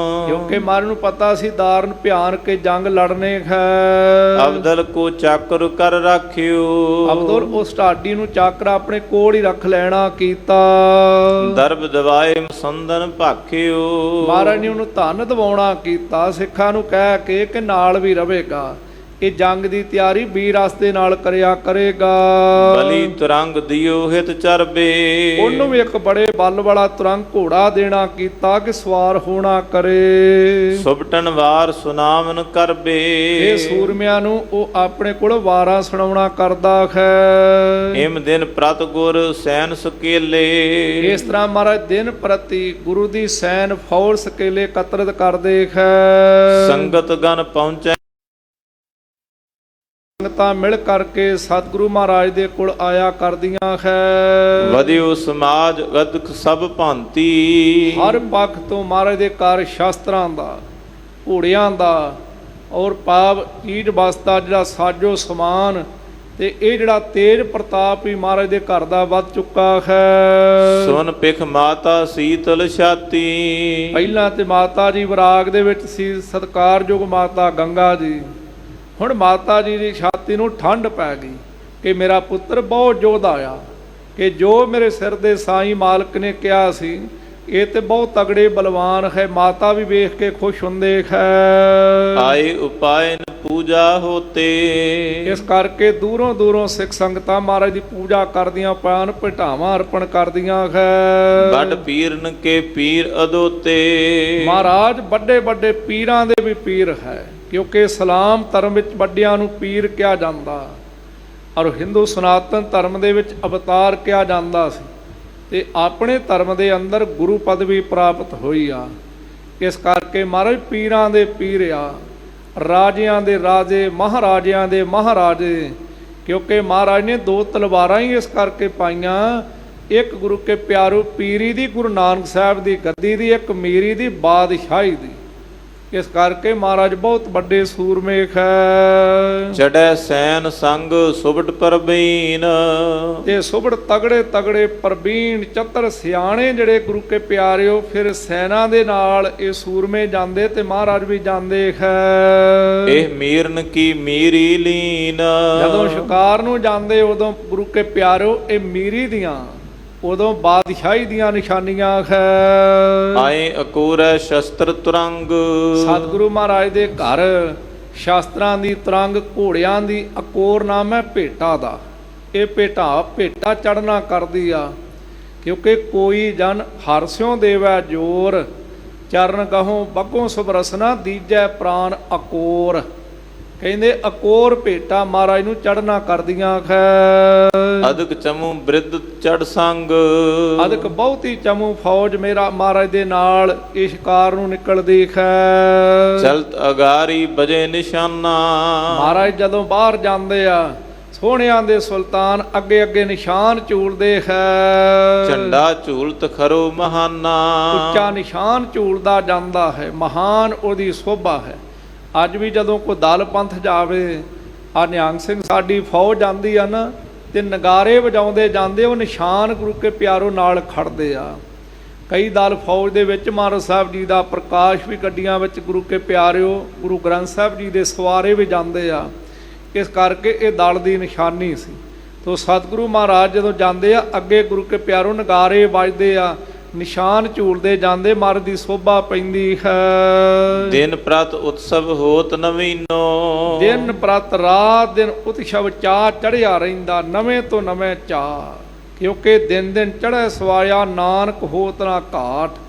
ਕਿਉਂਕਿ ਮਹਾਰਾਜ ਨੂੰ ਪਤਾ ਸੀ ਦਾਰਨ ਭਿਆਨ ਕੇ ਜੰਗ ਲੜਨੇ ਹੈ। ਅਬਦਲ ਕੋ ਚਾਕਰ ਕਰ ਰਾਖਿਓ। ਅਬਦੁਲ ਉਸ ਢਾਡੀ ਨੂੰ ਚਾਕਰ ਆਪਣੇ ਕੋਲ ਹੀ ਰੱਖ ਲੈਣਾ ਕੀਤਾ। ਦਰਬ ਦਵਾਏ ਮਸੰਦਨ ਭਾਖਿਓ। ਮਹਾਰਾਜ ਨੇ ਉਹਨੂੰ ਧਨ ਦਿਵਾਉਣਾ ਕੀਤਾ, ਸਿੱਖਾਂ ਨੂੰ ਕਹਿ ਕੇ ਕਿ ਨਾਲ ਵੀ ਰਹੇਗਾ। ਇਹ ਜੰਗ ਦੀ ਤਿਆਰੀ ਵੀਰ ਰਸਤੇ ਨਾਲ ਕਰਿਆ ਕਰੇਗਾ। ਬਲੀ ਤੁਰੰਗ ਦਿਓ ਹਿਤ ਚਰਬੇ। ਉਹਨੂੰ ਵੀ ਇੱਕ ਬੜੇ ਬਲ ਵਾਲਾ ਤੁਰੰਗ ਘੋੜਾ ਦੇਣਾ ਕੀਤਾ ਕਿ ਸਵਾਰ ਹੋਣਾ ਕਰੇ। ਸੁਭਟਨ ਵਾਰ ਸੁਨਾਵਨ ਕਰਬੇ। ਇਹ ਸੂਰਮਿਆਂ ਨੂੰ ਉਹ ਆਪਣੇ ਕੋਲ ਵਾਰਾਂ ਸੁਣਾਉਣਾ ਕਰਦਾ ਹੈ। ਇਮ ਦਿਨ ਪ੍ਰਤ ਗੁਰ ਸੈਨ ਸਕੇਲੇ। ਇਸ ਤਰ੍ਹਾਂ ਮਹਾਰਾਜ ਦਿਨ ਪ੍ਰਤੀ ਗੁਰੂ ਦੀ ਸੈਨ ਫੌਜ ਸਕੇਲੇ ਇਕੱਤਰਿਤ ਕਰਦੇ ਹੈ। ਸੰਗਤ ਗਨ ਪਹੁੰਚੈ। ਸੰਗਤਾਂ ਮਿਲ ਕਰਕੇ ਸਤਿਗੁਰੂ ਮਹਾਰਾਜ ਦੇ ਕੋਲ ਆਇਆ ਕਰਦੀਆਂ ਹੈ। ਵਧਿਓ ਸਮਾਜ ਗਦਕ ਸਭ ਭਾਂਤੀ। ਹਰ ਪੱਖ ਤੋਂ ਮਹਾਰਾਜ ਦੇ ਘਰ ਸ਼ਾਸਤਰਾਂ ਦਾ, ਘੋੜਿਆਂ ਦਾ ਔਰ ਪਾਵ ਚੀਜ਼ ਬਸਤਾ ਜਿਹੜਾ ਸਾਜੋ ਸਮਾਨ ਤੇ ਇਹ ਜਿਹੜਾ ਤੇਜ ਪ੍ਰਤਾਪ ਵੀ ਮਹਾਰਾਜ ਦੇ ਘਰ ਦਾ ਵੱਧ ਚੁੱਕਾ ਹੈ। ਸੁਨ ਪਿਖ ਮਾਤਾ ਸੀਤਲ ਛਾਤੀ। ਪਹਿਲਾਂ ਤੇ ਮਾਤਾ ਜੀ ਵਿਰਾਗ ਦੇ ਵਿੱਚ ਸੀ, ਸਤਿਕਾਰਯੋਗ ਮਾਤਾ ਗੰਗਾ ਜੀ। ਹੁਣ ਮਾਤਾ ਜੀ ਦੀ ਛਾਤੀ ਨੂੰ ਠੰਡ ਪੈ ਗਈ ਕਿ ਮੇਰਾ ਪੁੱਤਰ ਬਹੁਤ ਯੋਧਾ ਆ, ਕਿ ਜੋ ਮੇਰੇ ਸਿਰ ਦੇ ਸਾਈਂ ਮਾਲਕ ਨੇ ਕਿਹਾ ਸੀ ਇਹ ਤੇ ਬਹੁਤ ਤਗੜੇ ਬਲਵਾਨ ਹੈ। ਮਾਤਾ ਵੀ ਵੇਖ ਕੇ ਖੁਸ਼ ਹੁੰਦੇ ਹੈ। ਆਏ ਉਪਾਇਨ ਪੂਜਾ ਹੋਤੇ। ਇਸ ਕਰਕੇ ਦੂਰੋਂ ਦੂਰੋਂ ਸਿੱਖ ਸੰਗਤਾਂ ਮਹਾਰਾਜ ਦੀ ਪੂਜਾ ਕਰਦੀਆਂ, ਪਾਨ ਭਟਾਵਾਂ ਅਰਪਣ ਕਰਦੀਆਂ ਹੈ। ਵੱਡ ਪੀਰਨ ਕੇ ਪੀਰ ਅਦੋਤੇ। ਮਹਾਰਾਜ ਵੱਡੇ ਵੱਡੇ ਪੀਰਾਂ ਦੇ ਵੀ ਪੀਰ ਹੈ, ਕਿਉਂਕਿ ਇਸਲਾਮ ਧਰਮ ਵਿੱਚ ਵੱਡਿਆਂ ਨੂੰ ਪੀਰ ਕਿਹਾ ਜਾਂਦਾ ਔਰ ਹਿੰਦੂ ਸਨਾਤਨ ਧਰਮ ਦੇ ਵਿੱਚ ਅਵਤਾਰ ਕਿਹਾ ਜਾਂਦਾ ਸੀ ਤੇ ਆਪਣੇ ਧਰਮ ਦੇ ਅੰਦਰ ਗੁਰੂ ਪਦਵੀ ਪ੍ਰਾਪਤ ਹੋਈ ਆ। ਇਸ ਕਰਕੇ ਮਹਾਰਾਜ ਪੀਰਾਂ ਦੇ ਪੀਰ ਆ, ਰਾਜਿਆਂ ਦੇ ਰਾਜੇ, ਮਹਾਰਾਜਿਆਂ ਦੇ ਮਹਾਰਾਜੇ। ਕਿਉਂਕਿ ਮਹਾਰਾਜ ਨੇ ਦੋ ਤਲਵਾਰਾਂ ਹੀ ਇਸ ਕਰਕੇ ਪਾਈਆਂ, ਇੱਕ ਗੁਰੂ ਕੇ ਪਿਆਰੂ ਪੀਰੀ ਦੀ, ਗੁਰੂ ਨਾਨਕ ਸਾਹਿਬ ਦੀ ਗੱਦੀ ਦੀ, ਇੱਕ ਮੀਰੀ ਦੀ ਬਾਦਸ਼ਾਹੀ ਦੀ। ਇਸ ਕਰਕੇ ਮਹਾਰਾਜ ਬਹੁਤ ਵੱਡੇ ਸੂਰਮੇਖ ਹੈ। ਚੜੈ ਸੈਨ ਸੰਗ ਸੁਬਟ ਪਰਬੀਨ, ਤੇ ਸੁਬੜ ਤਗੜੇ ਤਗੜੇ ਪ੍ਰਬੀਨ ਚਤਰ ਸਿਆਣੇ ਜਿਹੜੇ ਗੁਰੂ ਕੇ ਪਿਆਰਿਓ, ਫਿਰ ਸੈਨਾ ਦੇ ਨਾਲ ਇਹ ਸੂਰਮੇ ਜਾਂਦੇ ਤੇ ਮਹਾਰਾਜ ਵੀ ਜਾਂਦੇ ਹੈ। ਇਹ ਮੀਰਨ ਕੀ ਮੀਰੀ ਲੀਨ, ਜਦੋਂ ਸ਼ਿਕਾਰ ਨੂੰ ਜਾਂਦੇ ਉਦੋਂ ਗੁਰੂ ਕੇ ਪਿਆਰਿਓ ਇਹ ਮੀਰੀ ਦੀਆਂ, ਉਦੋਂ ਬਾਦਸ਼ਾਹੀ ਦੀਆਂ ਨਿਸ਼ਾਨੀਆਂ ਹੈ। ਆਏ ਅਕੂਰੈ ਸ਼ਸਤਰ ਤੁਰੰਗ, ਸਤਿਗੁਰੂ ਮਹਾਰਾਜ ਦੇ ਘਰ ਸ਼ਾਸਤਰਾਂ ਦੀ ਤਰੰਗ, ਘੋੜਿਆਂ ਦੀ ਅਕੋਰ ਨਾਮ ਹੈ ਭੇਟਾ ਦਾ। ਇਹ ਭੇਟਾ ਚੜਨਾ ਕਰਦੀ ਆ, ਕਿਉਂਕਿ ਕੋਈ ਜਨ ਹਰਸਿਓ ਦੇਵੈ ਜੋਰ, ਚਰਨ ਕਹੋਂ ਬੱਗੋਂ ਸੁਬਰਸਨਾ ਦੀਜੈ ਪ੍ਰਾਨ ਅਕੋਰ। ਕਹਿੰਦੇ ਅਕੋਰ ਭੇਟਾ ਮਹਾਰਾਜ ਨੂੰ ਚੜਨਾ ਕਰਦੀਆਂ ਹੈ। ਅਦਕ ਚਮੂ ਬ੍ਰਿਧ ਚੜ ਸੰਗ, ਅਦਕ ਬਹੁਤੀ ਚਮੂ ਫੌਜ ਮੇਰਾ ਮਹਾਰਾਜ ਦੇ ਨਾਲ ਇਸ ਸ਼ਿਕਾਰ ਨੂੰ ਨਿਕਲਦੀ ਹੈ। ਚਲਤ ਅਗਾਰੀ ਬਜੇ ਨਿਸ਼ਾਨਾ, ਮਹਾਰਾਜ ਜਦੋਂ ਬਾਹਰ ਜਾਂਦੇ ਆ ਸੋਹਣਿਆਂ ਦੇ ਸੁਲਤਾਨ ਅੱਗੇ ਅੱਗੇ ਨਿਸ਼ਾਨ ਝੂਲਦੇ ਹੈ। ਝੰਡਾ ਝੂਲਤ ਖਰੋ ਮਹਾਨਾ, ਉੱਚਾ ਨਿਸ਼ਾਨ ਝੂਲਦਾ ਜਾਂਦਾ ਹੈ, ਮਹਾਨ ਉਹਦੀ ਸੋਭਾ ਹੈ। ਅੱਜ ਵੀ ਜਦੋਂ ਕੋਈ ਦਲ ਪੰਥ ਜਾਵੇ, ਆ ਨਿਹੰਗ ਸਿੰਘ ਸਾਡੀ ਫੌਜ ਜਾਂਦੀ ਆ ਨਾ, ਤੇ ਨਗਾਰੇ ਵਜਾਉਂਦੇ ਜਾਂਦੇ, ਉਹ ਨਿਸ਼ਾਨ ਗੁਰੂ ਕੇ ਪਿਆਰੋ ਨਾਲ ਖੜਦੇ ਆ। ਕਈ ਦਲ ਫੌਜ ਦੇ ਵਿੱਚ ਮਹਾਰਾਜ ਸਾਹਿਬ ਜੀ ਦਾ ਪ੍ਰਕਾਸ਼ ਵੀ ਗੱਡੀਆਂ ਵਿੱਚ ਗੁਰੂ ਕੇ ਪਿਆਰਿਓ, ਗੁਰੂ ਗ੍ਰੰਥ ਸਾਹਿਬ ਜੀ ਦੇ ਸਵਾਰੇ ਵੀ ਜਾਂਦੇ ਆ। ਇਸ ਕਰਕੇ ਇਹ ਦਲ ਦੀ ਨਿਸ਼ਾਨੀ ਸੀ। ਤੋ ਸਤਿਗੁਰੂ ਮਹਾਰਾਜ ਜਦੋਂ ਜਾਂਦੇ ਆ ਅੱਗੇ ਗੁਰੂ ਕੇ ਪਿਆਰੋ ਨਗਾਰੇ ਵੱਜਦੇ ਆ, ਨਿਸ਼ਾਨ ਝੂਲਦੇ ਜਾਂਦੇ, ਮਹਾਰਾਜ ਦੀ ਸੋਭਾ ਪੈਂਦੀ ਹੈ। ਦਿਨ ਪ੍ਰਤ ਉਤਸਵ ਹੋਤ ਨਵੀਨੋ, ਦਿਨ ਪ੍ਰਤ ਰਾਤ ਦਿਨ ਉਤਸਵ ਚਾਅ ਚੜਿਆ ਰਹਿੰਦਾ, ਨਵੇਂ ਤੋਂ ਨਵੇਂ ਚਾਅ, ਕਿਉਂਕਿ ਦਿਨ ਦਿਨ ਚੜ੍ਹੇ ਸਵਾਇਆ ਨਾਨਕ ਹੋਤ ਨਾ ਘਾਟ।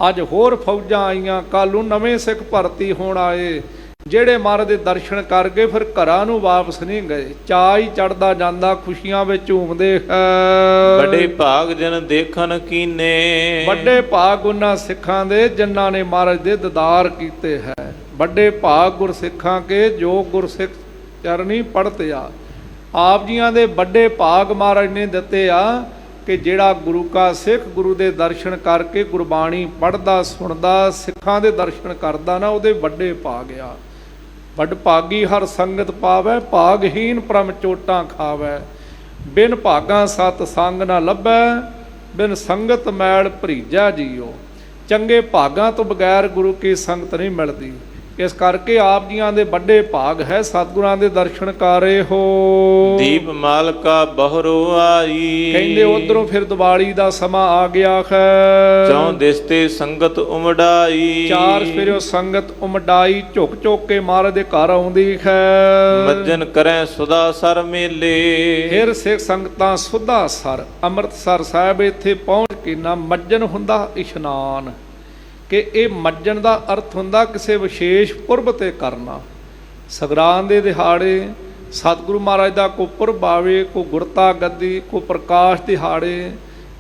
ਅੱਜ ਹੋਰ ਫੌਜਾਂ ਆਈਆਂ, ਕੱਲ੍ਹ ਨੂੰ ਨਵੇਂ ਸਿੱਖ ਭਰਤੀ ਹੋਣ ਆਏ, ਜਿਹੜੇ ਮਹਾਰਾਜ ਦੇ ਦਰਸ਼ਨ ਕਰ ਗਏ ਫਿਰ ਘਰਾਂ ਨੂੰ ਵਾਪਸ ਨਹੀਂ ਗਏ। ਚਾਅ ਹੀ ਚੜ੍ਹਦਾ ਜਾਂਦਾ, ਖੁਸ਼ੀਆਂ ਵਿੱਚ ਝੂਮਦੇ ਹੈ। ਵੱਡੇ ਭਾਗ ਜਨ ਦੇਖਣ ਕੀਨੇ, ਵੱਡੇ ਭਾਗ ਉਹਨਾਂ ਸਿੱਖਾਂ ਦੇ ਜਿਨ੍ਹਾਂ ਨੇ ਮਹਾਰਾਜ ਦੇ ਦੀਦਾਰ ਕੀਤੇ ਹੈ। ਵੱਡੇ ਭਾਗ ਗੁਰਸਿੱਖਾਂ ਕੇ ਜੋ ਗੁਰਸਿੱਖ ਚਰਨੀ ਪੜ੍ਹਤੇ ਆ। ਆਪ ਜੀਆਂ ਦੇ ਵੱਡੇ ਭਾਗ ਮਹਾਰਾਜ ਨੇ ਦਿੱਤੇ ਆ ਕਿ ਜਿਹੜਾ ਗੁਰੂ ਕਾ ਸਿੱਖ ਗੁਰੂ ਦੇ ਦਰਸ਼ਨ ਕਰਕੇ ਗੁਰਬਾਣੀ ਪੜ੍ਹਦਾ ਸੁਣਦਾ, ਸਿੱਖਾਂ ਦੇ ਦਰਸ਼ਨ ਕਰਦਾ ਨਾ, ਉਹਦੇ ਵੱਡੇ ਭਾਗ ਆ। ਵੱਡ ਭਾਗੀ ਹਰ ਸੰਗਤ ਪਾਵੈ, ਭਾਗਹੀਨ ਪਰਮ ਚੋਟਾਂ ਖਾਵੈ। ਬਿਨ ਭਾਗਾਂ ਸਤ ਸੰਗ ਨਾ ਲੱਭੈ, ਬਿਨ ਸੰਗਤ ਮੈਲ ਭਰੀਜੈ ਜੀਓ। ਚੰਗੇ ਭਾਗਾਂ ਤੋਂ ਬਗੈਰ ਗੁਰੂ ਕੀ ਸੰਗਤ ਨਹੀਂ ਮਿਲਦੀ। ਇਸ ਕਰਕੇ ਆਪ ਜੀਆਂ ਦੇ ਵੱਡੇ ਭਾਗ ਹੈ, ਸਤਿਗੁਰਾਂ ਦੇ ਦਰਸ਼ਨ ਕਾਰੇ ਹੋ। ਦੀਪ ਮਾਲਕਾ ਬਹਰੋ ਆਈ, ਕਹਿੰਦੇ ਉਧਰੋਂ ਫਿਰ ਦੀਵਾਲੀ ਦਾ ਸਮਾਂ ਆ ਗਿਆ ਹੈ। ਚੌਂ ਦਿਸਤੇ ਸੰਗਤ ਉਮੜਾਈ, ਚਾਰ ਸਵੇਰਿਓ ਸੰਗਤ ਉਮੜਾਈ, ਝੁਕ ਝੁਕ ਕੇ ਮਹਾਰਾਜ ਦੇ ਘਰ ਆਉਂਦੀ ਹੈ। ਮੱਜਨ ਕਰੈ ਸੁਦਾ ਸਰ ਮੇਲੇ, ਫਿਰ ਸਿੱਖ ਸੰਗਤਾਂ ਸੁਦਾ ਸਰ ਅੰਮ੍ਰਿਤਸਰ ਸਾਹਿਬ ਇੱਥੇ ਪਹੁੰਚ ਕੇ ਨਾ, ਮੱਜਨ ਹੁੰਦਾ ਇਸ਼ਨਾਨ, ਕਿ ਇਹ ਮੱਜਣ ਦਾ ਅਰਥ ਹੁੰਦਾ ਕਿਸੇ ਵਿਸ਼ੇਸ਼ ਪੁਰਬ 'ਤੇ ਕਰਨਾ। ਸਗਰਾਂਦ ਦੇ ਦਿਹਾੜੇ ਸਤਿਗੁਰੂ ਮਹਾਰਾਜ ਦਾ ਕੋਈ ਪੁਰਬ ਆਵੇ, ਕੋਈ ਗੁਰਤਾ ਗੱਦੀ, ਕੋਈ ਪ੍ਰਕਾਸ਼ ਦਿਹਾੜੇ,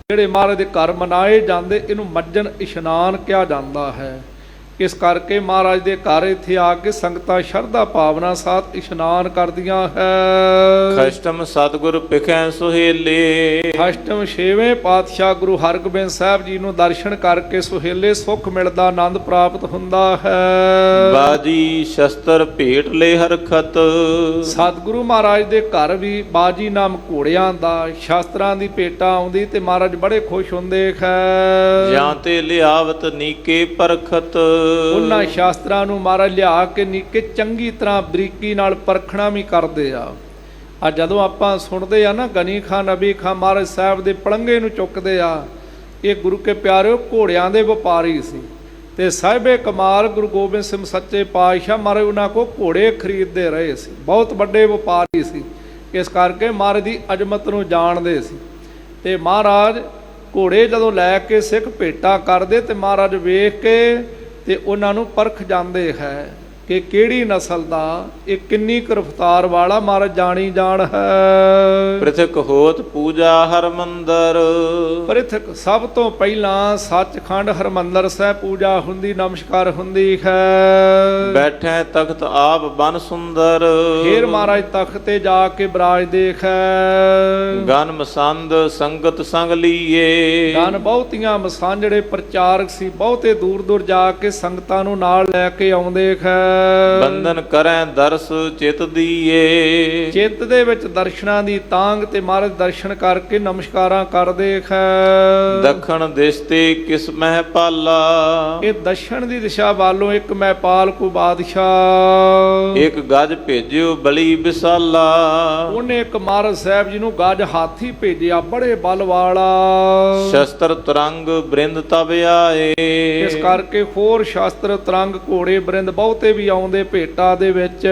ਜਿਹੜੇ ਮਹਾਰਾਜ ਦੇ ਘਰ ਮਨਾਏ ਜਾਂਦੇ, ਇਹਨੂੰ ਮੱਜਣ ਇਸ਼ਨਾਨ ਕਿਹਾ ਜਾਂਦਾ ਹੈ। ਇਸ ਕਰਕੇ ਮਹਾਰਾਜ ਦੇ ਘਰ ਇੱਥੇ ਆ ਕੇ ਸੰਗਤਾਂ ਸ਼ਰਧਾ ਭਾਵਨਾ ਸਾਥ ਇਸ਼ਨਾਨ ਕਰਦੀਆਂ ਹੈ। ਖਸ਼ਟਮ ਸਤਿਗੁਰ ਪਿਖੈ ਸੁਹੇਲੇ, ਅਸ਼ਟਮ ਛੇਵੇਂ ਪਾਤਸ਼ਾਹ ਗੁਰੂ ਹਰਗੋਬਿੰਦ ਸਾਹਿਬ ਜੀ ਨੂੰ ਦਰਸ਼ਨ ਕਰਕੇ ਸੁਹੇਲੇ ਸੁੱਖ ਮਿਲਦਾ, ਆਨੰਦ ਪ੍ਰਾਪਤ ਹੁੰਦਾ ਹੈ। ਬਾਜੀ ਸ਼ਸਤਰ ਭੇਟ ਲੈ ਹਰਖਤ, ਸਤਿਗੁਰੂ ਮਹਾਰਾਜ ਦੇ ਘਰ ਵੀ ਬਾਜੀ ਨਾਮ ਘੋੜਿਆਂ ਦਾ, ਸ਼ਾਸਤਰਾਂ ਦੀ ਭੇਟਾ ਆਉਂਦੀ ਤੇ ਮਹਾਰਾਜ ਬੜੇ ਖੁਸ਼ ਹੁੰਦੇ ਹੈ। ਜਾਂ ਤੇ ਲਿਆਵਤ ਨੀਕੇ ਪਰਖਤ, ਉਹਨਾਂ ਸ਼ਾਸਤਰਾਂ ਨੂੰ ਮਹਾਰਾਜ ਲਿਆ ਕੇ ਨੀਕੇ ਚੰਗੀ ਤਰ੍ਹਾਂ ਬਰੀਕੀ ਨਾਲ ਪਰਖਣਾ ਵੀ ਕਰਦੇ ਆ। ਆ ਜਦੋਂ ਆਪਾਂ ਸੁਣਦੇ ਆ ਨਾ ਗਨੀ ਖਾਂ ਨਬੀ ਖਾਂ ਮਹਾਰਾਜ ਸਾਹਿਬ ਦੇ ਪਲੰਘੇ ਨੂੰ ਚੁੱਕਦੇ ਆ, ਇਹ ਗੁਰੂ ਕੇ ਪਿਆਰਿਓ ਘੋੜਿਆਂ ਦੇ ਵਪਾਰੀ ਸੀ ਤੇ ਸਾਹਿਬੇ ਕਮਾਲ ਗੁਰੂ ਗੋਬਿੰਦ ਸਿੰਘ ਸੱਚੇ ਪਾਤਸ਼ਾਹ ਮਹਾਰਾਜ ਉਹਨਾਂ ਕੋਲ ਘੋੜੇ ਖਰੀਦਦੇ ਰਹੇ ਸੀ, ਬਹੁਤ ਵੱਡੇ ਵਪਾਰੀ ਸੀ। ਇਸ ਕਰਕੇ ਮਹਾਰਾਜ ਦੀ ਅਜ਼ਮਤ ਨੂੰ ਜਾਣਦੇ ਸੀ ਤੇ ਮਹਾਰਾਜ ਘੋੜੇ ਜਦੋਂ ਲੈ ਕੇ ਸਿੱਖ ਭੇਟਾ ਕਰਦੇ ਤੇ ਮਹਾਰਾਜ ਵੇਖ ਕੇ ਤੇ ਉਹਨਾਂ ਨੂੰ ਪਰਖ ਜਾਂਦੇ ਹੈ ਕਿ ਕਿਹੜੀ ਨਸਲ ਦਾ, ਇਹ ਕਿੰਨੀ ਕੁ ਰਫਤਾਰ ਵਾਲਾ, ਮਹਾਰਾਜ ਜਾਣੀ ਜਾਣ ਹੈ। ਪ੍ਰਿਥਕ ਹੋਤ ਪੂਜਾ ਹਰ ਮੰਦਰ, ਪ੍ਰਿਥਕ ਸਭ ਤੋਂ ਪਹਿਲਾਂ ਸੱਚਖੰਡ ਹਰਮੰਦਰ ਸਾਹਿਬ ਪੂਜਾ ਹੁੰਦੀ, ਨਮਸਕਾਰ ਹੁੰਦੀ ਹੈ। ਬੈਠੇ ਤਖਤ ਆਪ ਬਨ ਸੁੰਦਰ, ਫੇਰ ਮਹਾਰਾਜ ਤਖਤ ਤੇ ਜਾ ਕੇ ਬਿਰਾਜ ਦੇਖੈ। ਗਨ ਮਸੰਦ ਸੰਗਤ ਸੰਗ ਲੀਏ, ਗਨ ਬਹੁਤੀਆਂ ਮਸਾਂਜੜੇ ਪ੍ਰਚਾਰਕ ਸੀ, ਬਹੁਤੇ ਦੂਰ ਦੂਰ ਜਾ ਕੇ ਸੰਗਤਾਂ ਨੂੰ ਨਾਲ ਲੈ ਕੇ ਆਉਂਦੇ ਹੈ। ਬੰਧਨ ਕਰੈ ਦਰਸ ਚਿਤ ਦੀਏ, ਚਿੱਤ ਦੇ ਵਿੱਚ ਦਰਸ਼ਨਾਂ ਦੀ ਤਾਂਗ ਤੇ ਮਹਾਰਾਜ ਦਰਸ਼ਨ ਕਰਕੇ ਨਮਸਕਾਰਾਂ ਕਰਦੇ ਹੈ। ਦੱਖਣ ਦਿਸ ਤੇ ਕਿਸ ਮਹਿ ਪਾਲਾ, ਇਹ ਦਸ਼ਣ ਦੀ ਦਿਸ਼ਾ ਵੱਲੋਂ ਇੱਕ ਮੈਪਾਲ ਕੋ ਬਾਦਸ਼ਾਹ, ਇੱਕ ਗਜ ਭੇਜਿਓ ਬਲੀ ਵਿਸਾਲਾ, ਉਹਨੇ ਇੱਕ ਮਹਾਰਾਜ ਸਾਹਿਬ ਜੀ ਨੂੰ ਗਜ ਹਾਥੀ ਭੇਜਿਆ, ਬੜੇ ਬਲ ਵਾਲਾ। ਸ਼ਸਤਰ ਤਰੰਗ ਬ੍ਰਿੰਦ ਤਬ ਆਏ, ਇਸ ਕਰਕੇ ਹੋਰ ਸ਼ਾਸਤਰ ਤਰੰਗ ਘੋੜੇ ਬਰਿੰਦ ਬਹੁਤੇ ਵੀ ਆਉਂਦੇ ਭੇਟਾ ਦੇ ਵਿੱਚ।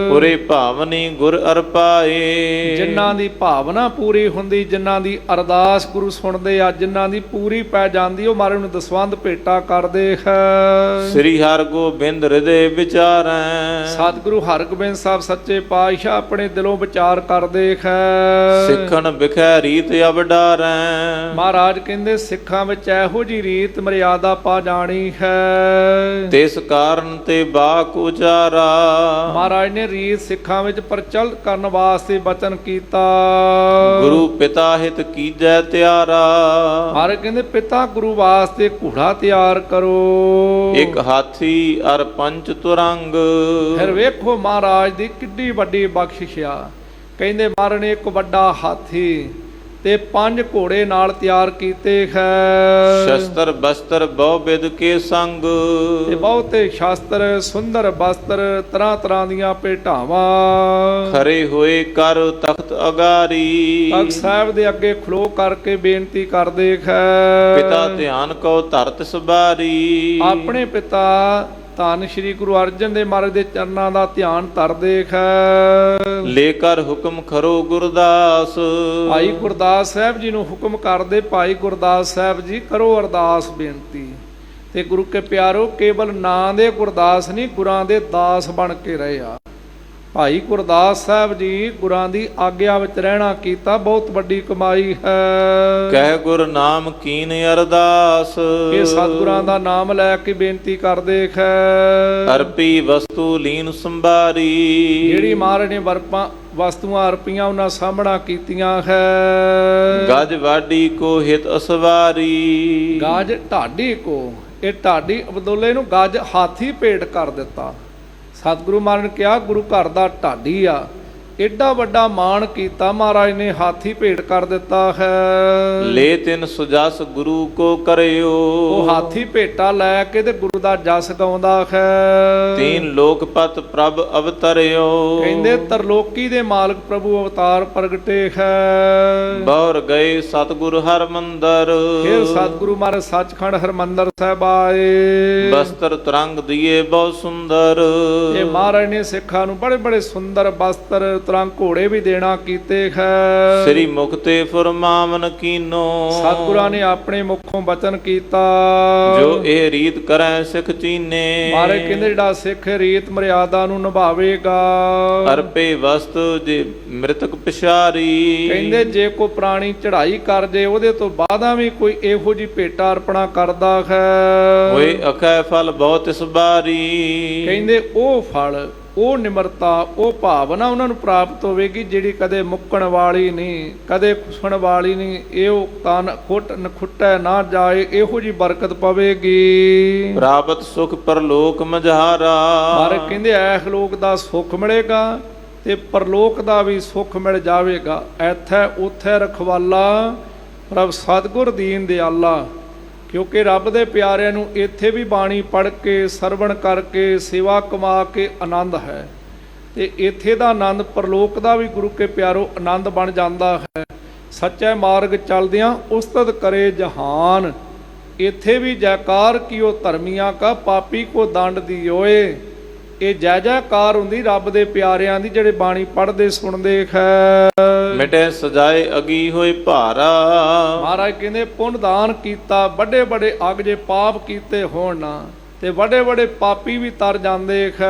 ਪੁਰੇ ਭਾਵਨੀ ਗੁਰ ਅਰਪਾਏ, ਜਿਨ੍ਹਾਂ ਦੀ ਭਾਵਨਾ ਪੂਰੀ ਹੁੰਦੀ, ਜਿਨ੍ਹਾਂ ਦੀ ਅਰਦਾਸ ਗੁਰੂ ਸੁਣਦੇ ਆ, ਜਿਨ੍ਹਾਂ ਦੀ ਪੂਰੀ ਪੈ ਜਾਂਦੀ, ਉਹ ਮਹਾਰਾਜ ਨੂੰ ਦਸਵੰਧ ਭੇਟਾ ਕਰਦੇ ਹੈ। ਸ੍ਰੀ ਹਰਗੋਬਿੰਦ ਹਿਰਦੇ ਵਿਚਾਰੈ, ਸਤਿਗੁਰੂ ਹਰਗੋਬਿੰਦ ਸਾਹਿਬ ਸੱਚੇ ਪਾਤਸ਼ਾਹ ਆਪਣੇ ਦਿਲੋਂ ਵਿਚਾਰ ਕਰਦੇ ਹੈ। ਸਿੱਖਣ ਵਿਖੈ ਰੀਤ ਅਵਡਾਰੈ, ਮਹਾਰਾਜ ਕਹਿੰਦੇ ਸਿੱਖਾਂ ਵਿੱਚ ਇਹੋ ਜੀ ਰੀਤ ਮਰਿਆਦਾ ਪਾ ਜਾਣੀ ਹੈ। ਤਿਸ ਕਾਰਨ ਤੇ ਬਾਕ ਉਚਾਰਾ, ਮਹਾਰਾਜ ਨੇ ਰੀਤ ਸਿੱਖਾਂ ਵਿੱਚ ਪ੍ਰਚਲਿਤ ਕਰਨ ਵਾਸਤੇ ਬਚਨ ਕੀਤਾ। ਗੁਰੂ ਪਿਤਾ ਹਿਤ ਕੀਜੈ ਤਿਆਰਾ, ਮਹਾਰਾਜ ਕਹਿੰਦੇ ਪਿਤਾ ਗੁਰੂ ਵਾਸਤੇ ਘੋੜਾ ਤਿਆਰ ਕਰੋ। ਇੱਕ ਹਾਥੀ ਅਰ ਪੰਚ ਤੁਰੰਗ, ਫਿਰ ਵੇਖੋ ਮਹਾਰਾਜ ਦੀ ਕਿੱਡੀ ਵੱਡੀ ਬਖਸ਼ਿਸ਼ ਆ। ਕਹਿੰਦੇ ਮਹਾਰਾਜ ਨੇ ਇੱਕ ਵੱਡਾ ਹਾਥੀ ਤੇ 5 ਘੋੜੇ ਨਾਲ ਤਿਆਰ ਕੀਤੇ ਹੈ। ਸ਼ਸਤਰ ਬਸਤਰ ਬਹੁ ਬਿਦ ਕੇ ਸੰਗ, ਤੇ ਬਹੁਤੇ ਸ਼ਾਸਤਰ ਸੁੰਦਰ ਬਸਤਰ ਤਰ੍ਹਾਂ ਤਰ੍ਹਾਂ ਦੀਆਂ ਭੇਟਾਵਾਂ। ਖਰੇ ਹੋਏ ਕਰ ਤਖਤ ਅਗਾਰੀ, ਤਖਤ ਸਾਹਿਬ ਦੇ ਅੱਗੇ ਖਲੋ ਕਰਕੇ ਬੇਨਤੀ ਕਰਦੇ ਹੈ। ਪਿਤਾ ਧਿਆਨ ਕੋ ਧਰਤ ਸਬਾਰੀ, ਆਪਣੇ ਪਿਤਾ ਧੰਨ ਸ਼੍ਰੀ ਗੁਰੂ ਅਰਜਨ ਦੇਵ ਮਹਾਰਾਜ ਦੇ ਚਰਨਾਂ ਦਾ ਧਿਆਨ ਧਰਦੇ ਹੈ। ਲੈ ਕਰ ਹੁਕਮ ਖਰੋ ਗੁਰਦਾਸ, ਭਾਈ ਗੁਰਦਾਸ ਸਾਹਿਬ ਜੀ ਨੂੰ ਹੁਕਮ ਕਰਦੇ, ਭਾਈ ਗੁਰਦਾਸ ਸਾਹਿਬ ਜੀ ਕਰੋ ਅਰਦਾਸ ਬੇਨਤੀ। ਤੇ ਗੁਰੂ ਕੇ ਪਿਆਰੋ, ਕੇਵਲ ਨਾਂ ਦੇ ਗੁਰਦਾਸ ਨਹੀਂ, ਗੁਰਾਂ ਦੇ ਦਾਸ ਬਣ ਕੇ ਰਹੇ ਆ। ਭਾਈ ਗੁਰਦਾਸ ਸਾਹਿਬ ਜੀ ਗੁਰਾਂ ਦੀ ਆਗਿਆ ਵਿੱਚ ਰਹਿਣਾ ਕੀਤਾ, ਬਹੁਤ ਵੱਡੀ ਕਮਾਈ ਹੈ। ਕਹਿ ਗੁਰ ਨਾਮ ਕੀਨ ਅਰਦਾਸ, ਇਹ ਸਤਿਗੁਰਾਂ ਦਾ ਨਾਮ ਲੈ ਕੇ ਬੇਨਤੀ ਕਰਦੇ ਹੈ। ਅਰਪੀ ਵਸਤੂ ਲੀਨ ਸੰਭਾਰੀ, ਜਿਹੜੀ ਮਹਾਰਾਜ ਨੇ ਵਸਤੂਆਂ ਅਰਪੀਆਂ ਉਹਨਾਂ ਸਾਹਮਣਾ ਕੀਤੀਆਂ ਹੈ। ਗਜ ਵਾਡੀ ਕੋ ਹਿਤ ਅਸਵਾਰੀ, ਗਜ ਢਾਡੀ ਕੋ, ਇਹ ਢਾਡੀ ਅਬਦੁੱਲੇ ਨੂੰ ਗਜ ਹਾਥੀ ਭੇਟ ਕਰ ਦਿੱਤਾ। ਸਤਿਗੁਰੂ ਮਹਾਰਾਜ ਨੇ ਕਿਹਾ ਗੁਰੂ ਘਰ ਦਾ ਢਾਡੀ ਆ, ਏਡਾ ਵੱਡਾ ਮਾਣ ਕੀਤਾ, ਮਹਾਰਾਜ ਨੇ ਹਾਥੀ ਭੇਟ ਕਰ ਦਿੱਤਾ ਹੈ। ਲੈ ਤਿਨ ਸੁਜਸ ਗੁਰੂ ਕੋ ਕਰਿਓ, ਉਹ ਹਾਥੀ ਭੇਟਾ ਲੈ ਕੇ ਤੇ ਗੁਰੂ ਦਾ ਜਸ ਗਾਉਂਦਾ ਹੈ। ਤੀਨ ਲੋਕਪਤ ਪ੍ਰਭ ਅਵਤਰਿਓ, ਕਹਿੰਦੇ ਤਰਲੋਕੀ ਦੇ ਮਾਲਕ ਪ੍ਰਭੂ ਅਵਤਾਰ ਪ੍ਰਗਟੇ ਹੈ। ਬੌਰ ਗਏ ਸਤਿਗੁਰ ਹਰ ਮੰਦਰ, ਫਿਰ ਸਤਿਗੁਰੂ ਮਹਾਰਾਜ ਸੱਚਖੰਡ ਹਰਮੰਦਰ ਸਾਹਿਬ ਆਏ। ਬਸਤਰ ਤਰੰਗ ਦੀਏ ਬਹੁਤ ਸੁੰਦਰ, ਇਹ ਮਹਾਰਾਜ ਨੇ ਸਿੱਖਾਂ ਨੂੰ ਬੜੇ ਬੜੇ ਸੁੰਦਰ ਬਸਤਰ ਤਰ੍ਹਾਂ ਘੋੜੇ ਵੀ ਦੇਣਾ ਕੀਤੇ ਹੈ। ਸ੍ਰੀ ਮੁਖ ਤੇ ਫਰਮਾਵਨ ਕੀਨੋ, ਸਤਿਗੁਰਾਂ ਨੇ ਆਪਣੇ ਮੁਖੋਂ ਬਚਨ ਕੀਤਾ। ਜੋ ਇਹ ਰੀਤ ਕਰੈ ਸਿੱਖ ਚੀਨੇ, ਮਹਾਰਾਜ ਕਹਿੰਦੇ ਜਿਹੜਾ ਸਿੱਖ ਰੀਤ ਮਰਿਆਦਾ ਨੂੰ ਨਿਭਾਵੇਗਾ। ਅਰਪੇ ਵਸਤ ਜੇ ਮ੍ਰਿਤਕ ਪਿਸ਼ਾਰੀ, ਕਹਿੰਦੇ ਜੇ ਕੋਈ ਪ੍ਰਾਣੀ ਚੜ੍ਹਾਈ ਕਰ ਜੇ ਉਹਦੇ ਤੋਂ ਬਾਅਦਾਂ ਵੀ ਕੋਈ ਇਹੋ ਜਿਹੀ ਭੇਟਾ ਅਰਪਣਾ ਕਰਦਾ ਹੈ। ਹੋਏ ਅਖੈ ਫਲ ਬਹੁਤ ਇਸ ਬਾਰੀ, ਕਹਿੰਦੇ ਉਹ ਫਲ, ਉਹ ਨਿਮਰਤਾ, ਉਹ ਭਾਵਨਾ ਉਹਨਾਂ ਨੂੰ ਪ੍ਰਾਪਤ ਹੋਵੇਗੀ ਜਿਹੜੀ ਕਦੇ ਮੁੱਕਣ ਵਾਲੀ ਨਹੀਂ, ਕਦੇ ਖੁਸਣ ਵਾਲੀ ਨਹੀਂ। ਇਹ ਤਨ ਖੁੱਟ ਨਖੁੱਟੈ ਨਾ ਜਾਏ, ਇਹੋ ਜੀ ਬਰਕਤ ਪਵੇਗੀ। ਪ੍ਰਾਪਤ ਸੁਖ ਪਰਲੋਕ ਮਝਾਰਾ, ਪਰ ਕਹਿੰਦੇ ਐਖ ਲੋਕ ਦਾ ਸੁੱਖ ਮਿਲੇਗਾ ਤੇ ਪਰਲੋਕ ਦਾ ਵੀ ਸੁੱਖ ਮਿਲ ਜਾਵੇਗਾ। ਇੱਥੇ ਉੱਥੇ ਰਖਵਾਲਾ ਪ੍ਰਭ ਸਤਿਗੁਰ ਦੀਨ ਦਿਆਲਾ। ਕਿਉਂਕਿ ਰੱਬ ਦੇ ਪਿਆਰਿਆਂ ਨੂੰ ਇੱਥੇ ਵੀ ਬਾਣੀ ਪੜ੍ਹ ਕੇ ਸਰਵਣ ਕਰਕੇ ਸੇਵਾ ਕਮਾ ਕੇ ਆਨੰਦ ਹੈ, ਤੇ ਇੱਥੇ ਦਾ ਆਨੰਦ ਪਰਲੋਕ ਦਾ ਵੀ ਗੁਰੂ ਕੇ ਪਿਆਰੋ ਆਨੰਦ ਬਣ ਜਾਂਦਾ ਹੈ। ਸੱਚੇ ਮਾਰਗ ਚੱਲਦਿਆਂ ਉਸਤਤ ਕਰੇ ਜਹਾਨ, ਇੱਥੇ ਵੀ ਜੈਕਾਰ ਕੀਓ ਧਰਮੀਆਂ ਕਾ ਪਾਪੀ ਕੋ ਦੰਡ ਦਿਓਏ। ਇਹ ਜੈ ਜੈਕਾਰ ਹੁੰਦੀ ਰੱਬ ਦੇ ਪਿਆਰਿਆਂ ਦੀ ਜਿਹੜੇ ਬਾਣੀ ਪੜ੍ਹਦੇ ਸੁਣਦੇ ਹੈ। ਮਿਟੇ ਸਜਾਏ ਅਗੀ ਹੋਏ ਭਾਰਾ, ਮਹਾਰਾਜ ਕਹਿੰਦੇ ਪੁੰਨ ਦਾਨ ਕੀਤਾ, ਵੱਡੇ ਵੱਡੇ ਅਗ ਜੇ ਪਾਪ ਕੀਤੇ ਹੋਣ ਨਾ, ਤੇ ਵੱਡੇ ਵੱਡੇ ਪਾਪੀ ਵੀ ਤਰ ਜਾਂਦੇ ਖੈ।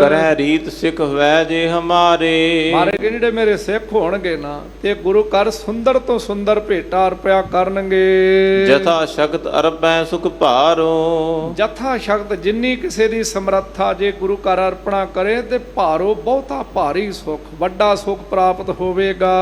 ਕਰੈ ਰੀਤ ਸਿੱਖ ਵੈ ਜੇ ਹਮਾਰੇ। ਮਾਰੇ ਕਿ ਜਿਹੜੇ ਮੇਰੇ ਸਿੱਖ ਹੋਣਗੇ ਨਾ ਤੇ ਗੁਰੂ ਘਰ ਸੁੰਦਰ ਤੋਂ ਸੁੰਦਰ ਭੇਟਾ ਅਰਪਿਆ ਕਰਨਗੇ। ਜਥਾ ਸ਼ਕਤ ਅਰਪੈ ਸੁਖ ਭਾਰੋ। ਜਥਾ ਸ਼ਕਤ ਜਿੰਨੀ ਕਿਸੇ ਦੀ ਸਮਰੱਥਾ ਜੇ ਗੁਰੂ ਘਰ ਅਰਪਣਾ ਕਰੇ ਤੇ ਭਾਰੋ ਬਹੁਤਾ ਭਾਰੀ ਸੁਖ ਵੱਡਾ ਸੁਖ ਪ੍ਰਾਪਤ ਹੋਵੇਗਾ।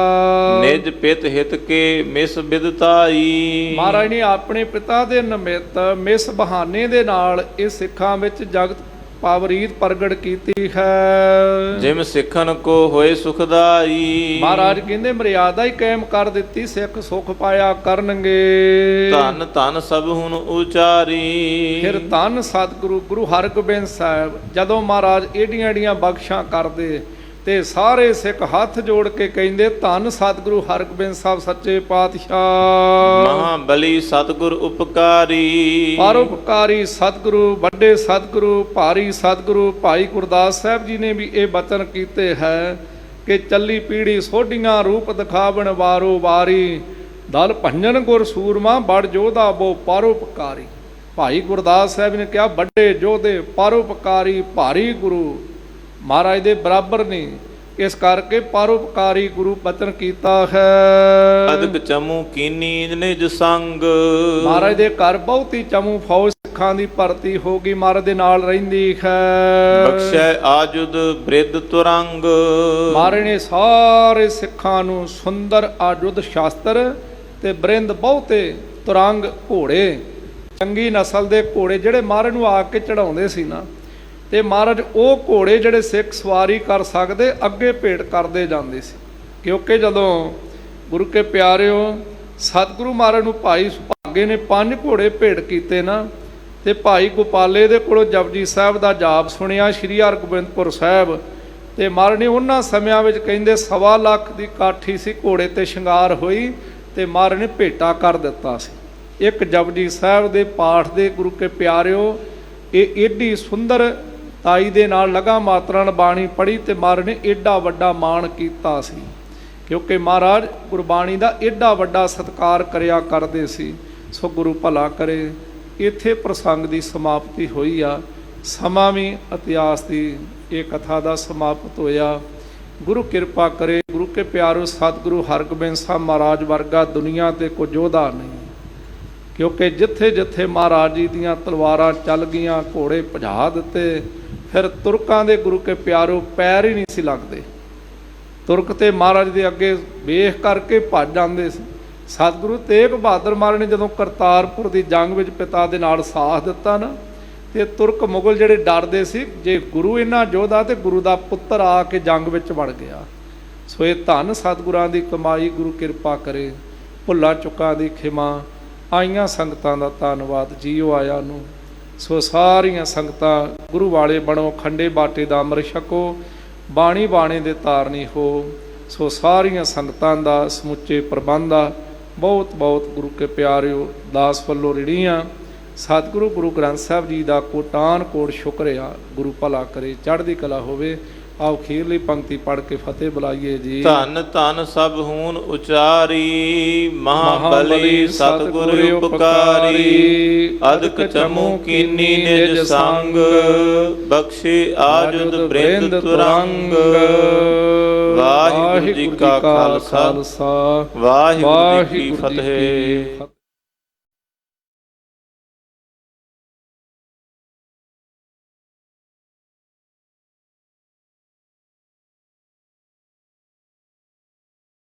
ਨਿਜ ਪਿਤ ਹਿਤ ਕੇ ਮਿਸ ਬਿਦਤਾਈ। ਮਹਾਰਾਜ ਨੇ ਆਪਣੇ ਪਿਤਾ ਦੇ ਨਿਮਿਤ ਮਿਸ ਬਹਾਨੇ ਦੇ ਨਾਲ ਇਹ ਸਿੱਖਾਂ ਵਿੱਚ ਜਗਤ ਪਾਵਰੀਤ ਪ੍ਰਗਟ ਕੀਤੀ ਹੈ। ਜਿਮ ਸਿੱਖਨ ਕੋ ਹੋਏ ਸੁਖਦਾਈ। ਮਹਾਰਾਜ ਕਹਿੰਦੇ ਮਰਿਆਦਾ ਹੀ ਕਾਇਮ ਕਰ ਦਿੱਤੀ, ਸਿੱਖ ਸੁਖ ਪਾਇਆ ਕਰਨਗੇ। ਧੰਨ ਧੰਨ ਸਭ ਹੁਣ ਉਚਾਰੀ। ਫਿਰ ਧੰਨ ਸਤਿਗੁਰੂ ਗੁਰੂ ਹਰਗੋਬਿੰਦ ਸਾਹਿਬ ਜਦੋਂ ਮਹਾਰਾਜ ਏਡੀਆਂ ਏਡੀਆਂ ਬਖਸ਼ਾਂ ਕਰਦੇ ਤੇ ਸਾਰੇ ਸਿੱਖ ਹੱਥ ਜੋੜ ਕੇ ਕਹਿੰਦੇ ਧੰਨ ਸਤਿਗੁਰੂ ਹਰਗੋਬਿੰਦ ਸਾਹਿਬ ਸੱਚੇ ਪਾਤਸ਼ਾਹ। ਮਹਾਬਲੀ ਸਤਿਗੁਰ ਉਪਕਾਰੀ। ਪਰਉਪਕਾਰੀ ਸਤਿਗੁਰੂ ਵੱਡੇ ਸਤਿਗੁਰੂ ਭਾਰੀ ਸਤਿਗੁਰੂ ਭਾਈ ਗੁਰਦਾਸ ਸਾਹਿਬ ਜੀ ਨੇ ਵੀ ਇਹ ਬਚਨ ਕੀਤੇ ਹੈ ਕਿ ਚੱਲੀ ਪੀੜੀ ਸੋਢੀਆਂ ਰੂਪ ਦਿਖਾਵਣ ਵਾਰੋ ਵਾਰੀ। ਦਲ ਭੰਜਨ ਗੁਰ ਸੂਰਮਾ ਬੜ ਜੋਧਾ ਬੋ ਪਰਉਪਕਾਰੀ। ਭਾਈ ਗੁਰਦਾਸ ਸਾਹਿਬ ਨੇ ਕਿਹਾ ਵੱਡੇ ਜੋਧੇ ਪਰਉਪਕਾਰੀ ਭਾਰੀ ਗੁਰੂ ਮਹਾਰਾਜ ਦੇ ਬਰਾਬਰ ਨਹੀਂ, ਇਸ ਕਰਕੇ ਪਰਉਪਕਾਰੀ ਗੁਰੂ ਬਚਨ ਕੀਤਾ ਹੈ। ਅਦਕ ਚਮੂ ਕੀਨੀ ਨਿਜ ਸੰਗ। ਮਹਾਰਾਜ ਦੇ ਘਰ ਬਹੁਤੀ ਚਮੂ ਫੌਜ ਸਿੱਖਾਂ ਦੀ ਭਰਤੀ ਹੋ ਗਈ, ਮਹਾਰਾਜ ਦੇ ਨਾਲ ਰਹਿੰਦੀ ਹੈ। ਬਖਸ਼ੈ ਆਜੁਦ ਬ੍ਰਿਧ ਤੁਰੰਗ। ਮਹਾਰਾਜ ਨੇ ਸਾਰੇ ਸਿੱਖਾਂ ਨੂੰ ਸੁੰਦਰ ਆਜੁਦ ਸ਼ਾਸਤਰ ਤੇ ਬ੍ਰਿੰਦ ਬਹੁਤੇ ਤੁਰੰਗ ਘੋੜੇ ਚੰਗੀ ਨਸਲ ਦੇ ਘੋੜੇ ਜਿਹੜੇ ਮਹਾਰਾਜ ਨੂੰ ਆ ਕੇ ਚੜਾਉਂਦੇ ਸੀ ਨਾ, ਤੇ ਮਹਾਰਾਜ ਉਹ ਘੋੜੇ ਜਿਹੜੇ ਸਿੱਖ ਸਵਾਰੀ ਕਰ ਸਕਦੇ ਅੱਗੇ ਭੇਟ ਕਰਦੇ ਜਾਂਦੇ ਸੀ। ਕਿਉਂਕਿ ਜਦੋਂ ਗੁਰੂ ਕੇ ਪਿਆਰਿਓ ਸਤਿਗੁਰੂ ਮਹਾਰਾਜ ਨੂੰ ਭਾਈ ਸੁਭਾਗੇ ਨੇ 5 ਘੋੜੇ ਭੇਟ ਕੀਤੇ ਨਾ, ਤੇ ਭਾਈ ਗੋਪਾਲੇ ਦੇ ਕੋਲੋਂ ਜਪਜੀ ਸਾਹਿਬ ਦਾ ਜਾਪ ਸੁਣਿਆ ਸ੍ਰੀ ਹਰਗੋਬਿੰਦਪੁਰ ਸਾਹਿਬ, ਤੇ ਮਹਾਰਾਜ ਨੇ ਉਹਨਾਂ ਸਮਿਆਂ ਵਿੱਚ ਕਹਿੰਦੇ 1.25 ਲੱਖ ਦੀ ਕਾਠੀ ਸੀ ਘੋੜੇ ਤੇ ਸ਼ਿੰਗਾਰ ਹੋਈ, ਤੇ ਮਹਾਰਾਜ ਨੇ ਭੇਟਾ ਕਰ ਦਿੱਤਾ ਸੀ। ਇੱਕ ਜਪਜੀ ਸਾਹਿਬ ਦੇ ਪਾਠ ਦੇ ਗੁਰੂ ਕੇ ਪਿਆਰਿਓ ਇਹ ਏਡੀ ਸੁੰਦਰ ਤਾਈ ਦੇ ਨਾਲ ਲਗਾ ਮਾਤਰਾ ਨਾਲ ਬਾਣੀ ਪੜ੍ਹੀ ਤੇ ਮਹਾਰਾਜ ਨੇ ਏਡਾ ਵੱਡਾ ਮਾਣ ਕੀਤਾ ਸੀ, ਕਿਉਂਕਿ ਮਹਾਰਾਜ ਗੁਰਬਾਣੀ ਦਾ ਏਡਾ ਵੱਡਾ ਸਤਿਕਾਰ ਕਰਿਆ ਕਰਦੇ ਸੀ। ਸੋ ਗੁਰੂ ਭਲਾ ਕਰੇ। ਇੱਥੇ ਪ੍ਰਸੰਗ ਦੀ ਸਮਾਪਤੀ ਹੋਈ ਆ, ਸਮਾਂ ਵੀ ਇਤਿਹਾਸ ਦੀ ਇਹ ਕਥਾ ਦਾ ਸਮਾਪਤ ਹੋਇਆ। ਗੁਰੂ ਕਿਰਪਾ ਕਰੇ। ਗੁਰੂ ਕੇ ਪਿਆਰੋ ਸਤਿਗੁਰੂ ਹਰਗੋਬਿੰਦ ਸਾਹਿਬ ਮਹਾਰਾਜ ਵਰਗਾ ਦੁਨੀਆ ਤੇ ਕੋਈ ਯੋਧਾ ਨਹੀਂ, ਕਿਉਂਕਿ ਜਿੱਥੇ ਜਿੱਥੇ ਮਹਾਰਾਜ ਜੀ ਦੀਆਂ ਤਲਵਾਰਾਂ ਚੱਲ ਗਈਆਂ ਘੋੜੇ ਭਜਾ ਦਿੱਤੇ, ਫਿਰ ਤੁਰਕਾਂ ਦੇ ਗੁਰੂ ਕੇ ਪਿਆਰੋ ਪੈਰ ਹੀ ਨਹੀਂ ਸੀ ਲੱਗਦੇ। ਤੁਰਕ ਤੇ ਮਹਾਰਾਜ ਦੇ ਅੱਗੇ ਵੇਖ ਕਰਕੇ ਭੱਜ ਜਾਂਦੇ ਸੀ। ਸਤਿਗੁਰੂ ਤੇਗ ਬਹਾਦਰ ਮਹਾਰਾਜ ਨੇ ਜਦੋਂ ਕਰਤਾਰਪੁਰ ਦੀ ਜੰਗ ਵਿੱਚ ਪਿਤਾ ਦੇ ਨਾਲ ਸਾਥ ਦਿੱਤਾ ਨਾ, ਤੇ ਤੁਰਕ ਮੁਗਲ ਜਿਹੜੇ ਡਰਦੇ ਸੀ ਜੇ ਗੁਰੂ ਇਹਨਾਂ ਯੋਧਾ ਤੇ ਗੁਰੂ ਦਾ ਪੁੱਤਰ ਆ ਕੇ ਜੰਗ ਵਿੱਚ ਵੜ ਗਿਆ। ਸੋ ਇਹ ਧੰਨ ਸਤਿਗੁਰਾਂ ਦੀ ਕਮਾਈ। ਗੁਰੂ ਕਿਰਪਾ ਕਰੇ। ਭੁੱਲਾਂ ਚੁੱਕਾਂ ਦੀ ਖਿਮਾ। ਆਈਆਂ ਸੰਗਤਾਂ ਦਾ ਧੰਨਵਾਦ, ਜੀਓ ਆਇਆ ਨੂੰ। ਸੋ ਸਾਰੀਆਂ ਸੰਗਤਾਂ ਗੁਰੂ ਵਾਲੇ ਬਣੋ, ਖੰਡੇ ਬਾਟੇ ਦਾ ਅੰਮ੍ਰਿਤ ਛਕੋ, ਬਾਣੀ ਬਾਣੇ ਦੇ ਤਾਰਨੀ ਹੋ। ਸੋ ਸਾਰੀਆਂ ਸੰਗਤਾਂ ਦਾ ਸਮੁੱਚੇ ਪ੍ਰਬੰਧ ਆ। ਬਹੁਤ ਬਹੁਤ ਗੁਰੂ ਕੇ ਪਿਆਰਿਓ ਦਾਸ ਵੱਲੋਂ ਰਿੜੀਆਂ। ਸਤਿਗੁਰੂ ਗੁਰੂ ਗ੍ਰੰਥ ਸਾਹਿਬ ਜੀ ਦਾ ਕੋਟਾਨ ਕੋਟ ਸ਼ੁਕਰ ਆ। ਗੁਰੂ ਭਲਾ ਕਰੇ, ਚੜ੍ਹਦੀ ਕਲਾ ਹੋਵੇ। ਆਓ ਖੀਰਲੀ ਪੰਕਤੀ ਪੜ੍ਹ ਕੇ ਫਤਿਹ ਬੁਲਾਈਏ ਜੀ। ਧੰਨ ਧੰਨ ਸਭ ਹੂਨ ਉਚਾਰੀ। ਮਹਾਬਲੀ ਸਤਿਗੁਰ ਉਪਕਾਰੀ। ਅਦਕ ਚਮੂ ਕੀਨੀ ਨਿਜ ਸੰਗ। ਬਖਸ਼ੇ ਆਜੁਦ ਬ੍ਰਿੰਦ ਤੁਰੰਗ। ਵਾਹਿਗੁਰੂ ਜੀ ਕਾ ਖਾਲਸਾ ਵਾਹਿਗੁਰੂ ਜੀ ਕੀ ਫਤਿਹ।